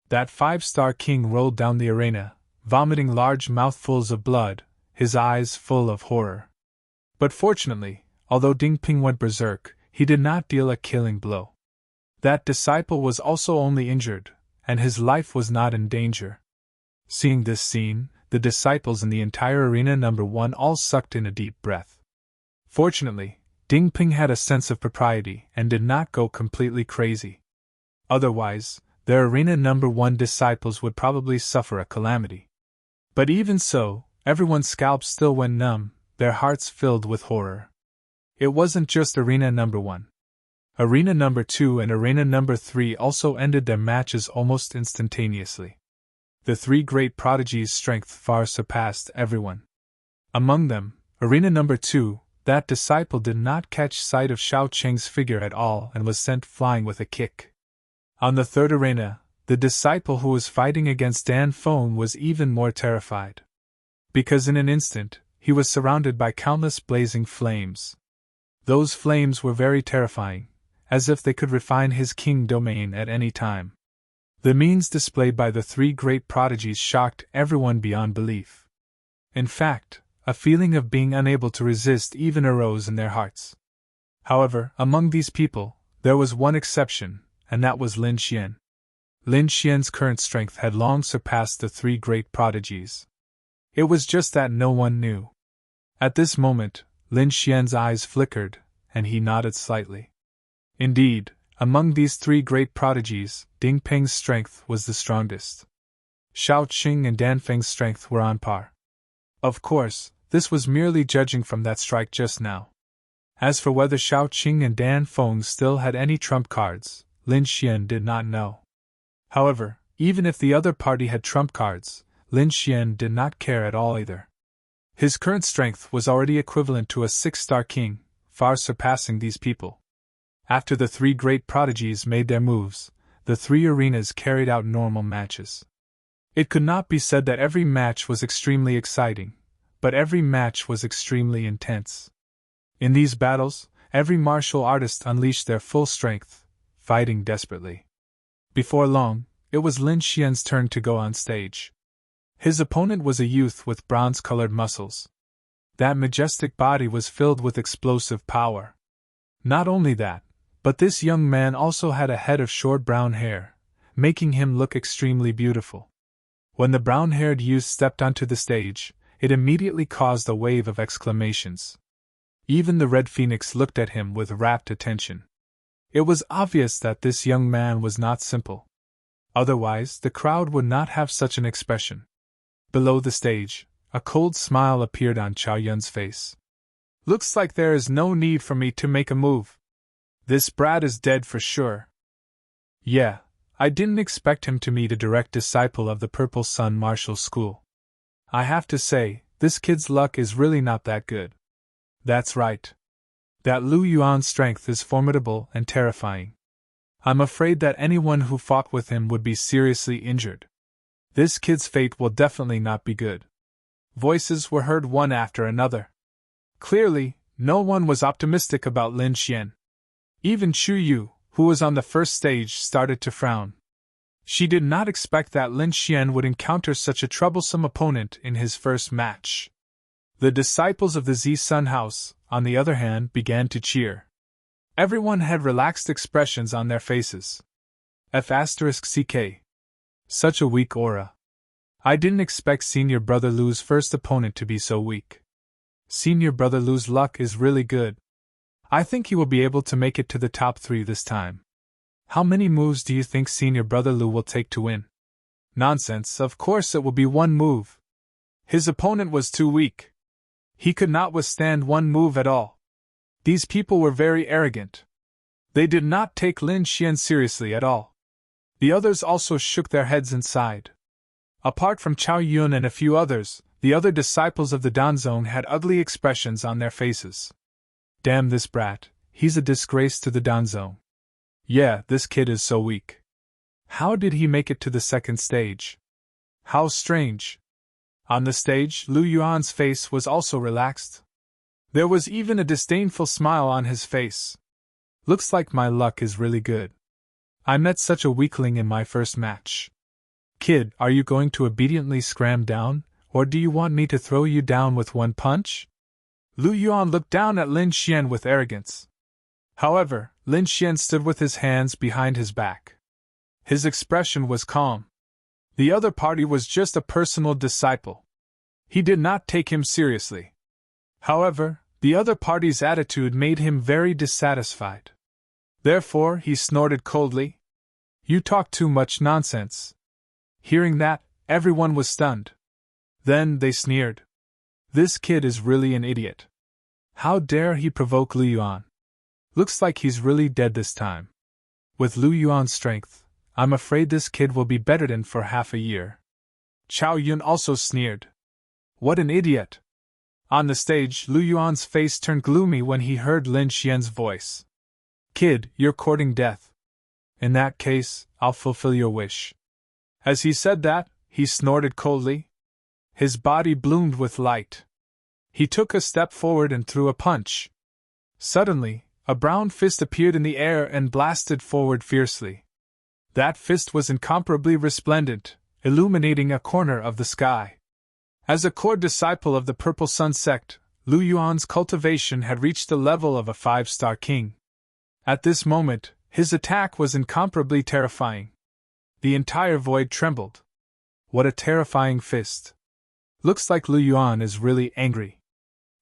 That 5-star king rolled down the arena, vomiting large mouthfuls of blood, his eyes full of horror. But fortunately, although Ding Ping went berserk, he did not deal a killing blow. That disciple was also only injured, and his life was not in danger. Seeing this scene, the disciples in the entire arena number 1 all sucked in a deep breath. Fortunately, Ding Ping had a sense of propriety and did not go completely crazy. Otherwise, their arena number 1 disciples would probably suffer a calamity. But even so, everyone's scalps still went numb, their hearts filled with horror. It wasn't just arena number 1. Arena number 2 and arena number 3 also ended their matches almost instantaneously. The 3 great prodigies' strength far surpassed everyone. Among them, arena number 2, that disciple did not catch sight of Xiao Cheng's figure at all and was sent flying with a kick. On the 3rd arena, the disciple who was fighting against Dan Feng was even more terrified. Because in an instant, he was surrounded by countless blazing flames. Those flames were very terrifying, as if they could refine his king domain at any time. The means displayed by the 3 great prodigies shocked everyone beyond belief. In fact, a feeling of being unable to resist even arose in their hearts. However, among these people, there was one exception, and that was Lin Xian. Lin Xian's current strength had long surpassed the 3 great prodigies. It was just that no one knew. At this moment, Lin Xian's eyes flickered, and he nodded slightly. Indeed, among these 3 great prodigies, Ding Ping's strength was the strongest. Xiao Qing and Dan Feng's strength were on par. Of course, this was merely judging from that strike just now. As for whether Xiao Qing and Dan Feng still had any trump cards, Lin Xian did not know. However, even if the other party had trump cards, Lin Xian did not care at all either. His current strength was already equivalent to a 6-star king, far surpassing these people. After the 3 great prodigies made their moves, The 3 arenas carried out normal matches. It could not be said that every match was extremely exciting, but every match was extremely intense. In these battles, every martial artist unleashed their full strength, fighting desperately. Before long, it was Lin Xian's turn to go on stage. His opponent was a youth with bronze-colored muscles. That majestic body was filled with explosive power. Not only that, but this young man also had a head of short brown hair, making him look extremely beautiful. When the brown-haired youth stepped onto the stage, it immediately caused a wave of exclamations. Even the Red Phoenix looked at him with rapt attention. It was obvious that this young man was not simple. Otherwise, the crowd would not have such an expression. Below the stage, a cold smile appeared on Chow Yun's face. Looks like there is no need for me to make a move. This brat is dead for sure. Yeah, I didn't expect him to meet a direct disciple of the Purple Sun Martial School. I have to say, this kid's luck is really not that good. That's right. That Lu Yuan's strength is formidable and terrifying. I'm afraid that anyone who fought with him would be seriously injured. This kid's fate will definitely not be good. Voices were heard one after another. Clearly, no one was optimistic about Lin Xian. Even Chu Yu, who was on the first stage, started to frown. She did not expect that Lin Xian would encounter such a troublesome opponent in his first match. The disciples of the Z Sun House, on the other hand, began to cheer. Everyone had relaxed expressions on their faces. F***CK. Such a weak aura. I didn't expect Senior Brother Lu's first opponent to be so weak. Senior Brother Lu's luck is really good. I think he will be able to make it to the top 3 this time. How many moves do you think Senior Brother Lu will take to win? Nonsense, of course it will be 1 move. His opponent was too weak. He could not withstand 1 move at all. These people were very arrogant. They did not take Lin Xian seriously at all. The others also shook their heads and sighed. Apart from Chow Yun and a few others, the other disciples of the Danzong had ugly expressions on their faces. Damn this brat, he's a disgrace to the Danzong. Yeah, this kid is so weak. How did he make it to the second stage? How strange. On the stage, Lu Yuan's face was also relaxed. There was even a disdainful smile on his face. Looks like my luck is really good. I met such a weakling in my first match. Kid, are you going to obediently scram down, or do you want me to throw you down with 1 punch? Lu Yuan looked down at Lin Xian with arrogance. However, Lin Xian stood with his hands behind his back. His expression was calm. The other party was just a personal disciple. He did not take him seriously. However, the other party's attitude made him very dissatisfied. Therefore, he snorted coldly. You talk too much nonsense. Hearing that, everyone was stunned. Then they sneered. This kid is really an idiot. How dare he provoke Lu Yuan? Looks like he's really dead this time. With Lu Yuan's strength, I'm afraid this kid will be bedridden for half a year. Chow Yun also sneered. What an idiot! On the stage, Lu Yuan's face turned gloomy when he heard Lin Xian's voice. Kid, you're courting death. In that case, I'll fulfill your wish. As he said that, he snorted coldly. His body bloomed with light. He took a step forward and threw a punch. Suddenly, a brown fist appeared in the air and blasted forward fiercely. That fist was incomparably resplendent, illuminating a corner of the sky. As a core disciple of the Purple Sun sect, Lu Yuan's cultivation had reached the level of a 5-star king. At this moment, his attack was incomparably terrifying. The entire void trembled. What a terrifying fist. Looks like Lu Yuan is really angry.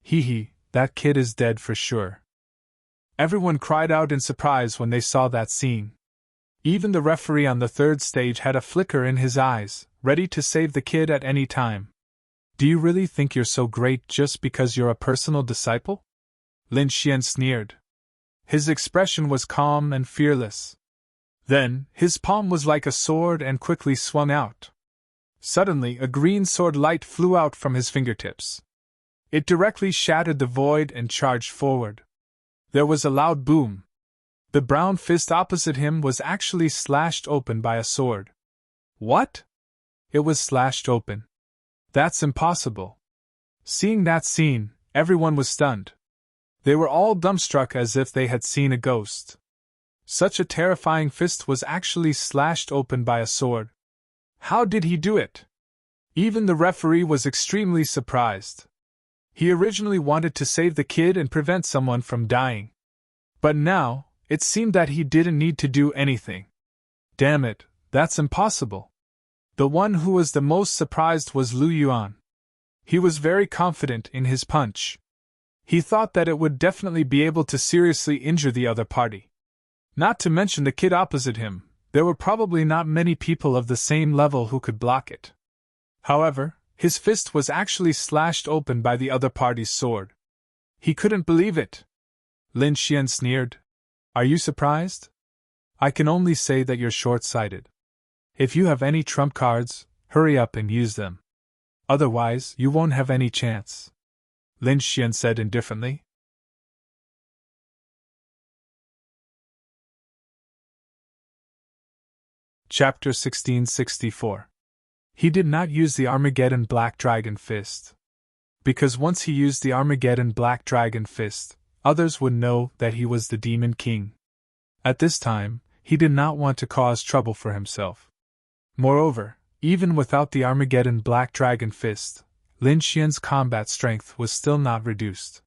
Hee, that kid is dead for sure. Everyone cried out in surprise when they saw that scene. Even the referee on the third stage had a flicker in his eyes, ready to save the kid at any time. Do you really think you're so great just because you're a personal disciple? Lin Xian sneered. His expression was calm and fearless. Then, his palm was like a sword and quickly swung out. Suddenly, a green sword light flew out from his fingertips. It directly shattered the void and charged forward. There was a loud boom. The brown fist opposite him was actually slashed open by a sword. What? It was slashed open. That's impossible. Seeing that scene, everyone was stunned. They were all dumbstruck as if they had seen a ghost. Such a terrifying fist was actually slashed open by a sword. How did he do it? Even the referee was extremely surprised. He originally wanted to save the kid and prevent someone from dying. But now, it seemed that he didn't need to do anything. Damn it, that's impossible. The one who was the most surprised was Lu Yuan. He was very confident in his punch. He thought that it would definitely be able to seriously injure the other party. Not to mention the kid opposite him, there were probably not many people of the same level who could block it. However, his fist was actually slashed open by the other party's sword. He couldn't believe it. Lin Xian sneered. Are you surprised? I can only say that you're short-sighted. If you have any trump cards, hurry up and use them. Otherwise, you won't have any chance. Lin Xian said indifferently. Chapter 1664. He did not use the Armageddon Black Dragon Fist. Because once he used the Armageddon Black Dragon Fist, others would know that he was the Demon King. At this time, he did not want to cause trouble for himself. Moreover, even without the Armageddon Black Dragon Fist, Lin Xian's combat strength was still not reduced.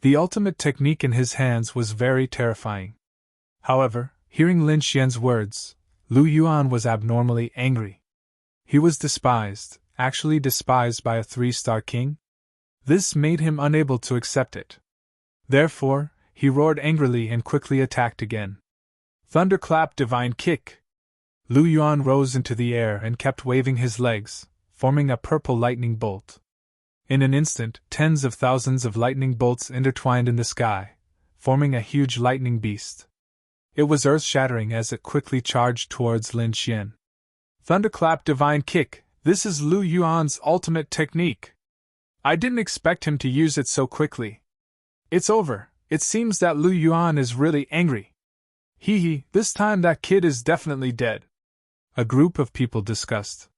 The ultimate technique in his hands was very terrifying. However, hearing Lin Xian's words, Lu Yuan was abnormally angry. He was despised, actually despised by a 3-star king? This made him unable to accept it. Therefore, he roared angrily and quickly attacked again. Thunderclap Divine Kick! Lu Yuan rose into the air and kept waving his legs, forming a purple lightning bolt. In an instant, tens of thousands of lightning bolts intertwined in the sky, forming a huge lightning beast. It was earth-shattering as it quickly charged towards Lin Xian. Thunderclap Divine Kick, this is Lu Yuan's ultimate technique. I didn't expect him to use it so quickly. It's over, it seems that Lu Yuan is really angry. Hee, this time that kid is definitely dead. A group of people discussed.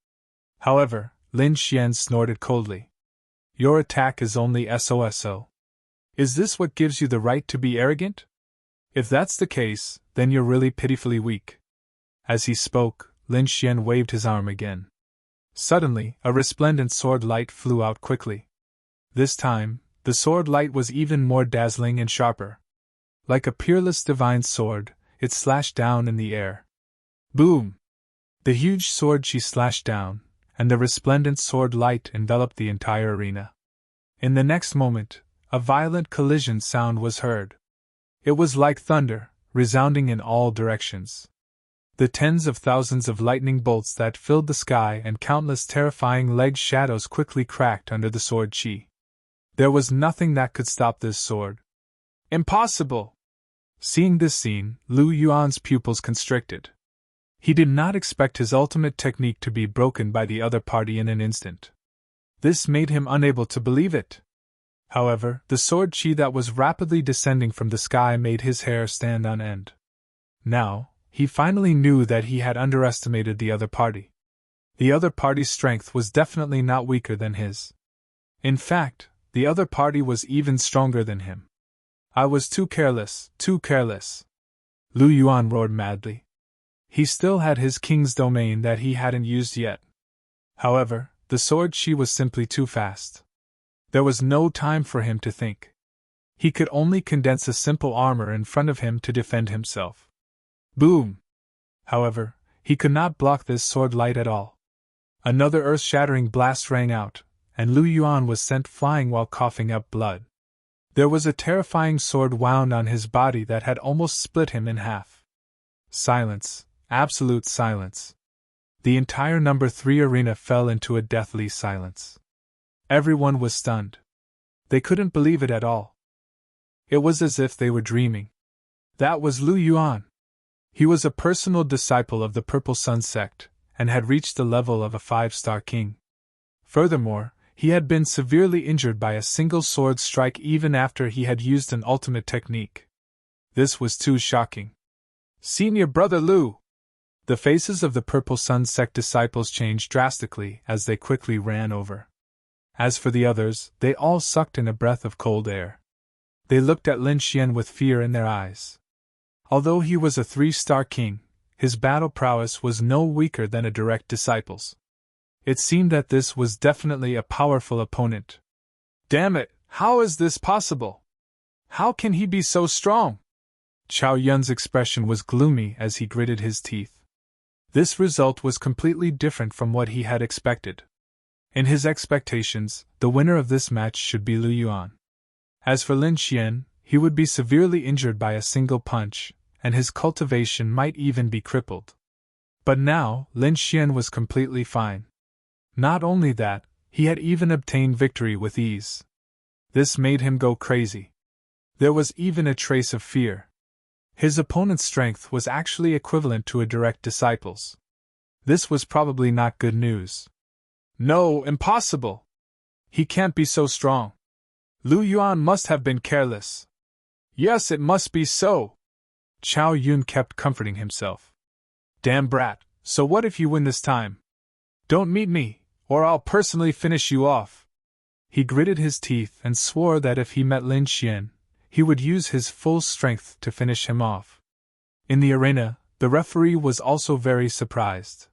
However, Lin Xian snorted coldly. Your attack is only SOSO. Is this what gives you the right to be arrogant? If that's the case, then you're really pitifully weak. As he spoke, Lin Xian waved his arm again. Suddenly, a resplendent sword light flew out quickly. This time, the sword light was even more dazzling and sharper. Like a peerless divine sword, it slashed down in the air. Boom! The huge sword she slashed down, and the resplendent sword light enveloped the entire arena. In the next moment, a violent collision sound was heard. It was like thunder, resounding in all directions. The tens of thousands of lightning bolts that filled the sky and countless terrifying leg shadows quickly cracked under the sword chi. There was nothing that could stop this sword. Impossible! Seeing this scene, Lu Yuan's pupils constricted. He did not expect his ultimate technique to be broken by the other party in an instant. This made him unable to believe it. However, the sword chi that was rapidly descending from the sky made his hair stand on end. Now, he finally knew that he had underestimated the other party. The other party's strength was definitely not weaker than his. In fact, the other party was even stronger than him. I was too careless, too careless. Lu Yuan roared madly. He still had his king's domain that he hadn't used yet. However, the sword chi was simply too fast. There was no time for him to think. He could only condense a simple armor in front of him to defend himself. Boom! However, he could not block this sword light at all. Another earth-shattering blast rang out, and Lu Yuan was sent flying while coughing up blood. There was a terrifying sword wound on his body that had almost split him in half. Silence, absolute silence. The entire number 3 arena fell into a deathly silence. Everyone was stunned. They couldn't believe it at all. It was as if they were dreaming. That was Lu Yuan. He was a personal disciple of the Purple Sun sect, and had reached the level of a 5-star king. Furthermore, he had been severely injured by a single sword strike even after he had used an ultimate technique. This was too shocking. Senior Brother Lu! The faces of the Purple Sun sect disciples changed drastically as they quickly ran over. As for the others, they all sucked in a breath of cold air. They looked at Lin Xian with fear in their eyes. Although he was a 3-star king, his battle prowess was no weaker than a direct disciple's. It seemed that this was definitely a powerful opponent. Damn it, how is this possible? How can he be so strong? Chao Yun's expression was gloomy as he gritted his teeth. This result was completely different from what he had expected. In his expectations, the winner of this match should be Lu Yuan. As for Lin Xian, he would be severely injured by a single punch, and his cultivation might even be crippled. But now, Lin Xian was completely fine. Not only that, he had even obtained victory with ease. This made him go crazy. There was even a trace of fear. His opponent's strength was actually equivalent to a direct disciple's. This was probably not good news. No, impossible! He can't be so strong. Lu Yuan must have been careless. Yes, it must be so. Chao Yun kept comforting himself. Damn brat, so what if you win this time? Don't meet me, or I'll personally finish you off. He gritted his teeth and swore that if he met Lin Xian, he would use his full strength to finish him off. In the arena, the referee was also very surprised.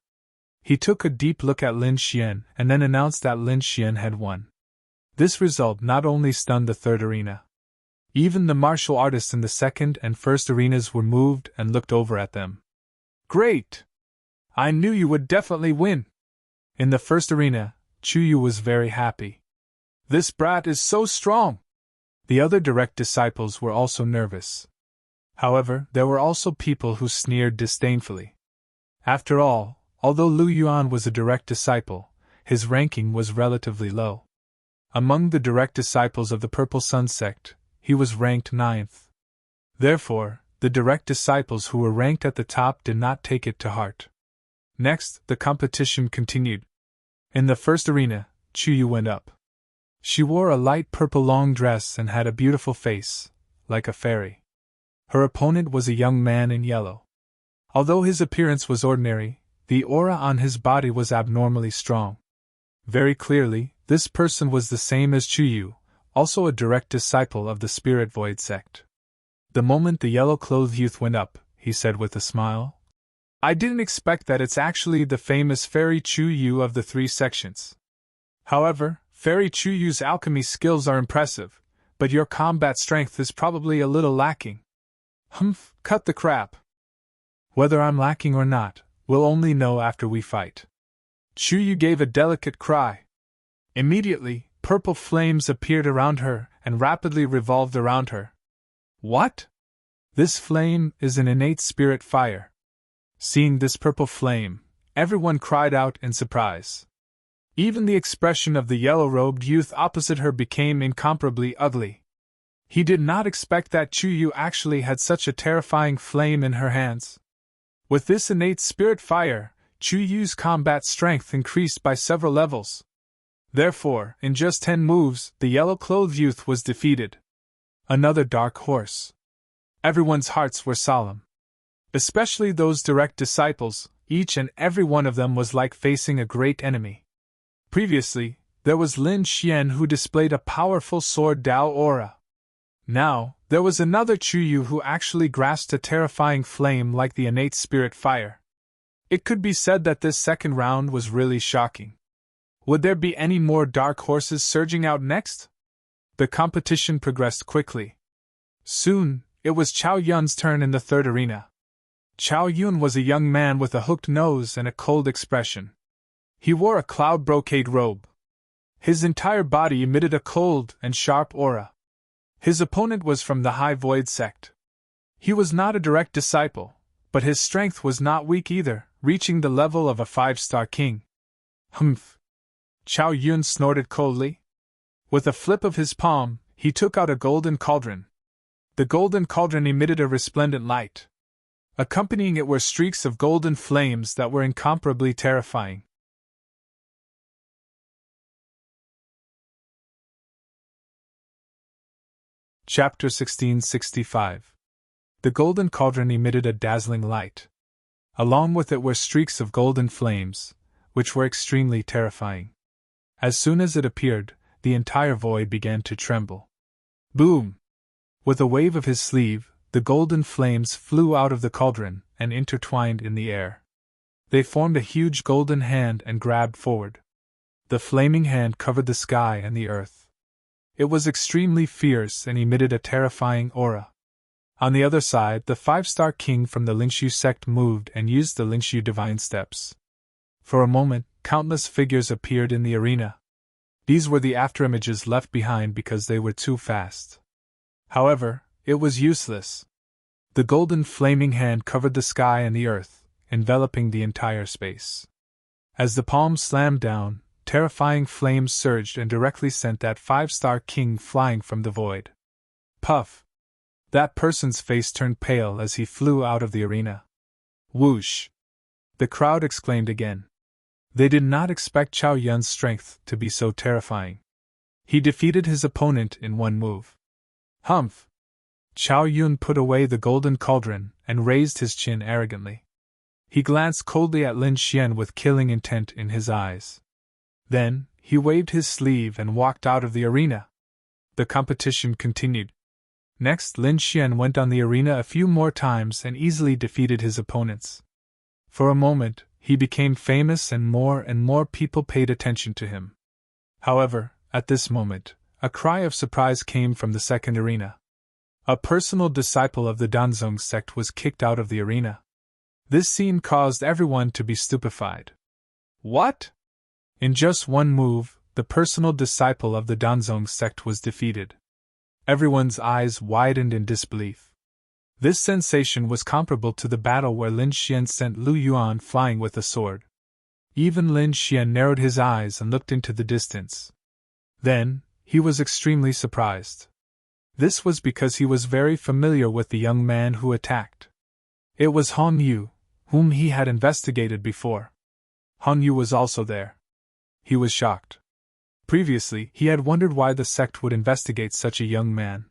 He took a deep look at Lin Xian and then announced that Lin Xian had won. This result not only stunned the third arena. Even the martial artists in the second and first arenas were moved and looked over at them. Great! I knew you would definitely win! In the first arena, Chu Yu was very happy. This brat is so strong! The other direct disciples were also nervous. However, there were also people who sneered disdainfully. After all, although Lu Yuan was a direct disciple, his ranking was relatively low. Among the direct disciples of the Purple Sun sect, he was ranked 9th. Therefore, the direct disciples who were ranked at the top did not take it to heart. Next, the competition continued. In the first arena, Chu Yu went up. She wore a light purple long dress and had a beautiful face, like a fairy. Her opponent was a young man in yellow. Although his appearance was ordinary, the aura on his body was abnormally strong. Very clearly, this person was the same as Chu Yu, also a direct disciple of the Spirit Void sect. The moment the yellow-clothed youth went up, he said with a smile, I didn't expect that it's actually the famous Fairy Chu Yu of the 3 sections. However, Fairy Chu Yu's alchemy skills are impressive, but your combat strength is probably a little lacking. Humph, cut the crap. Whether I'm lacking or not, we'll only know after we fight. Chu Yu gave a delicate cry. Immediately, purple flames appeared around her and rapidly revolved around her. What? This flame is an innate spirit fire. Seeing this purple flame, everyone cried out in surprise. Even the expression of the yellow-robed youth opposite her became incomparably ugly. He did not expect that Chu Yu actually had such a terrifying flame in her hands. With this innate spirit fire, Chu Yu's combat strength increased by several levels. Therefore, in just 10 moves, the yellow-clothed youth was defeated. Another dark horse. Everyone's hearts were solemn. Especially those direct disciples, each and every one of them was like facing a great enemy. Previously, there was Lin Xian who displayed a powerful sword Dao aura. Now, there was another Chu Yu who actually grasped a terrifying flame like the innate spirit fire. It could be said that this second round was really shocking. Would there be any more dark horses surging out next? The competition progressed quickly. Soon, it was Chao Yun's turn in the third arena. Chao Yun was a young man with a hooked nose and a cold expression. He wore a cloud brocade robe. His entire body emitted a cold and sharp aura. His opponent was from the High Void sect. He was not a direct disciple, but his strength was not weak either, reaching the level of a 5-star king. Humph! Chao Yun snorted coldly. With a flip of his palm, he took out a golden cauldron. The golden cauldron emitted a resplendent light. Accompanying it were streaks of golden flames that were incomparably terrifying. Chapter 1665. The golden cauldron emitted a dazzling light. Along with it were streaks of golden flames, which were extremely terrifying. As soon as it appeared, the entire void began to tremble. Boom! With a wave of his sleeve, the golden flames flew out of the cauldron and intertwined in the air. They formed a huge golden hand and grabbed forward. The flaming hand covered the sky and the earth. It was extremely fierce and emitted a terrifying aura. On the other side, the 5-star king from the Lingshu sect moved and used the Lingshu divine steps. For a moment, countless figures appeared in the arena. These were the afterimages left behind because they were too fast. However, it was useless. The golden flaming hand covered the sky and the earth, enveloping the entire space. As the palm slammed down, terrifying flames surged and directly sent that 5-star king flying from the void. Puff! That person's face turned pale as he flew out of the arena. Whoosh! The crowd exclaimed again. They did not expect Chao Yun's strength to be so terrifying. He defeated his opponent in one move. Humph! Chao Yun put away the golden cauldron and raised his chin arrogantly. He glanced coldly at Lin Xian with killing intent in his eyes. Then, he waved his sleeve and walked out of the arena. The competition continued. Next, Lin Xian went on the arena a few more times and easily defeated his opponents. For a moment, he became famous and more people paid attention to him. However, at this moment, a cry of surprise came from the second arena. A personal disciple of the Danzong sect was kicked out of the arena. This scene caused everyone to be stupefied. What? In just one move, the personal disciple of the Danzong sect was defeated. Everyone's eyes widened in disbelief. This sensation was comparable to the battle where Lin Xian sent Lu Yuan flying with a sword. Even Lin Xian narrowed his eyes and looked into the distance. Then, he was extremely surprised. This was because he was very familiar with the young man who attacked. It was Hong Yu, whom he had investigated before. Hong Yu was also there. He was shocked. Previously, he had wondered why the sect would investigate such a young man.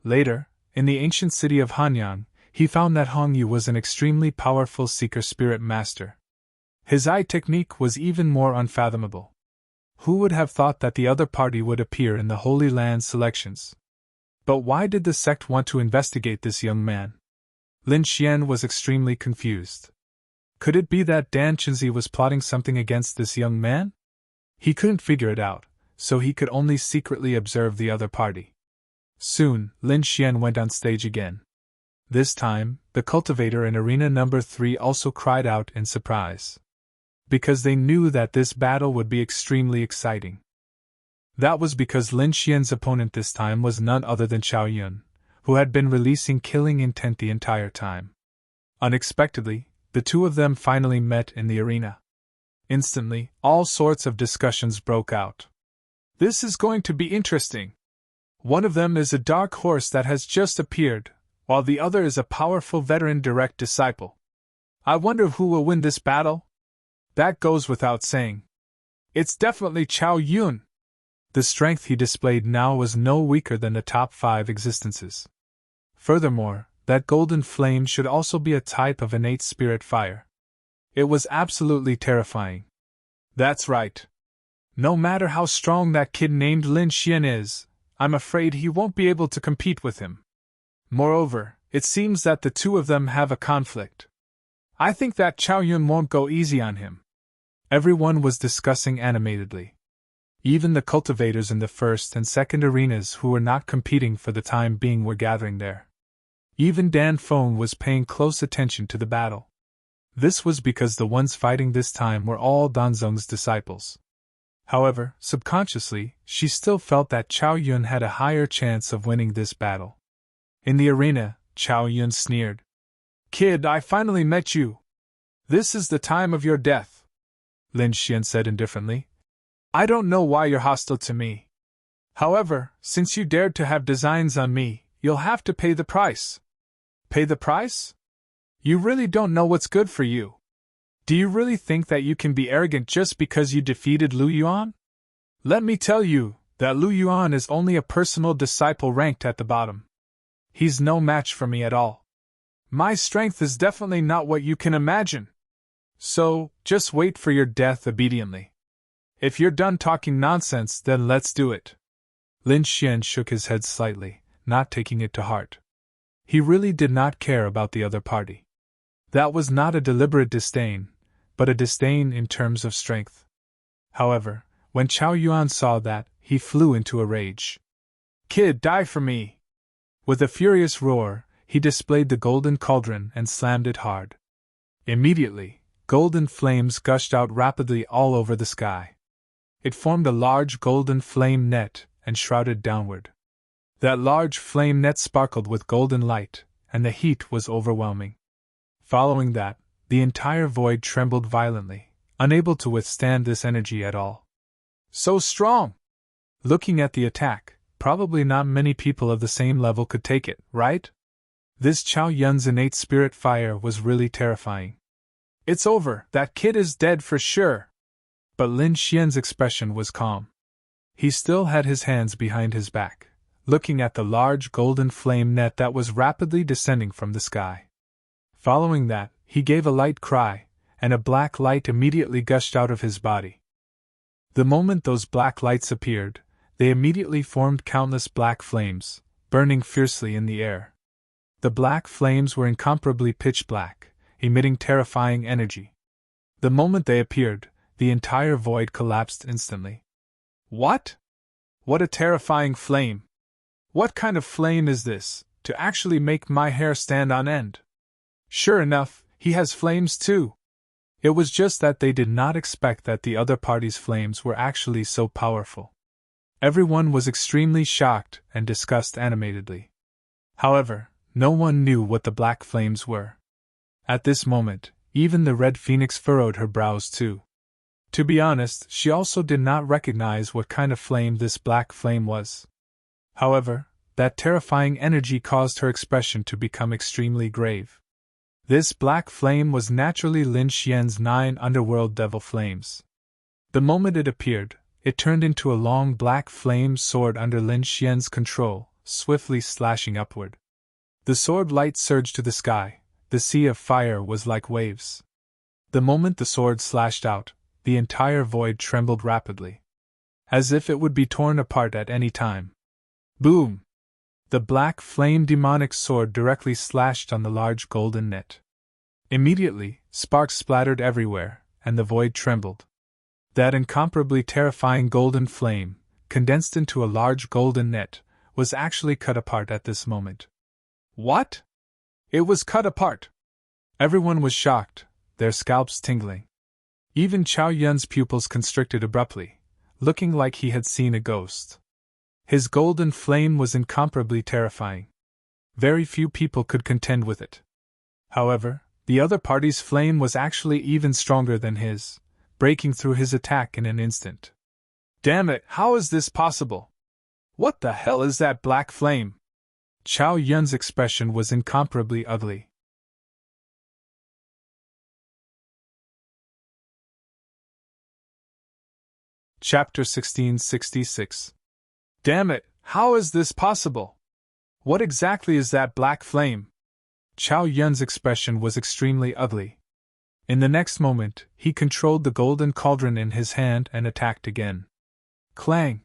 Later, in the ancient city of Hanyang, he found that Hong Yu was an extremely powerful seeker spirit master. His eye technique was even more unfathomable. Who would have thought that the other party would appear in the Holy Land selections? But why did the sect want to investigate this young man? Lin Xian was extremely confused. Could it be that Dan Chenzi was plotting something against this young man? He couldn't figure it out, so he could only secretly observe the other party. Soon, Lin Xian went on stage again. This time, the cultivator in arena number 3 also cried out in surprise. Because they knew that this battle would be extremely exciting. That was because Lin Xian's opponent this time was none other than Chao Yun, who had been releasing killing intent the entire time. Unexpectedly, the two of them finally met in the arena. Instantly, all sorts of discussions broke out. This is going to be interesting. One of them is a dark horse that has just appeared, while the other is a powerful veteran direct disciple. I wonder who will win this battle? That goes without saying. It's definitely Chao Yun. The strength he displayed now was no weaker than the top 5 existences. Furthermore, that golden flame should also be a type of innate spirit fire. It was absolutely terrifying. That's right. No matter how strong that kid named Lin Xian is, I'm afraid he won't be able to compete with him. Moreover, it seems that the two of them have a conflict. I think that Chao Yun won't go easy on him. Everyone was discussing animatedly. Even the cultivators in the first and second arenas who were not competing for the time being were gathering there. Even Dan Feng was paying close attention to the battle. This was because the ones fighting this time were all Danzong's disciples. However, subconsciously, she still felt that Chao Yun had a higher chance of winning this battle. In the arena, Chao Yun sneered. Kid, I finally met you. This is the time of your death, Lin Xian said indifferently. I don't know why you're hostile to me. However, since you dared to have designs on me, you'll have to pay the price. Pay the price? You really don't know what's good for you. Do you really think that you can be arrogant just because you defeated Lu Yuan? Let me tell you that Lu Yuan is only a personal disciple ranked at the bottom. He's no match for me at all. My strength is definitely not what you can imagine. So, just wait for your death obediently. If you're done talking nonsense, then let's do it. Lin Xian shook his head slightly, not taking it to heart. He really did not care about the other party. That was not a deliberate disdain, but a disdain in terms of strength. However, when Chao Yuan saw that, he flew into a rage. Kid, die for me! With a furious roar, he displayed the golden cauldron and slammed it hard. Immediately, golden flames gushed out rapidly all over the sky. It formed a large golden flame net and shrouded downward. That large flame net sparkled with golden light, and the heat was overwhelming. Following that, the entire void trembled violently, unable to withstand this energy at all. So strong! Looking at the attack, probably not many people of the same level could take it, right? This Chao Yun's innate spirit fire was really terrifying. It's over, that kid is dead for sure. But Lin Xian's expression was calm. He still had his hands behind his back, looking at the large golden flame net that was rapidly descending from the sky. Following that, he gave a light cry, and a black light immediately gushed out of his body. The moment those black lights appeared, they immediately formed countless black flames, burning fiercely in the air. The black flames were incomparably pitch black, emitting terrifying energy. The moment they appeared, the entire void collapsed instantly. What? What a terrifying flame! What kind of flame is this, to actually make my hair stand on end? Sure enough, he has flames too. It was just that they did not expect that the other party's flames were actually so powerful. Everyone was extremely shocked and discussed animatedly. However, no one knew what the black flames were. At this moment, even the Red Phoenix furrowed her brows too. To be honest, she also did not recognize what kind of flame this black flame was. However, that terrifying energy caused her expression to become extremely grave. This black flame was naturally Lin Xian's 9 underworld devil flames. The moment it appeared, it turned into a long black flame sword under Lin Xian's control, swiftly slashing upward. The sword light surged to the sky, the sea of fire was like waves. The moment the sword slashed out, the entire void trembled rapidly, as if it would be torn apart at any time. Boom! The black flame demonic sword directly slashed on the large golden net. Immediately, sparks splattered everywhere, and the void trembled. That incomparably terrifying golden flame, condensed into a large golden net, was actually cut apart at this moment. What? It was cut apart! Everyone was shocked, their scalps tingling. Even Chao Yun's pupils constricted abruptly, looking like he had seen a ghost. His golden flame was incomparably terrifying. Very few people could contend with it. However, the other party's flame was actually even stronger than his, breaking through his attack in an instant. Damn it, how is this possible? What the hell is that black flame? Chao Yun's expression was incomparably ugly. Chapter 1666. Damn it, how is this possible? What exactly is that black flame? Chao Yun's expression was extremely ugly. In the next moment, he controlled the golden cauldron in his hand and attacked again. Clang!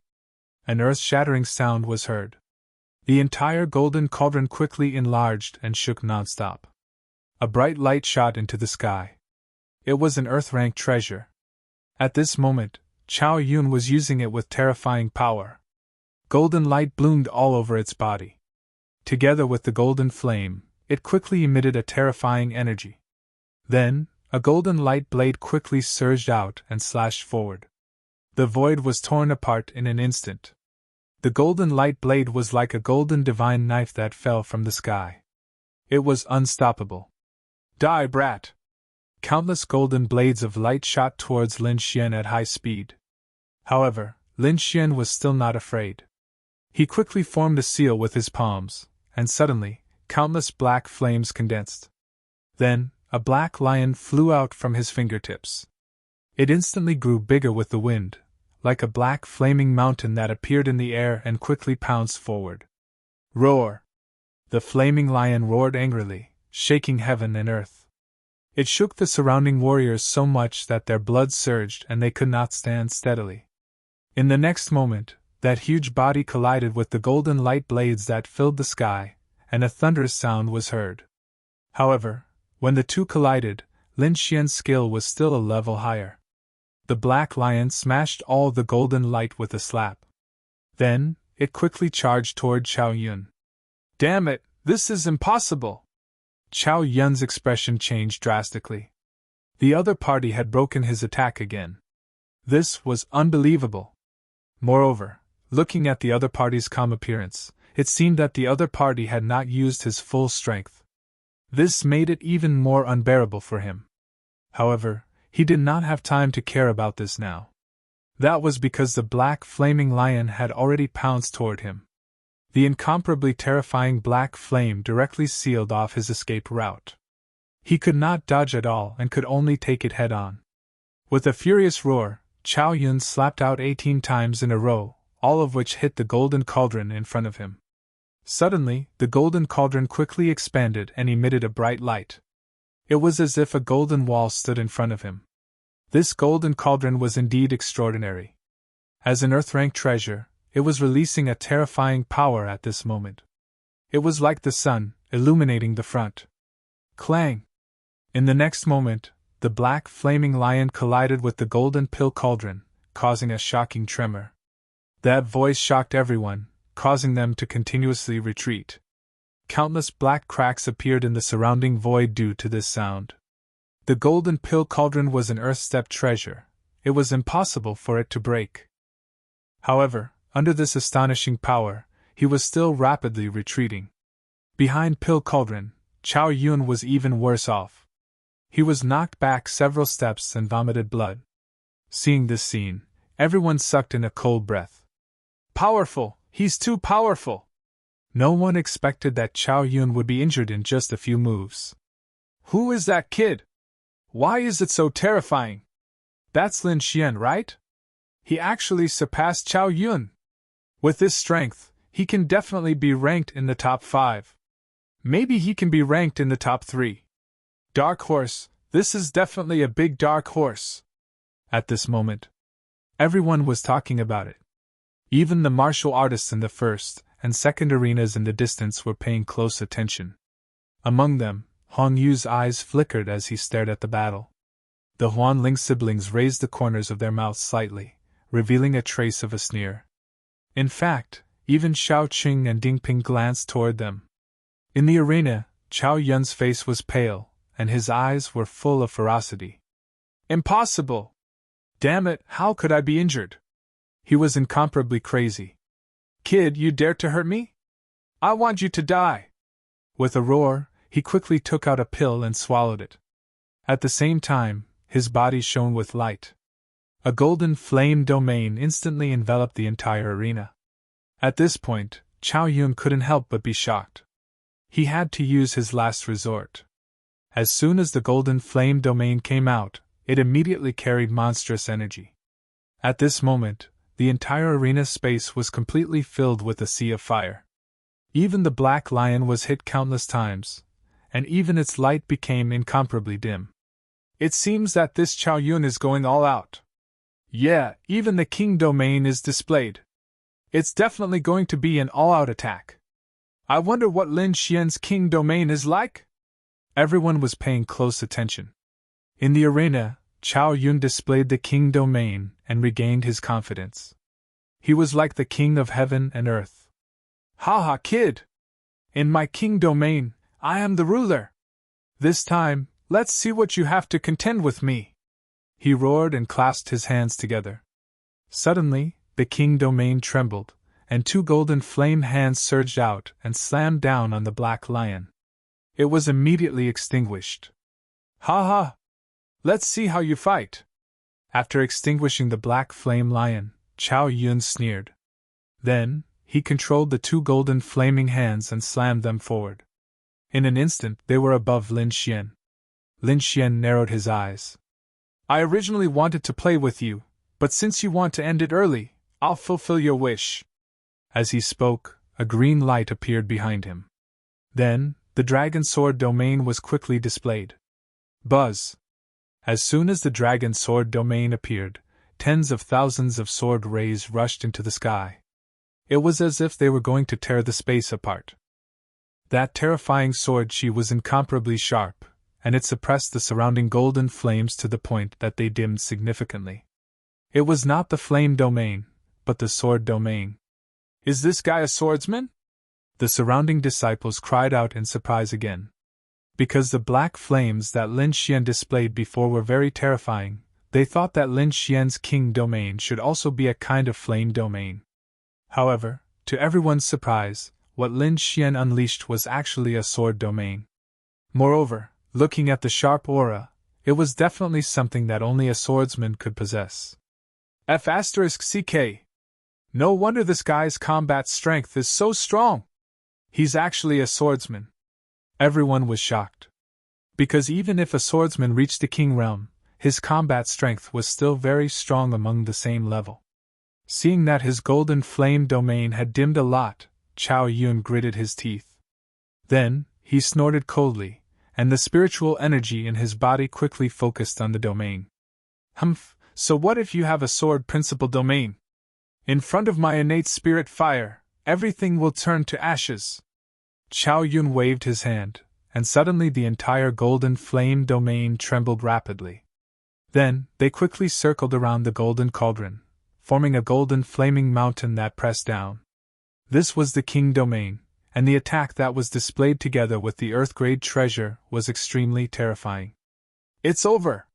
An earth-shattering sound was heard. The entire golden cauldron quickly enlarged and shook nonstop. A bright light shot into the sky. It was an earth-rank treasure. At this moment, Chao Yun was using it with terrifying power. Golden light bloomed all over its body. Together with the golden flame, it quickly emitted a terrifying energy. Then, a golden light blade quickly surged out and slashed forward. The void was torn apart in an instant. The golden light blade was like a golden divine knife that fell from the sky. It was unstoppable. Die, brat! Countless golden blades of light shot towards Lin Xian at high speed. However, Lin Xian was still not afraid. He quickly formed a seal with his palms, and suddenly, countless black flames condensed. Then, a black lion flew out from his fingertips. It instantly grew bigger with the wind, like a black flaming mountain that appeared in the air and quickly pounced forward. Roar! The flaming lion roared angrily, shaking heaven and earth. It shook the surrounding warriors so much that their blood surged and they could not stand steadily. In the next moment, that huge body collided with the golden light blades that filled the sky, and a thunderous sound was heard. However, when the two collided, Lin Xian's skill was still a level higher. The black lion smashed all the golden light with a slap. Then, it quickly charged toward Chao Yun. "Damn it, this is impossible!" Chao Yun's expression changed drastically. The other party had broken his attack again. This was unbelievable. Moreover, looking at the other party's calm appearance, it seemed that the other party had not used his full strength. This made it even more unbearable for him. However, he did not have time to care about this now. That was because the black flaming lion had already pounced toward him. The incomparably terrifying black flame directly sealed off his escape route. He could not dodge at all and could only take it head on. With a furious roar, Chao Yun slapped out 18 times in a row, all of which hit the golden cauldron in front of him. Suddenly, the golden cauldron quickly expanded and emitted a bright light. It was as if a golden wall stood in front of him. This golden cauldron was indeed extraordinary. As an earth-rank treasure, it was releasing a terrifying power at this moment. It was like the sun, illuminating the front. Clang! In the next moment, the black flaming lion collided with the golden pill cauldron, causing a shocking tremor. That voice shocked everyone, causing them to continuously retreat. Countless black cracks appeared in the surrounding void due to this sound. The golden pill cauldron was an earth-step treasure. It was impossible for it to break. However, under this astonishing power, he was still rapidly retreating. Behind pill cauldron, Chao Yun was even worse off. He was knocked back several steps and vomited blood. Seeing this scene, everyone sucked in a cold breath. Powerful! He's too powerful! No one expected that Chao Yun would be injured in just a few moves. Who is that kid? Why is it so terrifying? That's Lin Xian, right? He actually surpassed Chao Yun. With this strength, he can definitely be ranked in the top 5. Maybe he can be ranked in the top 3. Dark horse, this is definitely a big dark horse. At this moment, everyone was talking about it. Even the martial artists in the first and second arenas in the distance were paying close attention. Among them, Huang Yu's eyes flickered as he stared at the battle. The Huanling siblings raised the corners of their mouths slightly, revealing a trace of a sneer. In fact, even Xiao Qing and Ding Ping glanced toward them. In the arena, Chao Yun's face was pale, and his eyes were full of ferocity. Impossible! Damn it, how could I be injured? He was incomparably crazy. Kid, you dare to hurt me? I want you to die! With a roar, he quickly took out a pill and swallowed it. At the same time, his body shone with light. A golden flame domain instantly enveloped the entire arena. At this point, Chao Yun couldn't help but be shocked. He had to use his last resort. As soon as the golden flame domain came out, it immediately carried monstrous energy. At this moment, the entire arena space was completely filled with a sea of fire. Even the black lion was hit countless times, and even its light became incomparably dim. It seems that this Chao Yun is going all out. Yeah, even the king domain is displayed. It's definitely going to be an all-out attack. I wonder what Lin Xian's king domain is like? Everyone was paying close attention. In the arena, Chao Yun displayed the king domain and regained his confidence. He was like the king of heaven and earth. Ha, kid! In my king domain, I am the ruler. This time, let's see what you have to contend with me. He roared and clasped his hands together. Suddenly, the king domain trembled, and 2 golden flame hands surged out and slammed down on the black lion. It was immediately extinguished. Ha! Let's see how you fight. After extinguishing the black flame lion, Chao Yun sneered. Then, he controlled the 2 golden flaming hands and slammed them forward. In an instant, they were above Lin Xian. Lin Xian narrowed his eyes. I originally wanted to play with you, but since you want to end it early, I'll fulfill your wish. As he spoke, a green light appeared behind him. Then, The dragon sword domain was quickly displayed. Buzz! As soon as the dragon sword domain appeared, tens of thousands of sword rays rushed into the sky. It was as if they were going to tear the space apart. That terrifying sword chi was incomparably sharp, and it suppressed the surrounding golden flames to the point that they dimmed significantly. It was not the flame domain, but the sword domain. "Is this guy a swordsman?" The surrounding disciples cried out in surprise again. Because the black flames that Lin Xian displayed before were very terrifying, they thought that Lin Xian's king domain should also be a kind of flame domain. However, to everyone's surprise, what Lin Xian unleashed was actually a sword domain. Moreover, looking at the sharp aura, it was definitely something that only a swordsman could possess. F***CK. No wonder this guy's combat strength is so strong! He's actually a swordsman. Everyone was shocked. Because even if a swordsman reached the king realm, his combat strength was still very strong among the same level. Seeing that his golden flame domain had dimmed a lot, Chao Yun gritted his teeth. Then, he snorted coldly, and the spiritual energy in his body quickly focused on the domain. Humph, so what if you have a sword principle domain? In front of my innate spirit fire, everything will turn to ashes. Chao Yun waved his hand, and suddenly the entire golden flame domain trembled rapidly. Then, they quickly circled around the golden cauldron, forming a golden flaming mountain that pressed down. This was the king domain, and the attack that was displayed together with the earth-grade treasure was extremely terrifying. "It's over!"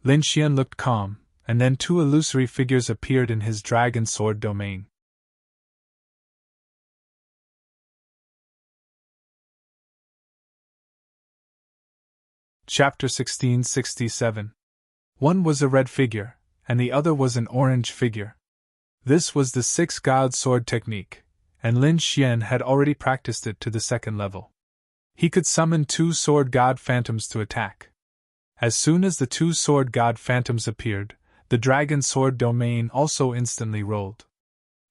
Lin Xian looked calm, and then two illusory figures appeared in his dragon sword domain. Chapter 1667. One was a red figure, and the other was an orange figure. This was the six-god sword technique, and Lin Xian had already practiced it to the second level. He could summon two sword god phantoms to attack. As soon as the two sword god phantoms appeared, the dragon sword domain also instantly rolled.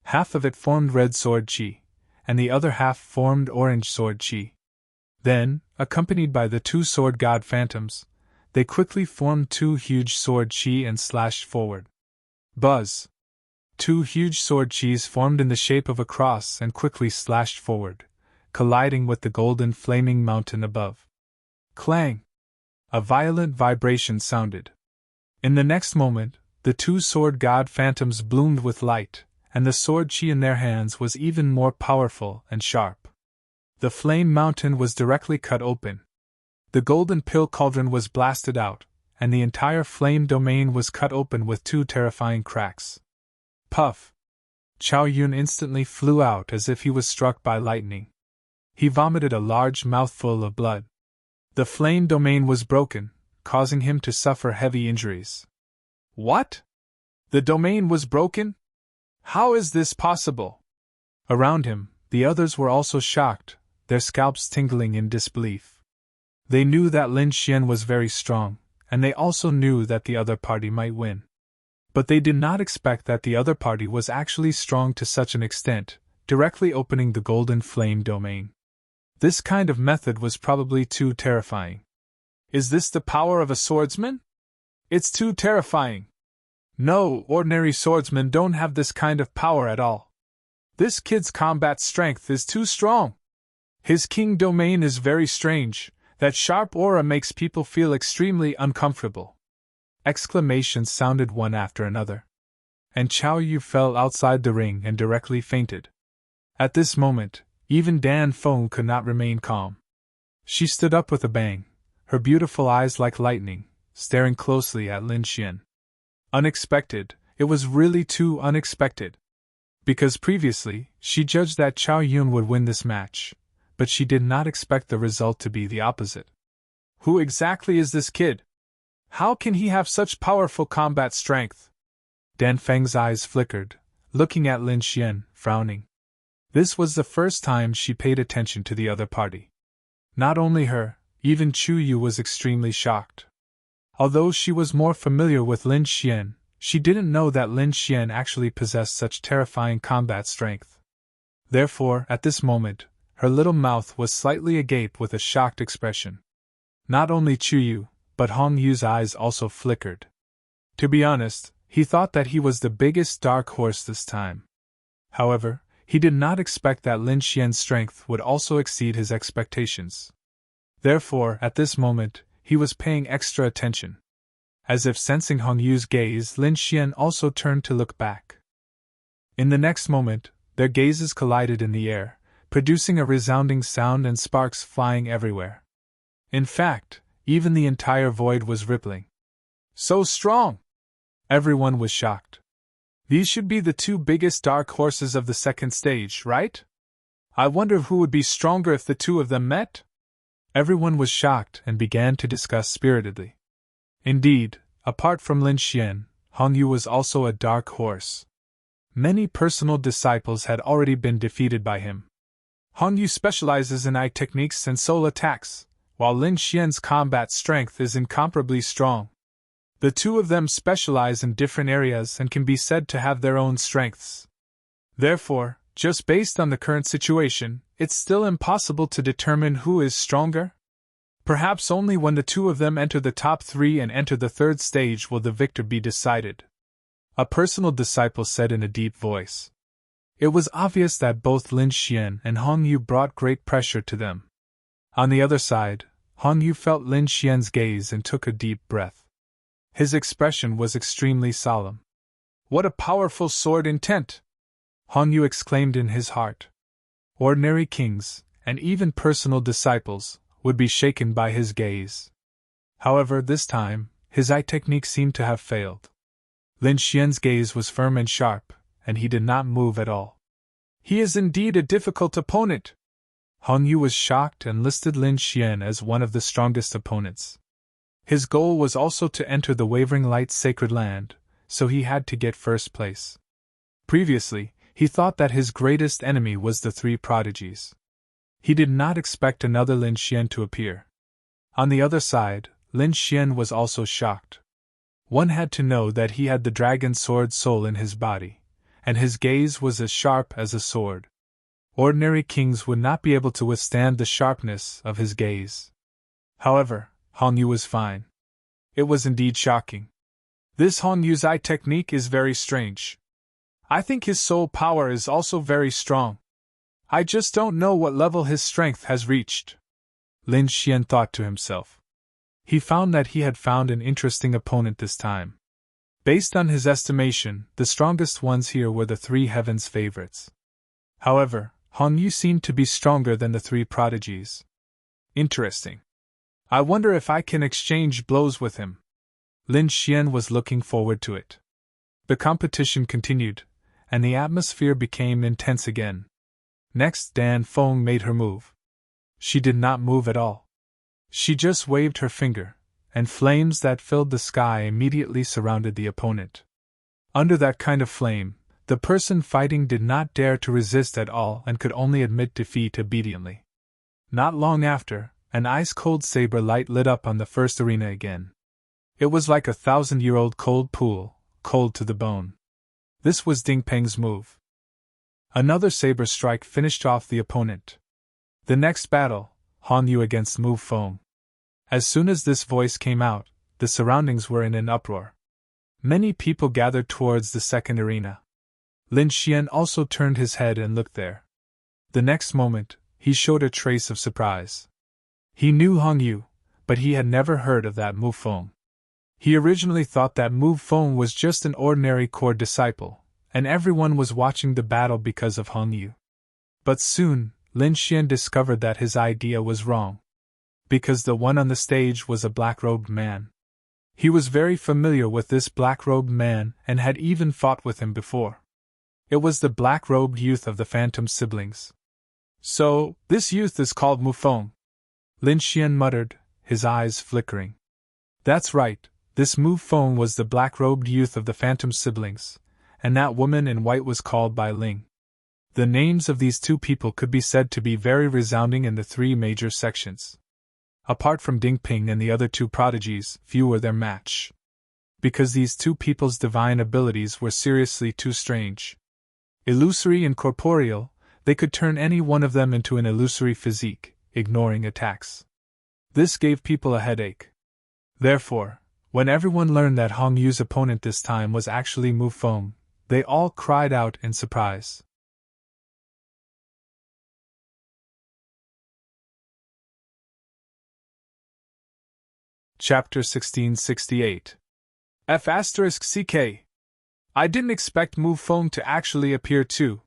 Half of it formed red sword chi, and the other half formed orange sword chi. Then, accompanied by the two sword god phantoms, they quickly formed two huge sword chi and slashed forward. Buzz! Two huge sword chis formed in the shape of a cross and quickly slashed forward, colliding with the golden flaming mountain above. Clang! A violent vibration sounded. In the next moment, the two sword god phantoms bloomed with light, and the sword chi in their hands was even more powerful and sharp. The flame mountain was directly cut open. The golden pill cauldron was blasted out, and the entire flame domain was cut open with two terrifying cracks. Puff! Chao Yun instantly flew out as if he was struck by lightning. He vomited a large mouthful of blood. The flame domain was broken, causing him to suffer heavy injuries. What? The domain was broken? How is this possible? Around him, the others were also shocked, their scalps tingling in disbelief. They knew that Lin Xian was very strong, and they also knew that the other party might win. But they did not expect that the other party was actually strong to such an extent, directly opening the golden flame domain. This kind of method was probably too terrifying. Is this the power of a swordsman? It's too terrifying. No, ordinary swordsmen don't have this kind of power at all. This kid's combat strength is too strong. His king domain is very strange. That sharp aura makes people feel extremely uncomfortable. Exclamations sounded one after another. And Chao Yu fell outside the ring and directly fainted. At this moment, even Dan Feng could not remain calm. She stood up with a bang, her beautiful eyes like lightning, staring closely at Lin Xian. Unexpected, it was really too unexpected. Because previously, she judged that Chao Yun would win this match, but she did not expect the result to be the opposite. Who exactly is this kid? How can he have such powerful combat strength? Dan Feng's eyes flickered, looking at Lin Xian, frowning. This was the first time she paid attention to the other party. Not only her, even Chu Yu was extremely shocked. Although she was more familiar with Lin Xian, she didn't know that Lin Xian actually possessed such terrifying combat strength. Therefore, at this moment, Her little mouth was slightly agape with a shocked expression. Not only Chuyu, but Hong Yu's eyes also flickered. To be honest, he thought that he was the biggest dark horse this time. However, he did not expect that Lin Xian's strength would also exceed his expectations. Therefore, at this moment, he was paying extra attention. As if sensing Hong Yu's gaze, Lin Xian also turned to look back. In the next moment, their gazes collided in the air, producing a resounding sound and sparks flying everywhere. In fact, even the entire void was rippling. So strong! Everyone was shocked. These should be the two biggest dark horses of the second stage, right? I wonder who would be stronger if the two of them met? Everyone was shocked and began to discuss spiritedly. Indeed, apart from Lin Xian, Hong Yu was also a dark horse. Many personal disciples had already been defeated by him. Hong Yu specializes in eye techniques and soul attacks, while Lin Xian's combat strength is incomparably strong. The two of them specialize in different areas and can be said to have their own strengths. Therefore, just based on the current situation, it's still impossible to determine who is stronger. Perhaps only when the two of them enter the top 3 and enter the third stage will the victor be decided. A personal disciple said in a deep voice. It was obvious that both Lin Xian and Hong Yu brought great pressure to them. On the other side, Hong Yu felt Lin Xian's gaze and took a deep breath. His expression was extremely solemn. What a powerful sword intent! Hong Yu exclaimed in his heart. Ordinary kings, and even personal disciples, would be shaken by his gaze. However, this time, his eye technique seemed to have failed. Lin Xian's gaze was firm and sharp, and he did not move at all. He is indeed a difficult opponent. Hong Yu was shocked and listed Lin Xian as one of the strongest opponents. His goal was also to enter the Wavering Light's sacred land, so he had to get first place. Previously, he thought that his greatest enemy was the 3 prodigies. He did not expect another Lin Xian to appear. On the other side, Lin Xian was also shocked. One had to know that he had the dragon sword soul in his body, and his gaze was as sharp as a sword. Ordinary kings would not be able to withstand the sharpness of his gaze. However, Hong Yu was fine. It was indeed shocking. This Hong Yu's eye technique is very strange. I think his soul power is also very strong. I just don't know what level his strength has reached. Lin Xian thought to himself. He found that he had found an interesting opponent this time. Based on his estimation, the strongest ones here were the 3 heavens favorites. However, Hong Yu seemed to be stronger than the 3 prodigies. Interesting. I wonder if I can exchange blows with him. Lin Xian was looking forward to it. The competition continued, and the atmosphere became intense again. Next, Dan Feng made her move. She did not move at all. She just waved her finger, and flames that filled the sky immediately surrounded the opponent. Under that kind of flame, the person fighting did not dare to resist at all and could only admit defeat obediently. Not long after, an ice-cold saber light lit up on the first arena again. It was like a 1,000-year-old cold pool, cold to the bone. This was Ding Peng's move. Another saber strike finished off the opponent. The next battle, Hong Yu against Mu Feng. As soon as this voice came out, the surroundings were in an uproar. Many people gathered towards the second arena. Lin Xian also turned his head and looked there. The next moment, he showed a trace of surprise. He knew Hong Yu, but he had never heard of that Mu Feng. He originally thought that Mu Feng was just an ordinary court disciple, and everyone was watching the battle because of Hong Yu. But soon, Lin Xian discovered that his idea was wrong. Because the one on the stage was a black-robed man. He was very familiar with this black-robed man and had even fought with him before. It was the black-robed youth of the Phantom siblings. So, this youth is called Mu Feng. Lin Xian muttered, his eyes flickering. That's right, this Mu Feng was the black-robed youth of the Phantom siblings, and that woman in white was called by Ling. The names of these 2 people could be said to be very resounding in the 3 major sections. Apart from Ding Ping and the other 2 prodigies, few were their match. Because these 2 people's divine abilities were seriously too strange. Illusory and corporeal, they could turn any one of them into an illusory physique, ignoring attacks. This gave people a headache. Therefore, when everyone learned that Hong Yu's opponent this time was actually Mu Feng, they all cried out in surprise. Chapter 1668 F***CK I didn't expect Mu Feng to actually appear too.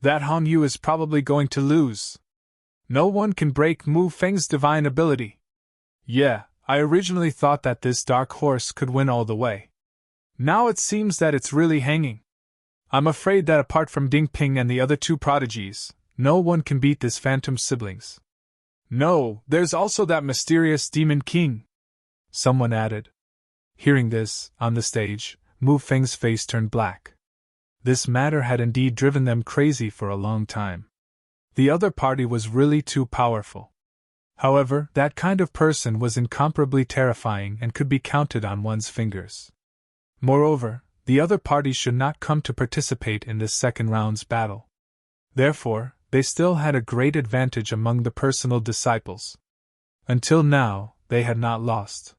That Hong Yu is probably going to lose. No one can break Mu Feng's divine ability. Yeah, I originally thought that this dark horse could win all the way. Now it seems that it's really hanging. I'm afraid that apart from Ding Ping and the other two prodigies, no one can beat this phantom siblings. No, there's also that mysterious Demon King, someone added. Hearing this, on the stage, Mu Feng's face turned black. This matter had indeed driven them crazy for a long time. The other party was really too powerful. However, that kind of person was incomparably terrifying and could be counted on one's fingers. Moreover, the other party should not come to participate in this second round's battle. Therefore, they still had a great advantage among the personal disciples. Until now, they had not lost.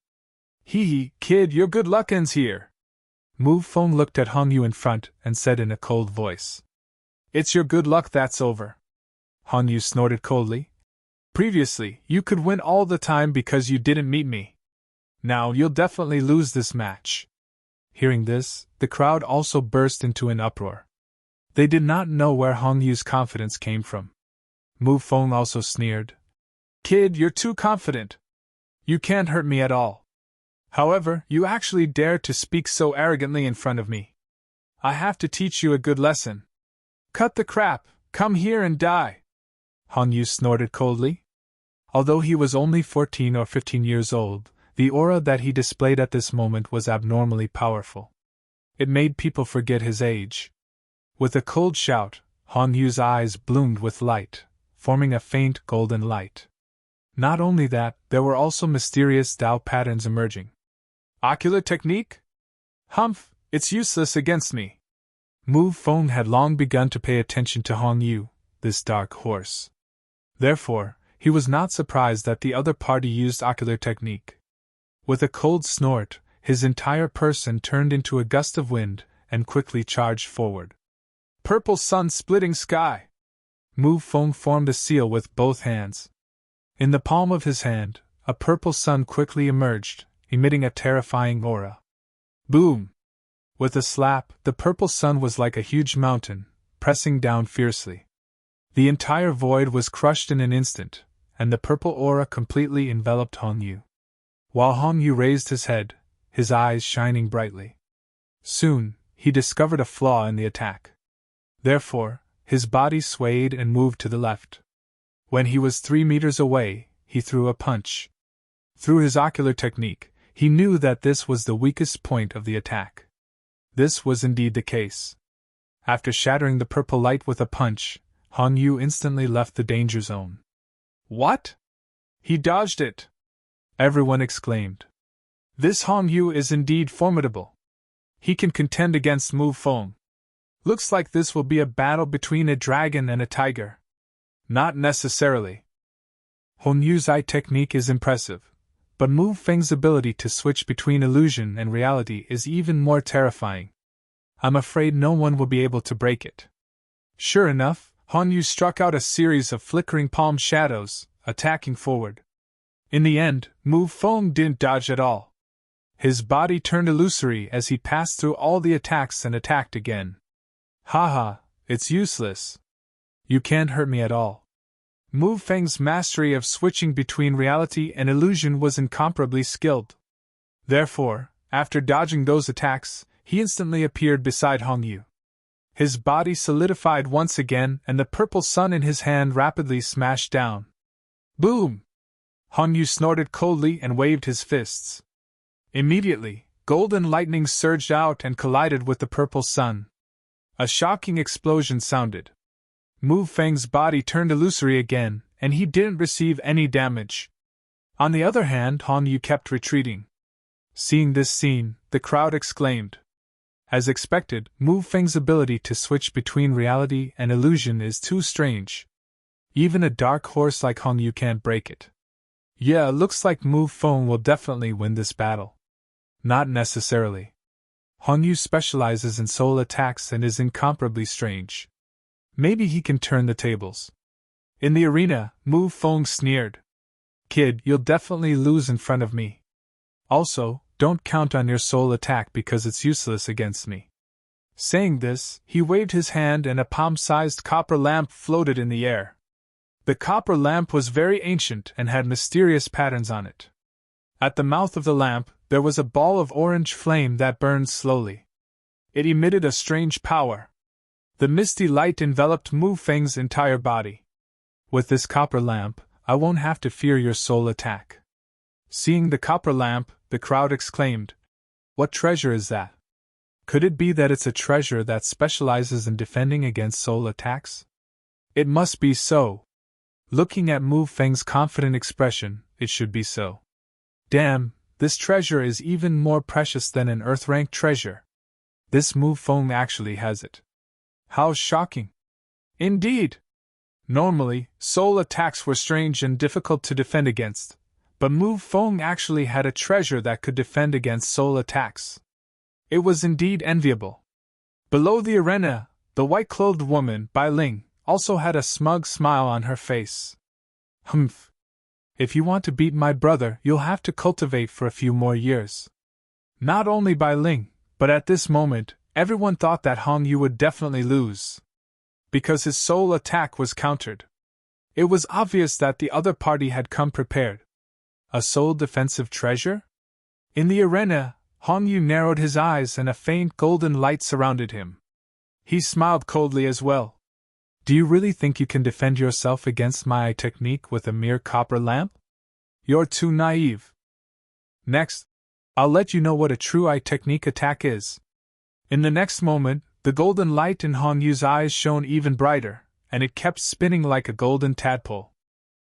Hee, kid, your good luck ends here. Mu Feng looked at Hong Yu in front and said in a cold voice. It's your good luck that's over. Hong Yu snorted coldly. Previously, you could win all the time because you didn't meet me. Now you'll definitely lose this match. Hearing this, the crowd also burst into an uproar. They did not know where Hong Yu's confidence came from. Mu Feng also sneered. Kid, you're too confident. You can't hurt me at all. However, you actually dared to speak so arrogantly in front of me. I have to teach you a good lesson. Cut the crap, come here and die. Hong Yu snorted coldly. Although he was only 14 or 15 years old, the aura that he displayed at this moment was abnormally powerful. It made people forget his age. With a cold shout, Hong Yu's eyes bloomed with light, forming a faint golden light. Not only that, there were also mysterious Tao patterns emerging. Ocular technique? Humph, it's useless against me. Mu Feng had long begun to pay attention to Hong Yu, this dark horse. Therefore, he was not surprised that the other party used ocular technique. With a cold snort, his entire person turned into a gust of wind and quickly charged forward. Purple sun splitting sky! Mu Feng formed a seal with both hands. In the palm of his hand, a purple sun quickly emerged, emitting a terrifying aura. Boom! With a slap, the purple sun was like a huge mountain, pressing down fiercely. The entire void was crushed in an instant, and the purple aura completely enveloped Hong Yu. While Hong Yu raised his head, his eyes shining brightly. Soon, he discovered a flaw in the attack. Therefore, his body swayed and moved to the left. When he was 3 meters away, he threw a punch. Through his ocular technique, he knew that this was the weakest point of the attack. This was indeed the case. After shattering the purple light with a punch, Hong Yu instantly left the danger zone. What? He dodged it! Everyone exclaimed. This Hong Yu is indeed formidable. He can contend against Mu Feng. Looks like this will be a battle between a dragon and a tiger. Not necessarily. Hong Yu's eye technique is impressive, but Mu Feng's ability to switch between illusion and reality is even more terrifying. I'm afraid no one will be able to break it. Sure enough, Hong Yu struck out a series of flickering palm shadows, attacking forward. In the end, Mu Feng didn't dodge at all. His body turned illusory as he passed through all the attacks and attacked again. Haha, it's useless. You can't hurt me at all. Mu Feng's mastery of switching between reality and illusion was incomparably skilled. Therefore, after dodging those attacks, he instantly appeared beside Hong Yu. His body solidified once again and the purple sun in his hand rapidly smashed down. Boom! Hong Yu snorted coldly and waved his fists. Immediately, golden lightning surged out and collided with the purple sun. A shocking explosion sounded. Mu Feng's body turned illusory again, and he didn't receive any damage. On the other hand, Hong Yu kept retreating. Seeing this scene, the crowd exclaimed. As expected, Mu Feng's ability to switch between reality and illusion is too strange. Even a dark horse like Hong Yu can't break it. Yeah, looks like Mu Feng will definitely win this battle. Not necessarily. Hong Yu specializes in soul attacks and is incomparably strange. Maybe he can turn the tables. In the arena, Mu Feng sneered. Kid, you'll definitely lose in front of me. Also, don't count on your soul attack because it's useless against me. Saying this, he waved his hand and a palm-sized copper lamp floated in the air. The copper lamp was very ancient and had mysterious patterns on it. At the mouth of the lamp, there was a ball of orange flame that burned slowly. It emitted a strange power. The misty light enveloped Mu Feng's entire body. With this copper lamp, I won't have to fear your soul attack. Seeing the copper lamp, the crowd exclaimed, "What treasure is that? Could it be that it's a treasure that specializes in defending against soul attacks?" It must be so. Looking at Mu Feng's confident expression, it should be so. Damn, this treasure is even more precious than an Earth-rank treasure. This Mu Feng actually has it. How shocking! Indeed! Normally, soul attacks were strange and difficult to defend against, but Mu Feng actually had a treasure that could defend against soul attacks. It was indeed enviable. Below the arena, the white-clothed woman, Bai Ling, also had a smug smile on her face. Humph. If you want to beat my brother, you'll have to cultivate for a few more years. Not only Bai Ling, but at this moment, everyone thought that Hong Yu would definitely lose. Because his soul attack was countered. It was obvious that the other party had come prepared. A soul defensive treasure? In the arena, Hong Yu narrowed his eyes and a faint golden light surrounded him. He smiled coldly as well. Do you really think you can defend yourself against my technique with a mere copper lamp? You're too naive. Next, I'll let you know what a true eye technique attack is. In the next moment, the golden light in Hong Yu's eyes shone even brighter, and it kept spinning like a golden tadpole.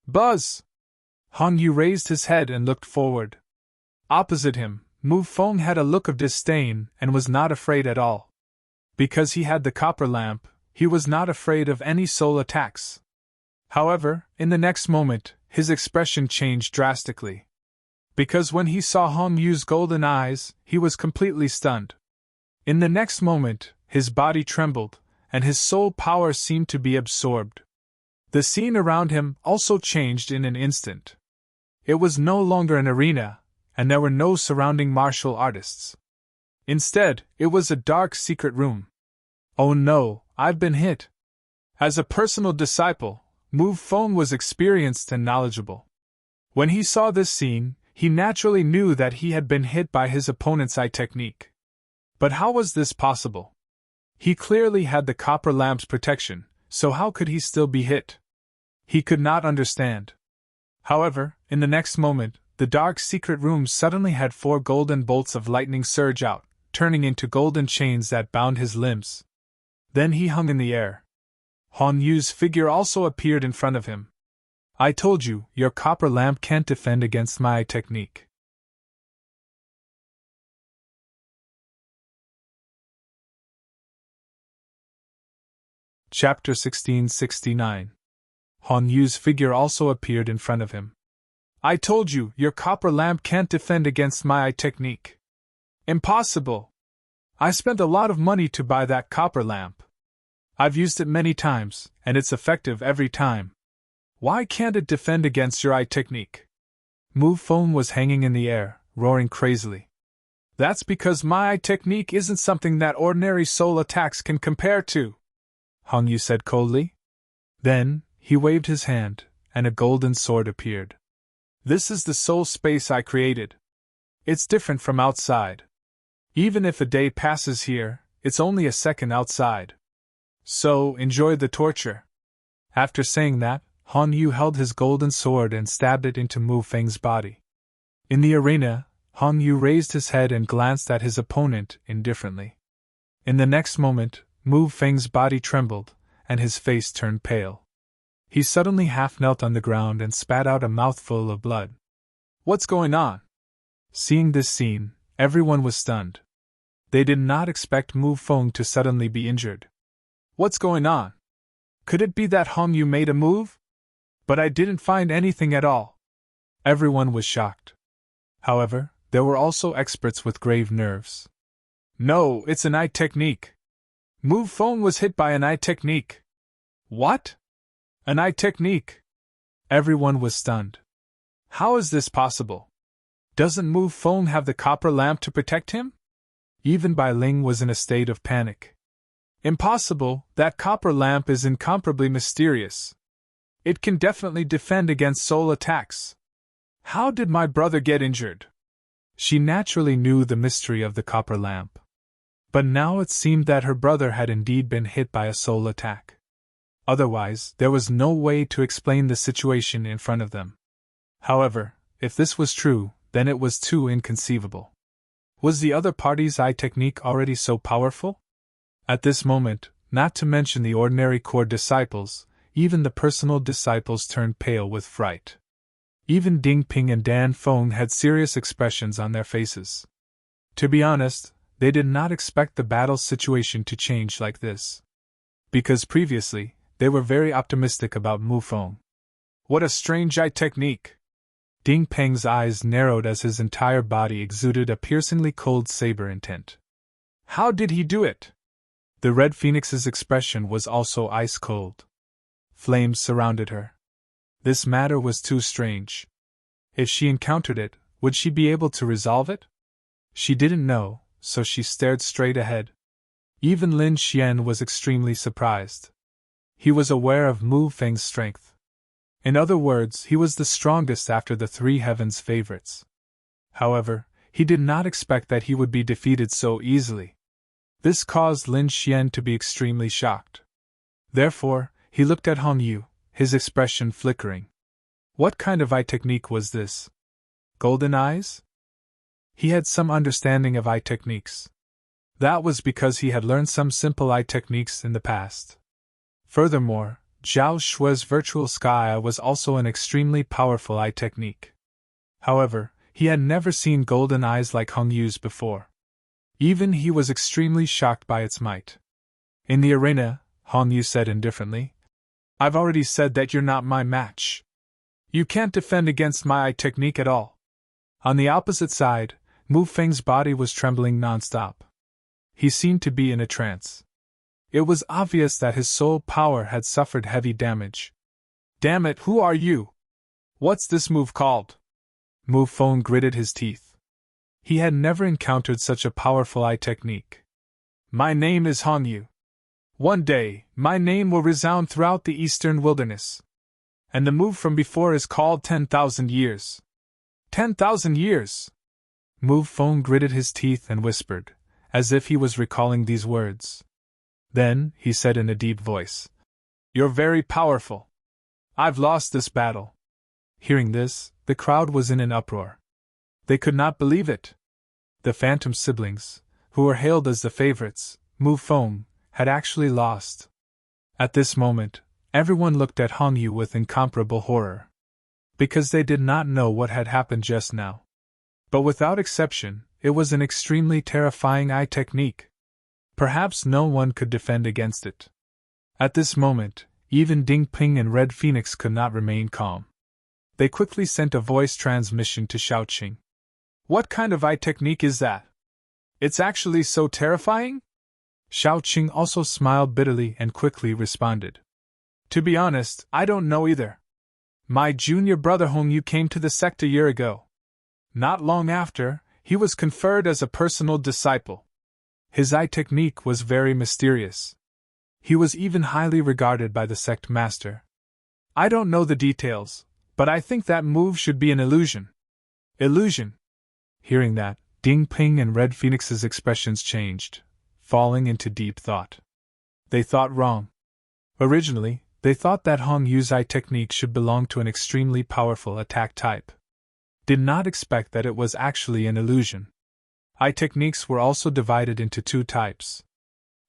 Buzz! Hong Yu raised his head and looked forward. Opposite him, Mu Feng had a look of disdain and was not afraid at all. Because he had the copper lamp, he was not afraid of any soul attacks. However, in the next moment, his expression changed drastically. Because when he saw Hong Yu's golden eyes, he was completely stunned. In the next moment, his body trembled, and his soul power seemed to be absorbed. The scene around him also changed in an instant. It was no longer an arena, and there were no surrounding martial artists. Instead, it was a dark secret room. Oh no, I've been hit. As a personal disciple, Mu Feng was experienced and knowledgeable. When he saw this scene, he naturally knew that he had been hit by his opponent's eye technique. But how was this possible? He clearly had the copper lamp's protection, so how could he still be hit? He could not understand. However, in the next moment, the dark secret room suddenly had 4 golden bolts of lightning surge out, turning into golden chains that bound his limbs. Then he hung in the air. Hong Yu's figure also appeared in front of him. I told you, your copper lamp can't defend against my technique. Chapter 1669. Hong Yu's figure also appeared in front of him. I told you, your copper lamp can't defend against my technique. Impossible! I spent a lot of money to buy that copper lamp. I've used it many times, and it's effective every time. Why can't it defend against your eye technique? Mu Feng was hanging in the air, roaring crazily. That's because my eye technique isn't something that ordinary soul attacks can compare to, Hong Yu said coldly. Then, he waved his hand, and a golden sword appeared. This is the soul space I created. It's different from outside. Even if a day passes here, it's only a second outside. So, enjoy the torture. After saying that, Hong Yu held his golden sword and stabbed it into Mu Feng's body. In the arena, Hong Yu raised his head and glanced at his opponent indifferently. In the next moment, Mu Feng's body trembled, and his face turned pale. He suddenly half knelt on the ground and spat out a mouthful of blood. What's going on? Seeing this scene, everyone was stunned. They did not expect Mu Feng to suddenly be injured. What's going on? Could it be that Hong Yu made a move? But I didn't find anything at all. Everyone was shocked. However, there were also experts with grave nerves. No, it's an eye technique. Mu Feng was hit by an eye technique. What? An eye technique? Everyone was stunned. How is this possible? Doesn't Mu Feng have the copper lamp to protect him? Even Bai Ling was in a state of panic. Impossible, that copper lamp is incomparably mysterious. It can definitely defend against soul attacks. How did my brother get injured? She naturally knew the mystery of the copper lamp. But now it seemed that her brother had indeed been hit by a soul attack. Otherwise, there was no way to explain the situation in front of them. However, if this was true, then it was too inconceivable. Was the other party's eye technique already so powerful? At this moment, not to mention the ordinary core disciples, even the personal disciples turned pale with fright. Even Ding Ping and Dan Feng had serious expressions on their faces. To be honest, they did not expect the battle situation to change like this. Because previously, they were very optimistic about Mu Feng. What a strange eye technique! Ding Peng's eyes narrowed as his entire body exuded a piercingly cold saber intent. How did he do it? The Red Phoenix's expression was also ice cold. Flames surrounded her. This matter was too strange. If she encountered it, would she be able to resolve it? She didn't know, so she stared straight ahead. Even Lin Xian was extremely surprised. He was aware of Mu Feng's strength. In other words, he was the strongest after the three heavens favorites. However, he did not expect that he would be defeated so easily. This caused Lin Xian to be extremely shocked. Therefore, he looked at Hong Yu, his expression flickering. What kind of eye technique was this? Golden eyes? He had some understanding of eye techniques. That was because he had learned some simple eye techniques in the past. Furthermore, Zhao Shui's virtual sky eye was also an extremely powerful eye technique. However, he had never seen golden eyes like Hong Yu's before. Even he was extremely shocked by its might. In the arena, Hong Yu said indifferently, I've already said that you're not my match. You can't defend against my eye technique at all. On the opposite side, Mu Feng's body was trembling nonstop. He seemed to be in a trance. It was obvious that his soul power had suffered heavy damage. Damn it, who are you? What's this move called? Mu Feng gritted his teeth. He had never encountered such a powerful eye technique. My name is Hong Yu. One day, my name will resound throughout the eastern wilderness. And the move from before is called 10,000 years. 10,000 years! Mu Feng gritted his teeth and whispered, as if he was recalling these words. Then, he said in a deep voice, You're very powerful. I've lost this battle. Hearing this, the crowd was in an uproar. They could not believe it. The phantom siblings, who were hailed as the favorites, Mu Feng, had actually lost. At this moment, everyone looked at Hong Yu with incomparable horror. Because they did not know what had happened just now. But without exception, it was an extremely terrifying eye technique. Perhaps no one could defend against it. At this moment, even Ding Ping and Red Phoenix could not remain calm. They quickly sent a voice transmission to Shaoqing. What kind of eye technique is that? It's actually so terrifying? Shaoqing also smiled bitterly and quickly responded. To be honest, I don't know either. My junior brother Hong Yu came to the sect a year ago. Not long after, he was conferred as a personal disciple. His eye technique was very mysterious. He was even highly regarded by the sect master. I don't know the details, but I think that move should be an illusion. Illusion? Hearing that, Ding Ping and Red Phoenix's expressions changed, falling into deep thought. They thought wrong. Originally, they thought that Hong Yu's eye technique should belong to an extremely powerful attack type. Did not expect that it was actually an illusion. Eye techniques were also divided into two types.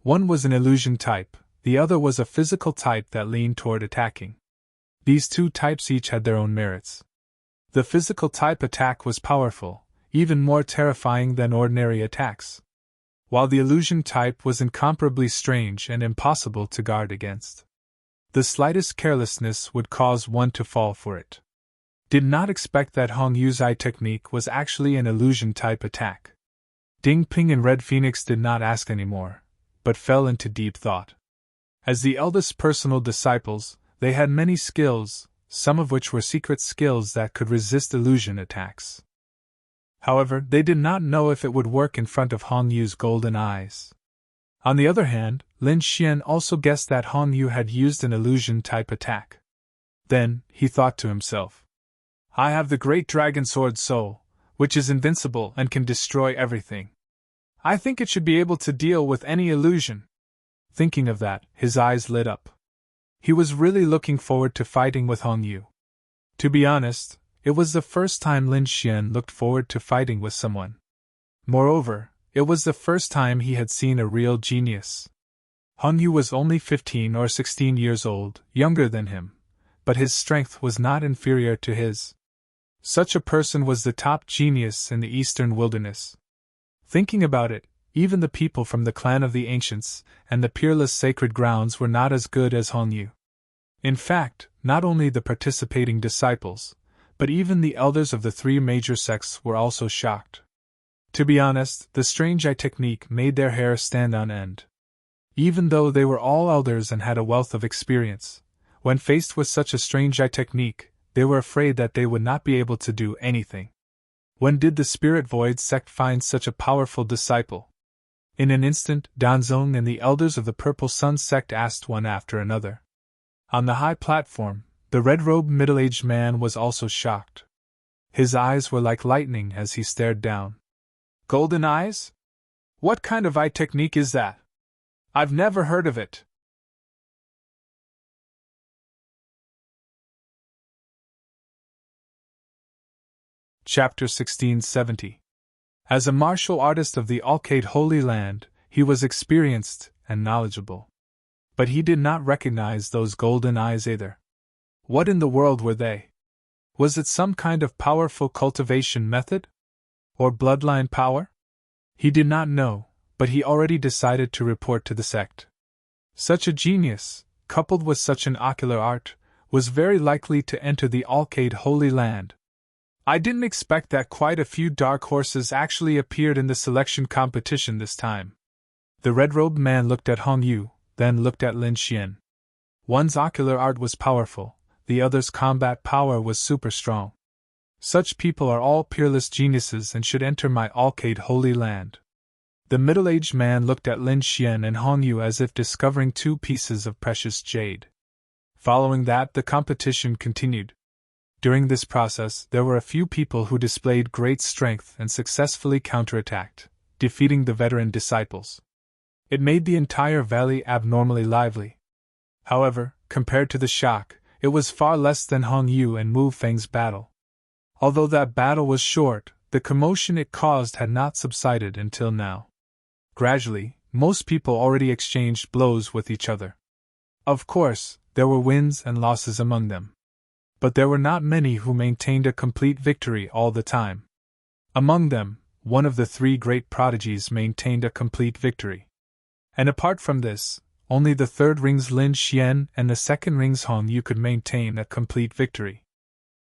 One was an illusion type, the other was a physical type that leaned toward attacking. These two types each had their own merits. The physical type attack was powerful, even more terrifying than ordinary attacks. while the illusion type was incomparably strange and impossible to guard against. The slightest carelessness would cause one to fall for it. Did not expect that Hong Yu's eye technique was actually an illusion type attack. Ding Ping and Red Phoenix did not ask any more, but fell into deep thought. As the eldest personal disciples, they had many skills, some of which were secret skills that could resist illusion attacks. However, they did not know if it would work in front of Hong Yu's golden eyes. On the other hand, Lin Xian also guessed that Hong Yu had used an illusion-type attack. Then, he thought to himself, I have the great dragon sword soul, which is invincible and can destroy everything. I think it should be able to deal with any illusion. Thinking of that, his eyes lit up. He was really looking forward to fighting with Hong Yu. To be honest, it was the first time Lin Xian looked forward to fighting with someone. Moreover, it was the first time he had seen a real genius. Hong Yu was only 15 or 16 years old, younger than him, but his strength was not inferior to his. Such a person was the top genius in the eastern wilderness. Thinking about it, even the people from the clan of the ancients and the peerless sacred grounds were not as good as Hong Yu. In fact, not only the participating disciples, but even the elders of the three major sects were also shocked. To be honest, the strange eye technique made their hair stand on end. Even though they were all elders and had a wealth of experience, when faced with such a strange eye technique, they were afraid that they would not be able to do anything. When did the Spirit Void sect find such a powerful disciple? In an instant, Danzong and the elders of the Purple Sun sect asked one after another. On the high platform, the red-robed middle-aged man was also shocked. His eyes were like lightning as he stared down. Golden eyes? What kind of eye technique is that? I've never heard of it. Chapter 1670. As a martial artist of the Alcade Holy Land, he was experienced and knowledgeable. But he did not recognize those golden eyes either. What in the world were they? Was it some kind of powerful cultivation method? Or bloodline power? He did not know, but he already decided to report to the sect. Such a genius, coupled with such an ocular art, was very likely to enter the Alcade Holy Land. I didn't expect that quite a few dark horses actually appeared in the selection competition this time. The red-robed man looked at Hong Yu, then looked at Lin Xian. One's ocular art was powerful, the other's combat power was super strong. Such people are all peerless geniuses and should enter my Alcade Holy Land. The middle-aged man looked at Lin Xian and Hong Yu as if discovering two pieces of precious jade. Following that, the competition continued. During this process, there were a few people who displayed great strength and successfully counterattacked, defeating the veteran disciples. It made the entire valley abnormally lively. However, compared to the shock, it was far less than Hong Yu and Mu Feng's battle. Although that battle was short, the commotion it caused had not subsided until now. Gradually, most people already exchanged blows with each other. Of course, there were wins and losses among them. But there were not many who maintained a complete victory all the time. Among them, one of the three great prodigies maintained a complete victory. And apart from this, only the third ring's Lin Xian and the second ring's Hong Yu could maintain a complete victory.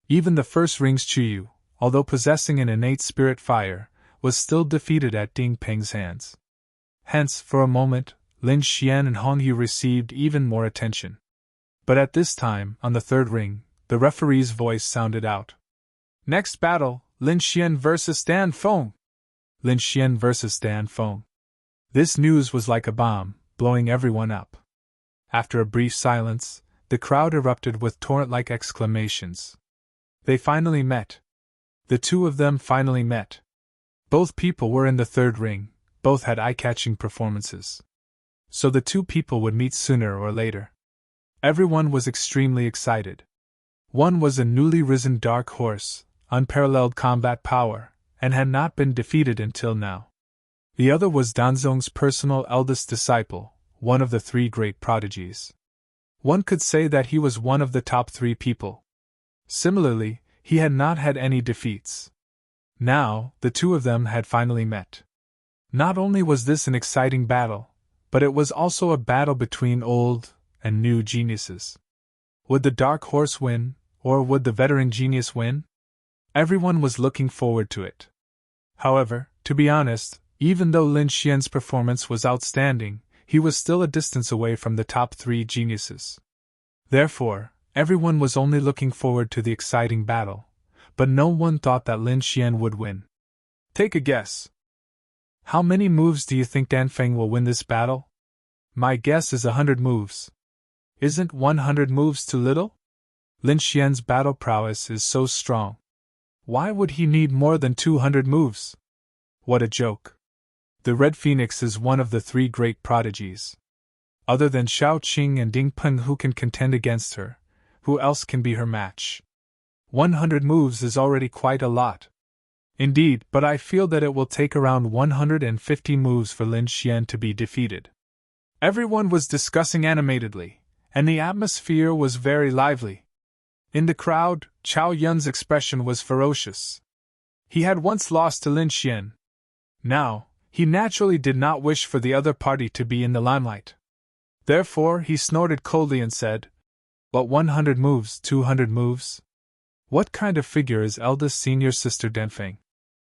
Even the first ring's Chu Yu, although possessing an innate spirit fire, was still defeated at Ding Peng's hands. Hence, for a moment, Lin Xian and Hong Yu received even more attention. But at this time, on the third ring, the referee's voice sounded out. Next battle, Lin Xian vs. Dan Feng. Lin Xian vs. Dan Feng. This news was like a bomb, blowing everyone up. After a brief silence, the crowd erupted with torrent-like exclamations. They finally met. The two of them finally met. Both people were in the third ring, both had eye-catching performances. So the two people would meet sooner or later. Everyone was extremely excited. One was a newly risen dark horse, unparalleled combat power, and had not been defeated until now. The other was Danzong's personal eldest disciple, one of the three great prodigies. One could say that he was one of the top three people. Similarly, he had not had any defeats. Now, the two of them had finally met. Not only was this an exciting battle, but it was also a battle between old and new geniuses. Would the dark horse win, or would the veteran genius win? Everyone was looking forward to it. However, to be honest, even though Lin Xian's performance was outstanding, he was still a distance away from the top 3 geniuses. Therefore, everyone was only looking forward to the exciting battle, but no one thought that Lin Xian would win. Take a guess. How many moves do you think Danfeng will win this battle? My guess is 100 moves. Isn't 100 moves too little? Lin Xian's battle prowess is so strong. Why would he need more than 200 moves? What a joke. The Red Phoenix is one of the 3 great prodigies. Other than Xiao Qing and Ding Peng who can contend against her, who else can be her match? 100 moves is already quite a lot. Indeed, but I feel that it will take around 150 moves for Lin Xian to be defeated. Everyone was discussing animatedly, and the atmosphere was very lively. In the crowd, Chao Yun's expression was ferocious. He had once lost to Lin Xian. Now, he naturally did not wish for the other party to be in the limelight. Therefore, he snorted coldly and said, "But 100 moves, 200 moves? What kind of figure is eldest senior sister Danfeng?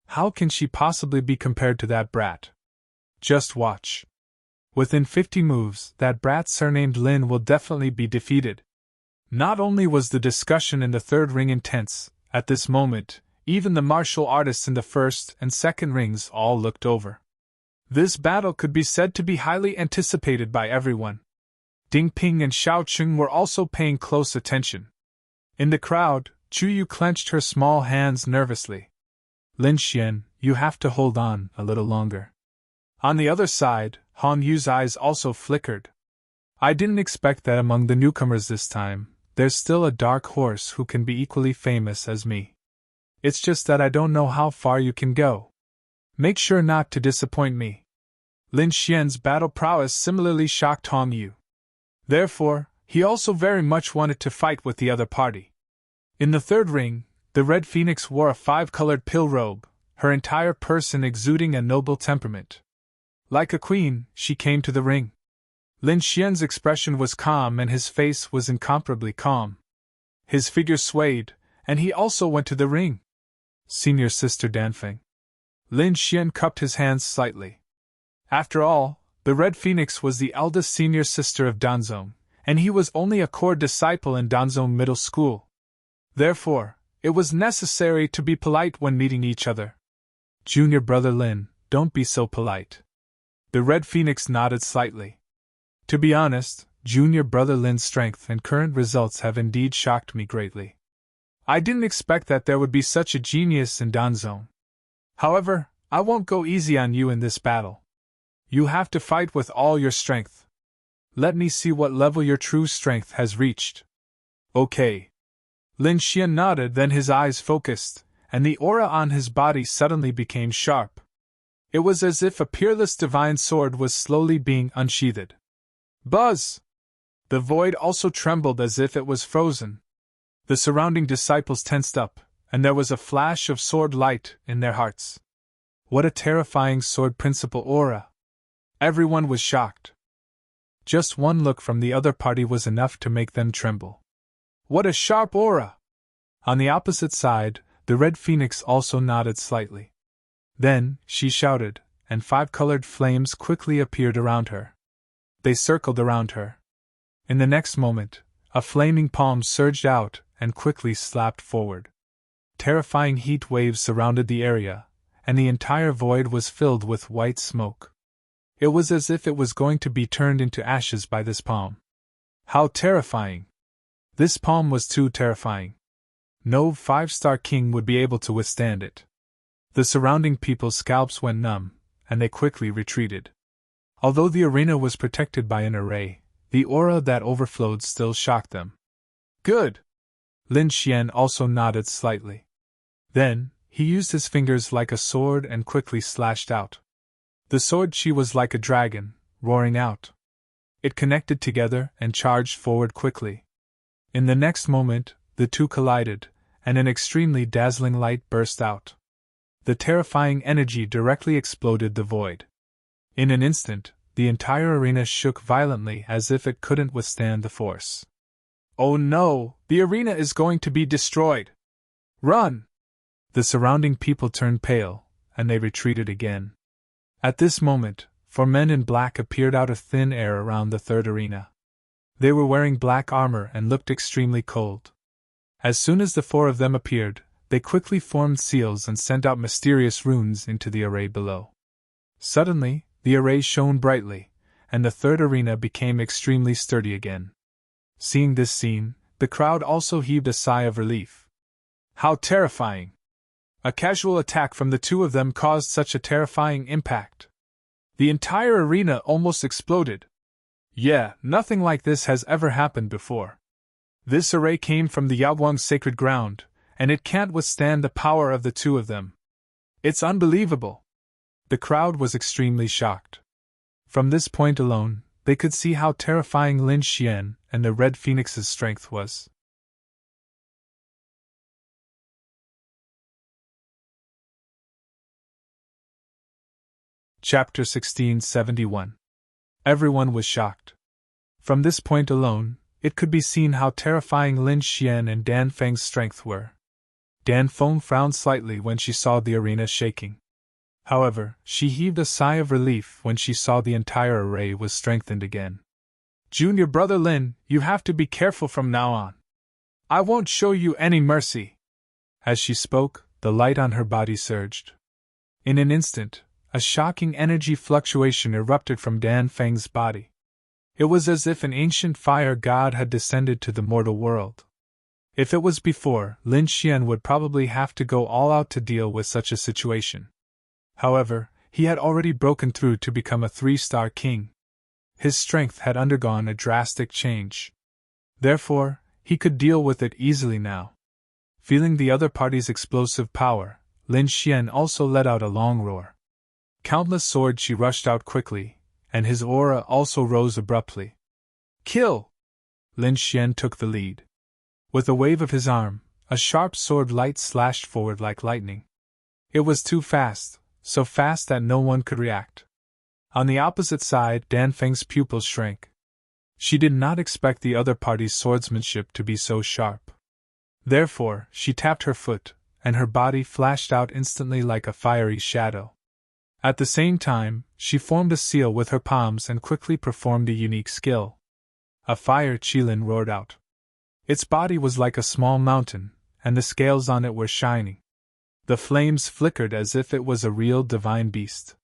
How can she possibly be compared to that brat? Just watch. Within 50 moves, that brat surnamed Lin will definitely be defeated." Not only was the discussion in the 3rd ring intense, at this moment, even the martial artists in the 1st and 2nd rings all looked over. This battle could be said to be highly anticipated by everyone. Ding Ping and Xiao Qing were also paying close attention. In the crowd, Chu Yu clenched her small hands nervously. "Lin Xian, you have to hold on a little longer." On the other side, Han Yu's eyes also flickered. "I didn't expect that among the newcomers this time. There's still a dark horse who can be equally famous as me. It's just that I don't know how far you can go. Make sure not to disappoint me." Lin Xian's battle prowess similarly shocked Hong Yu. Therefore, he also very much wanted to fight with the other party. In the 3rd ring, the Red Phoenix wore a 5-colored pill robe, her entire person exuding a noble temperament. Like a queen, she came to the ring. Lin Xian's expression was calm and his face was incomparably calm. His figure swayed, and he also went to the ring. "Senior sister Danfeng." Lin Xian cupped his hands slightly. After all, the Red Phoenix was the eldest senior sister of Danzong, and he was only a core disciple in Danzong Middle School. Therefore, it was necessary to be polite when meeting each other. "Junior brother Lin, don't be so polite." The Red Phoenix nodded slightly. "To be honest, Junior brother Lin's strength and current results have indeed shocked me greatly. I didn't expect that there would be such a genius in Danzong. However, I won't go easy on you in this battle. You have to fight with all your strength. Let me see what level your true strength has reached." "Okay." Lin Xian nodded, then his eyes focused, and the aura on his body suddenly became sharp. It was as if a peerless divine sword was slowly being unsheathed. Buzz! The void also trembled as if it was frozen. The surrounding disciples tensed up, and there was a flash of sword light in their hearts. What a terrifying sword principle aura! Everyone was shocked. Just one look from the other party was enough to make them tremble. What a sharp aura! On the opposite side, the Red Phoenix also nodded slightly. Then, she shouted, and 5-colored flames quickly appeared around her. They circled around her. In the next moment, a flaming palm surged out and quickly slapped forward. Terrifying heat waves surrounded the area, and the entire void was filled with white smoke. It was as if it was going to be turned into ashes by this palm. How terrifying! This palm was too terrifying. No 5-star king would be able to withstand it. The surrounding people's scalps went numb, and they quickly retreated. Although the arena was protected by an array, the aura that overflowed still shocked them. "Good!" Lin Xian also nodded slightly. Then, he used his fingers like a sword and quickly slashed out. The sword chi was like a dragon, roaring out. It connected together and charged forward quickly. In the next moment, the two collided, and an extremely dazzling light burst out. the terrifying energy directly exploded the void. In an instant, the entire arena shook violently as if it couldn't withstand the force. "Oh no, the arena is going to be destroyed! Run!" The surrounding people turned pale, and they retreated again. At this moment, 4 men in black appeared out of thin air around the third arena. They were wearing black armor and looked extremely cold. As soon as the 4 of them appeared, they quickly formed seals and sent out mysterious runes into the array below. Suddenly, the array shone brightly, and the third arena became extremely sturdy again. Seeing this scene, the crowd also heaved a sigh of relief. How terrifying! A casual attack from the 2 of them caused such a terrifying impact. The entire arena almost exploded. Yeah, nothing like this has ever happened before. This array came from the Yaoguang's sacred ground, and it can't withstand the power of the 2 of them. It's unbelievable! The crowd was extremely shocked. From this point alone, they could see how terrifying Lin Xian and the Red Phoenix's strength was. Chapter 1671. Everyone was shocked. From this point alone, it could be seen how terrifying Lin Xian and Dan Feng's strength were. Dan Feng frowned slightly when she saw the arena shaking. However, she heaved a sigh of relief when she saw the entire array was strengthened again. "Junior brother Lin, you have to be careful from now on. I won't show you any mercy." As she spoke, the light on her body surged. In an instant, a shocking energy fluctuation erupted from Dan Feng's body. It was as if an ancient fire god had descended to the mortal world. If it was before, Lin Xian would probably have to go all out to deal with such a situation. However, he had already broken through to become a 3-star king. His strength had undergone a drastic change. Therefore, he could deal with it easily now. Feeling the other party's explosive power, Lin Xian also let out a long roar. Countless swords she rushed out quickly, and his aura also rose abruptly. "Kill!" Lin Xian took the lead. With a wave of his arm, a sharp sword light slashed forward like lightning. It was too fast, so fast that no one could react. On the opposite side, Dan Feng's pupils shrank. She did not expect the other party's swordsmanship to be so sharp. Therefore, she tapped her foot, and her body flashed out instantly like a fiery shadow. At the same time, she formed a seal with her palms and quickly performed a unique skill. A fire qilin roared out. Its body was like a small mountain, and the scales on it were shining. The flames flickered as if it was a real divine beast.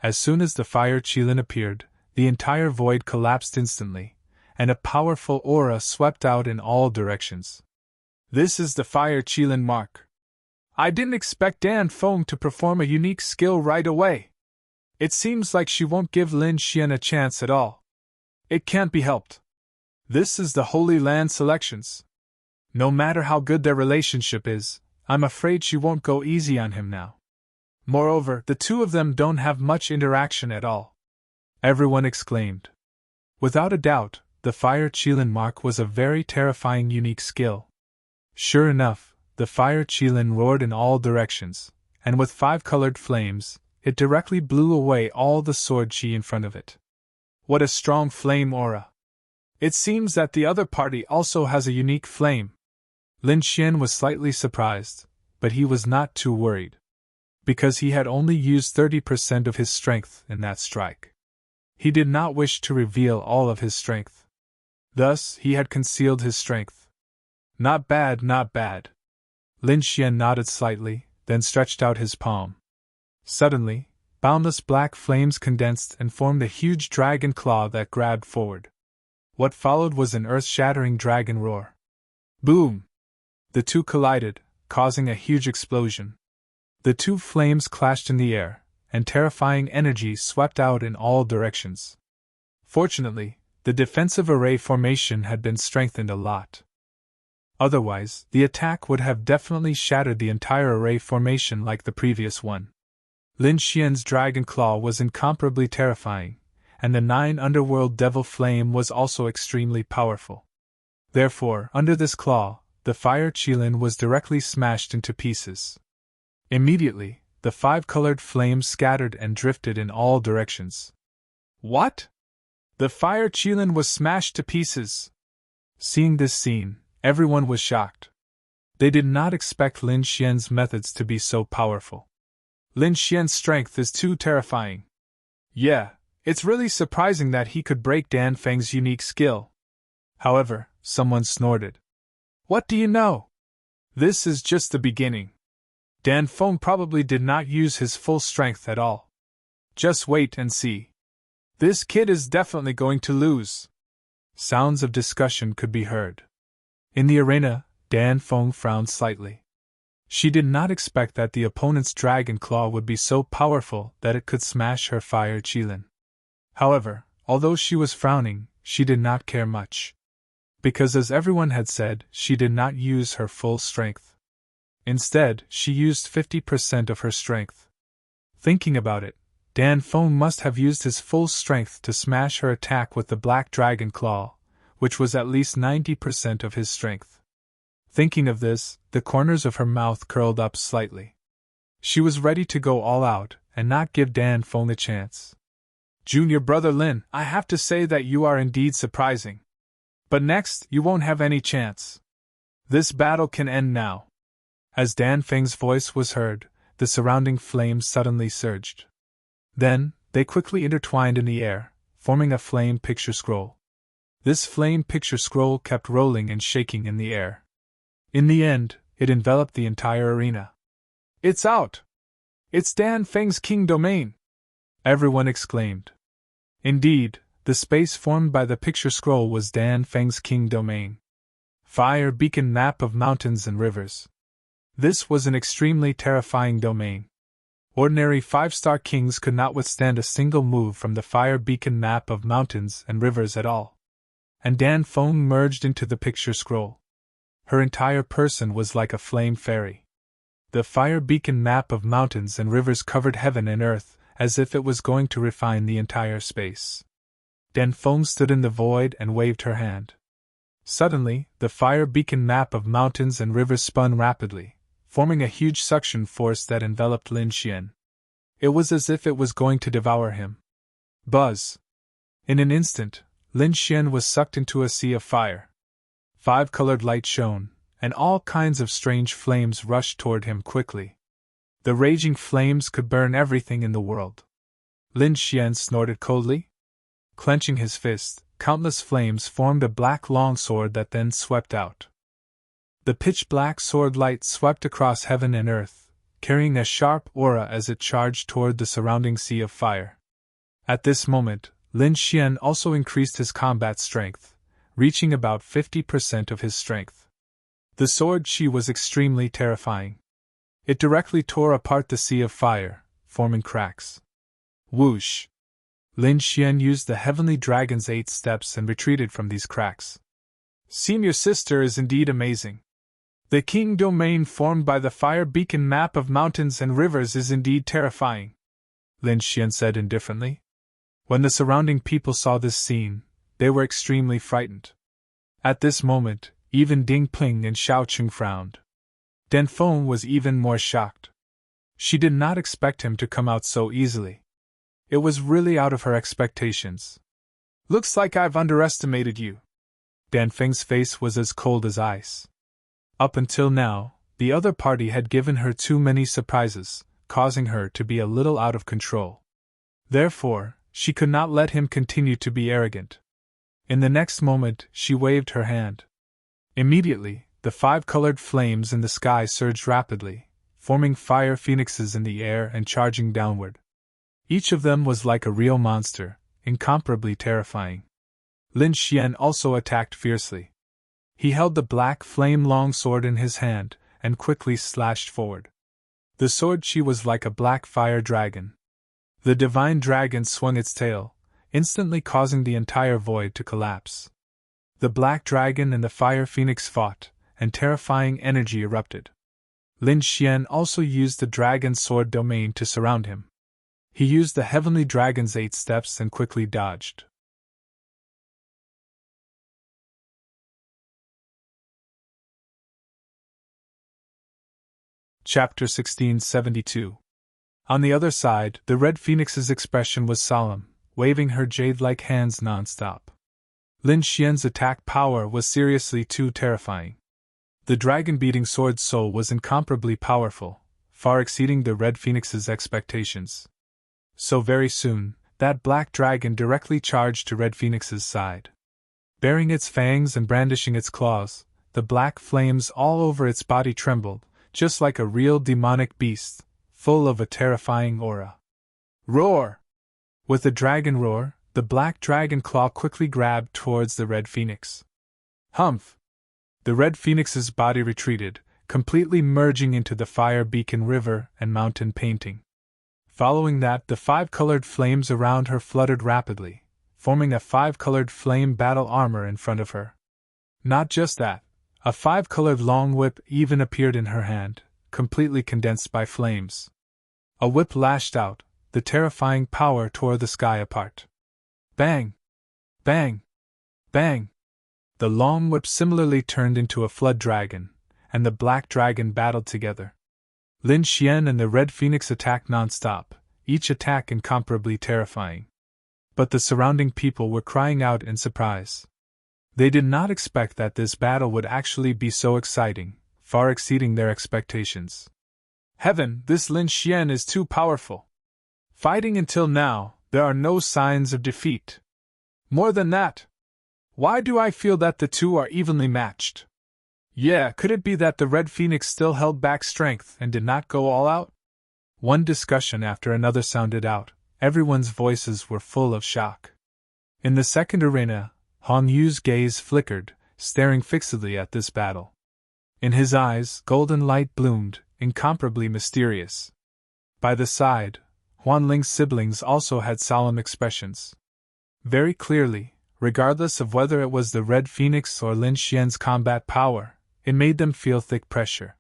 As soon as the fire qilin appeared, the entire void collapsed instantly, and a powerful aura swept out in all directions. "This is the fire qilin mark. I didn't expect Dan Feng to perform a unique skill right away. It seems like she won't give Lin Xian a chance at all. It can't be helped. This is the Holy Land selections. No matter how good their relationship is, I'm afraid she won't go easy on him now. Moreover, the 2 of them don't have much interaction at all." Everyone exclaimed. Without a doubt, the fire qilin mark was a very terrifying unique skill. Sure enough, the fire qilin roared in all directions, and with 5-colored flames, it directly blew away all the sword qi in front of it. What a strong flame aura! It seems that the other party also has a unique flame. Lin Xian was slightly surprised, but he was not too worried. Because he had only used 30% of his strength in that strike. He did not wish to reveal all of his strength. Thus, he had concealed his strength. Not bad, not bad. Lin Xian nodded slightly, then stretched out his palm. Suddenly, boundless black flames condensed and formed a huge dragon claw that grabbed forward. What followed was an earth-shattering dragon roar. Boom! The 2 collided, causing a huge explosion. The 2 flames clashed in the air, and terrifying energy swept out in all directions. Fortunately, the defensive array formation had been strengthened a lot. Otherwise, the attack would have definitely shattered the entire array formation like the previous one. Lin Xian's dragon claw was incomparably terrifying, and the 9 underworld devil flame was also extremely powerful. Therefore, under this claw, the fire qilin was directly smashed into pieces. Immediately, the 5-colored flames scattered and drifted in all directions. What? The fire Qilin was smashed to pieces. Seeing this scene, everyone was shocked. They did not expect Lin Xian's methods to be so powerful. Lin Xian's strength is too terrifying. Yeah, it's really surprising that he could break Dan Feng's unique skill. However, someone snorted. What do you know? This is just the beginning. Dan Feng probably did not use his full strength at all. Just wait and see. This kid is definitely going to lose. Sounds of discussion could be heard. In the arena, Dan Feng frowned slightly. She did not expect that the opponent's dragon claw would be so powerful that it could smash her fire Qilin. However, although she was frowning, she did not care much. Because as everyone had said, she did not use her full strength. Instead, she used 50% of her strength. Thinking about it, Dan Feng must have used his full strength to smash her attack with the black dragon claw, which was at least 90% of his strength. Thinking of this, the corners of her mouth curled up slightly. She was ready to go all out and not give Dan Feng a chance. Junior brother Lin, I have to say that you are indeed surprising. But next, you won't have any chance. This battle can end now. As Dan Feng's voice was heard, the surrounding flames suddenly surged. Then, they quickly intertwined in the air, forming a flame picture scroll. This flame picture scroll kept rolling and shaking in the air. In the end, it enveloped the entire arena. It's out! It's Dan Feng's king domain! Everyone exclaimed. Indeed, the space formed by the picture scroll was Dan Feng's king domain. Fire beacon map of mountains and rivers. This was an extremely terrifying domain. Ordinary 5-star kings could not withstand a single move from the fire beacon map of mountains and rivers at all. And Dan Feng merged into the picture scroll. Her entire person was like a flame fairy. The fire beacon map of mountains and rivers covered heaven and earth, as if it was going to refine the entire space. Dan Feng stood in the void and waved her hand. Suddenly, the fire beacon map of mountains and rivers spun rapidly, forming a huge suction force that enveloped Lin Xian. It was as if it was going to devour him. Buzz! In an instant, Lin Xian was sucked into a sea of fire. 5-colored light shone, and all kinds of strange flames rushed toward him quickly. The raging flames could burn everything in the world. Lin Xian snorted coldly. Clenching his fist, countless flames formed a black longsword that then swept out. The pitch-black sword light swept across heaven and earth, carrying a sharp aura as it charged toward the surrounding sea of fire. At this moment, Lin Xian also increased his combat strength, reaching about 50% of his strength. The sword chi was extremely terrifying. It directly tore apart the sea of fire, forming cracks. Whoosh! Lin Xian used the heavenly dragon's 8 steps and retreated from these cracks. Senior sister is indeed amazing. The king domain formed by the fire beacon map of mountains and rivers is indeed terrifying, Lin Xian said indifferently. When the surrounding people saw this scene, they were extremely frightened. At this moment, even Ding Ping and Xiao Qing frowned. Dan Feng was even more shocked. She did not expect him to come out so easily. It was really out of her expectations. Looks like I've underestimated you. Dan Feng's face was as cold as ice. Up until now, the other party had given her too many surprises, causing her to be a little out of control. Therefore, she could not let him continue to be arrogant. In the next moment, she waved her hand. Immediately, the 5-colored flames in the sky surged rapidly, forming fire phoenixes in the air and charging downward. Each of them was like a real monster, incomparably terrifying. Lin Xian also attacked fiercely. He held the black flame longsword in his hand and quickly slashed forward. The sword chi was like a black fire dragon. The divine dragon swung its tail, instantly causing the entire void to collapse. The black dragon and the fire phoenix fought, and terrifying energy erupted. Lin Xian also used the dragon's sword domain to surround him. He used the heavenly dragon's 8 steps and quickly dodged. Chapter 1672. On the other side, the Red Phoenix's expression was solemn, waving her jade-like hands non-stop. Lin Xian's attack power was seriously too terrifying. The dragon-beating sword soul was incomparably powerful, far exceeding the Red Phoenix's expectations. So very soon, that black dragon directly charged to Red Phoenix's side. Baring its fangs and brandishing its claws, the black flames all over its body trembled, just like a real demonic beast, full of a terrifying aura. Roar! With a dragon roar, the black dragon claw quickly grabbed towards the Red Phoenix. Humph! The Red Phoenix's body retreated, completely merging into the fire beacon river and mountain painting. Following that, the 5-colored flames around her fluttered rapidly, forming a 5-colored flame battle armor in front of her. Not just that, a 5-colored long whip even appeared in her hand, completely condensed by flames. A whip lashed out, the terrifying power tore the sky apart. Bang! Bang! Bang! The long whip similarly turned into a flood dragon, and the black dragon battled together. Lin Xian and the Red Phoenix attacked non-stop, each attack incomparably terrifying. But the surrounding people were crying out in surprise. They did not expect that this battle would actually be so exciting, far exceeding their expectations. Heaven, this Lin Xian is too powerful. Fighting until now, there are no signs of defeat. More than that, why do I feel that the two are evenly matched? Yeah, could it be that the Red Phoenix still held back strength and did not go all out? One discussion after another sounded out, everyone's voices were full of shock. In the second arena, Hong Yu's gaze flickered, staring fixedly at this battle. In his eyes, golden light bloomed, incomparably mysterious. By the side, Huan Ling's siblings also had solemn expressions. Very clearly, regardless of whether it was the Red Phoenix or Lin Xian's combat power, it made them feel thick pressure.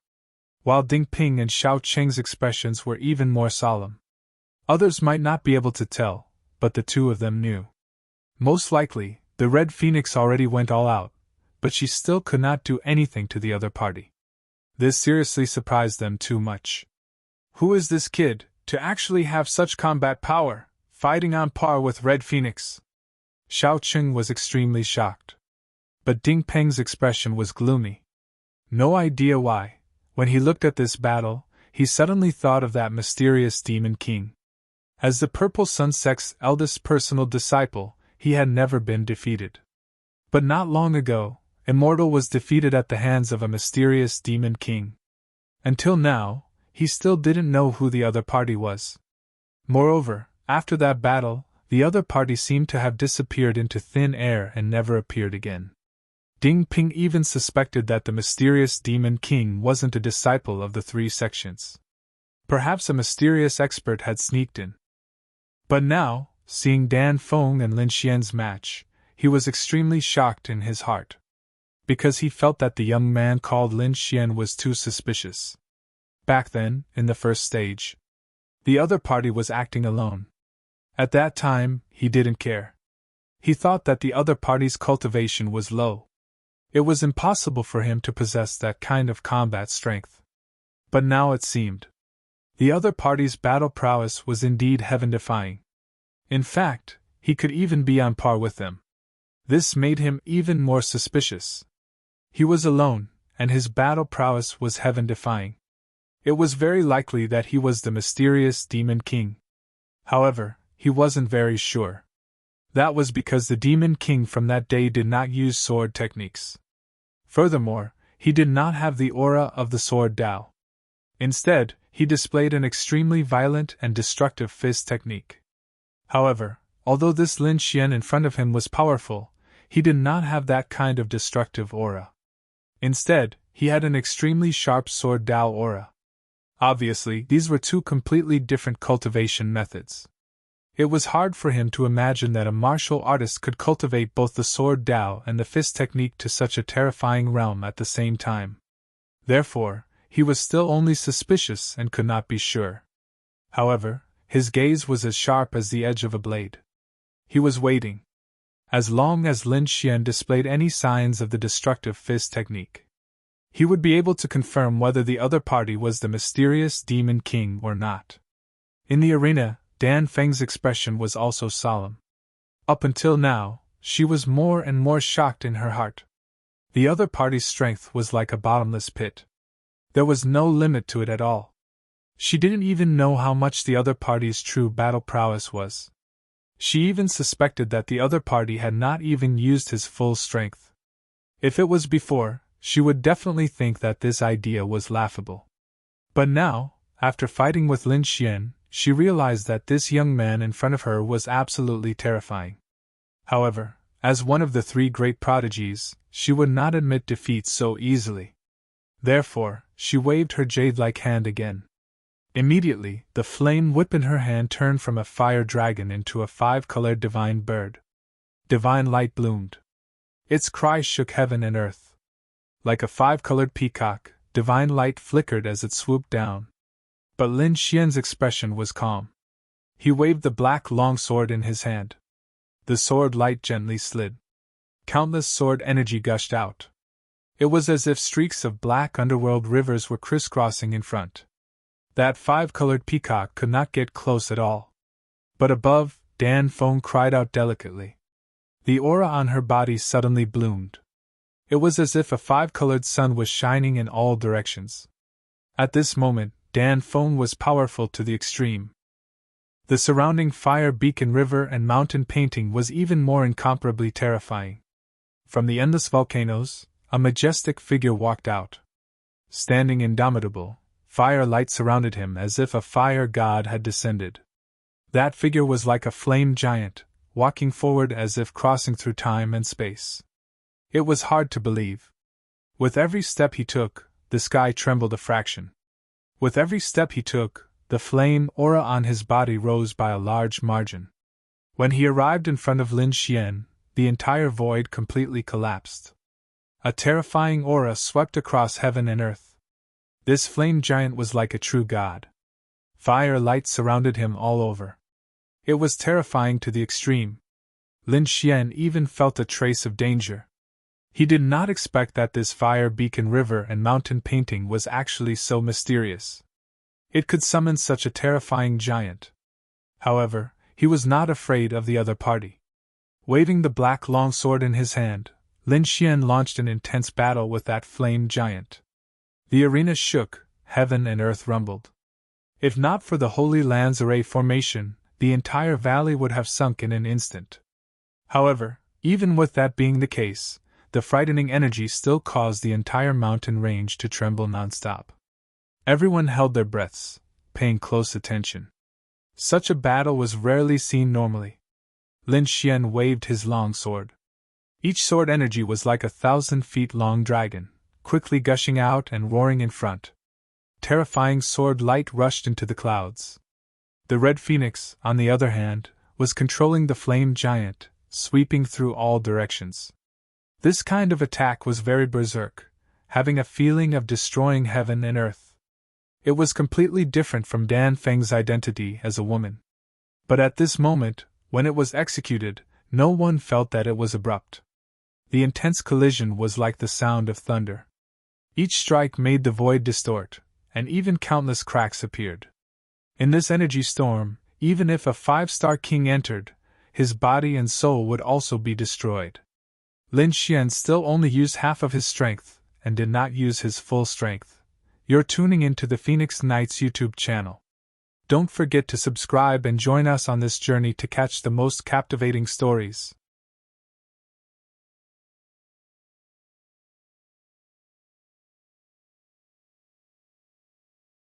While Ding Ping and Xiao Cheng's expressions were even more solemn. Others might not be able to tell, but the two of them knew. Most likely, the Red Phoenix already went all out, but she still could not do anything to the other party. This seriously surprised them too much. Who is this kid, to actually have such combat power, fighting on par with Red Phoenix? Xiao Cheng was extremely shocked. But Ding Peng's expression was gloomy. No idea why, when he looked at this battle, he suddenly thought of that mysterious Demon King. As the Purple Sun sect's eldest personal disciple, he had never been defeated. But not long ago, Immortal was defeated at the hands of a mysterious Demon King. Until now, he still didn't know who the other party was. Moreover, after that battle, the other party seemed to have disappeared into thin air and never appeared again. Ding Ping even suspected that the mysterious Demon King wasn't a disciple of the 3 sections. Perhaps a mysterious expert had sneaked in. But now, seeing Dan Feng and Lin Xian's match, he was extremely shocked in his heart. Because he felt that the young man called Lin Xian was too suspicious. Back then, in the first stage, the other party was acting alone. At that time, he didn't care. He thought that the other party's cultivation was low. It was impossible for him to possess that kind of combat strength. But now it seemed. The other party's battle prowess was indeed heaven-defying. In fact, he could even be on par with them. This made him even more suspicious. He was alone, and his battle prowess was heaven-defying. It was very likely that he was the mysterious Demon King. However, he wasn't very sure. That was because the Demon King from that day did not use sword techniques. Furthermore, he did not have the aura of the sword Dao. Instead, he displayed an extremely violent and destructive fist technique. However, although this Lin Xian in front of him was powerful, he did not have that kind of destructive aura. Instead, he had an extremely sharp sword Dao aura. Obviously, these were two completely different cultivation methods. It was hard for him to imagine that a martial artist could cultivate both the sword Dao and the fist technique to such a terrifying realm at the same time. Therefore, he was still only suspicious and could not be sure. However, his gaze was as sharp as the edge of a blade. He was waiting. As long as Lin Xian displayed any signs of the destructive fist technique, he would be able to confirm whether the other party was the mysterious Demon King or not. In the arena, Dan Feng's expression was also solemn. Up until now, she was more and more shocked in her heart. The other party's strength was like a bottomless pit. There was no limit to it at all. She didn't even know how much the other party's true battle prowess was. She even suspected that the other party had not even used his full strength. If it was before, she would definitely think that this idea was laughable. But now, after fighting with Lin Xian, she realized that this young man in front of her was absolutely terrifying. However, as one of the three great prodigies, she would not admit defeat so easily. Therefore, she waved her jade-like hand again. Immediately, the flame whip in her hand turned from a fire dragon into a five-colored divine bird. Divine light bloomed. Its cry shook heaven and earth. Like a five-colored peacock, divine light flickered as it swooped down. But Lin Xian's expression was calm. He waved the black long sword in his hand. The sword light gently slid. Countless sword energy gushed out. It was as if streaks of black underworld rivers were crisscrossing in front. That five-colored peacock could not get close at all. But above, Dan Feng cried out delicately. The aura on her body suddenly bloomed. It was as if a five-colored sun was shining in all directions. At this moment, Dan Feng was powerful to the extreme. The surrounding fire beacon river and mountain painting was even more incomparably terrifying. From the endless volcanoes, a majestic figure walked out. Standing indomitable, fire light surrounded him as if a fire god had descended. That figure was like a flame giant, walking forward as if crossing through time and space. It was hard to believe. With every step he took, the sky trembled a fraction. With every step he took, the flame aura on his body rose by a large margin. When he arrived in front of Lin Xian, the entire void completely collapsed. A terrifying aura swept across heaven and earth. This flame giant was like a true god. Fire light surrounded him all over. It was terrifying to the extreme. Lin Xian even felt a trace of danger. He did not expect that this fire beacon river and mountain painting was actually so mysterious. It could summon such a terrifying giant. However, he was not afraid of the other party. Waving the black longsword in his hand, Lin Xian launched an intense battle with that flame giant. The arena shook, heaven and earth rumbled. If not for the Holy Land's array formation, the entire valley would have sunk in an instant. However, even with that being the case, the frightening energy still caused the entire mountain range to tremble nonstop. Everyone held their breaths, paying close attention. Such a battle was rarely seen normally. Lin Xian waved his long sword. Each sword energy was like a 1,000-feet-long dragon, quickly gushing out and roaring in front. Terrifying sword light rushed into the clouds. The Red Phoenix, on the other hand, was controlling the flame giant, sweeping through all directions. This kind of attack was very berserk, having a feeling of destroying heaven and earth. It was completely different from Dan Feng's identity as a woman. But at this moment, when it was executed, no one felt that it was abrupt. The intense collision was like the sound of thunder. Each strike made the void distort, and even countless cracks appeared. In this energy storm, even if a 5-star king entered, his body and soul would also be destroyed. Lin Xian still only used half of his strength, and did not use his full strength. You're tuning into the Phoenix Knights YouTube channel. Don't forget to subscribe and join us on this journey to catch the most captivating stories.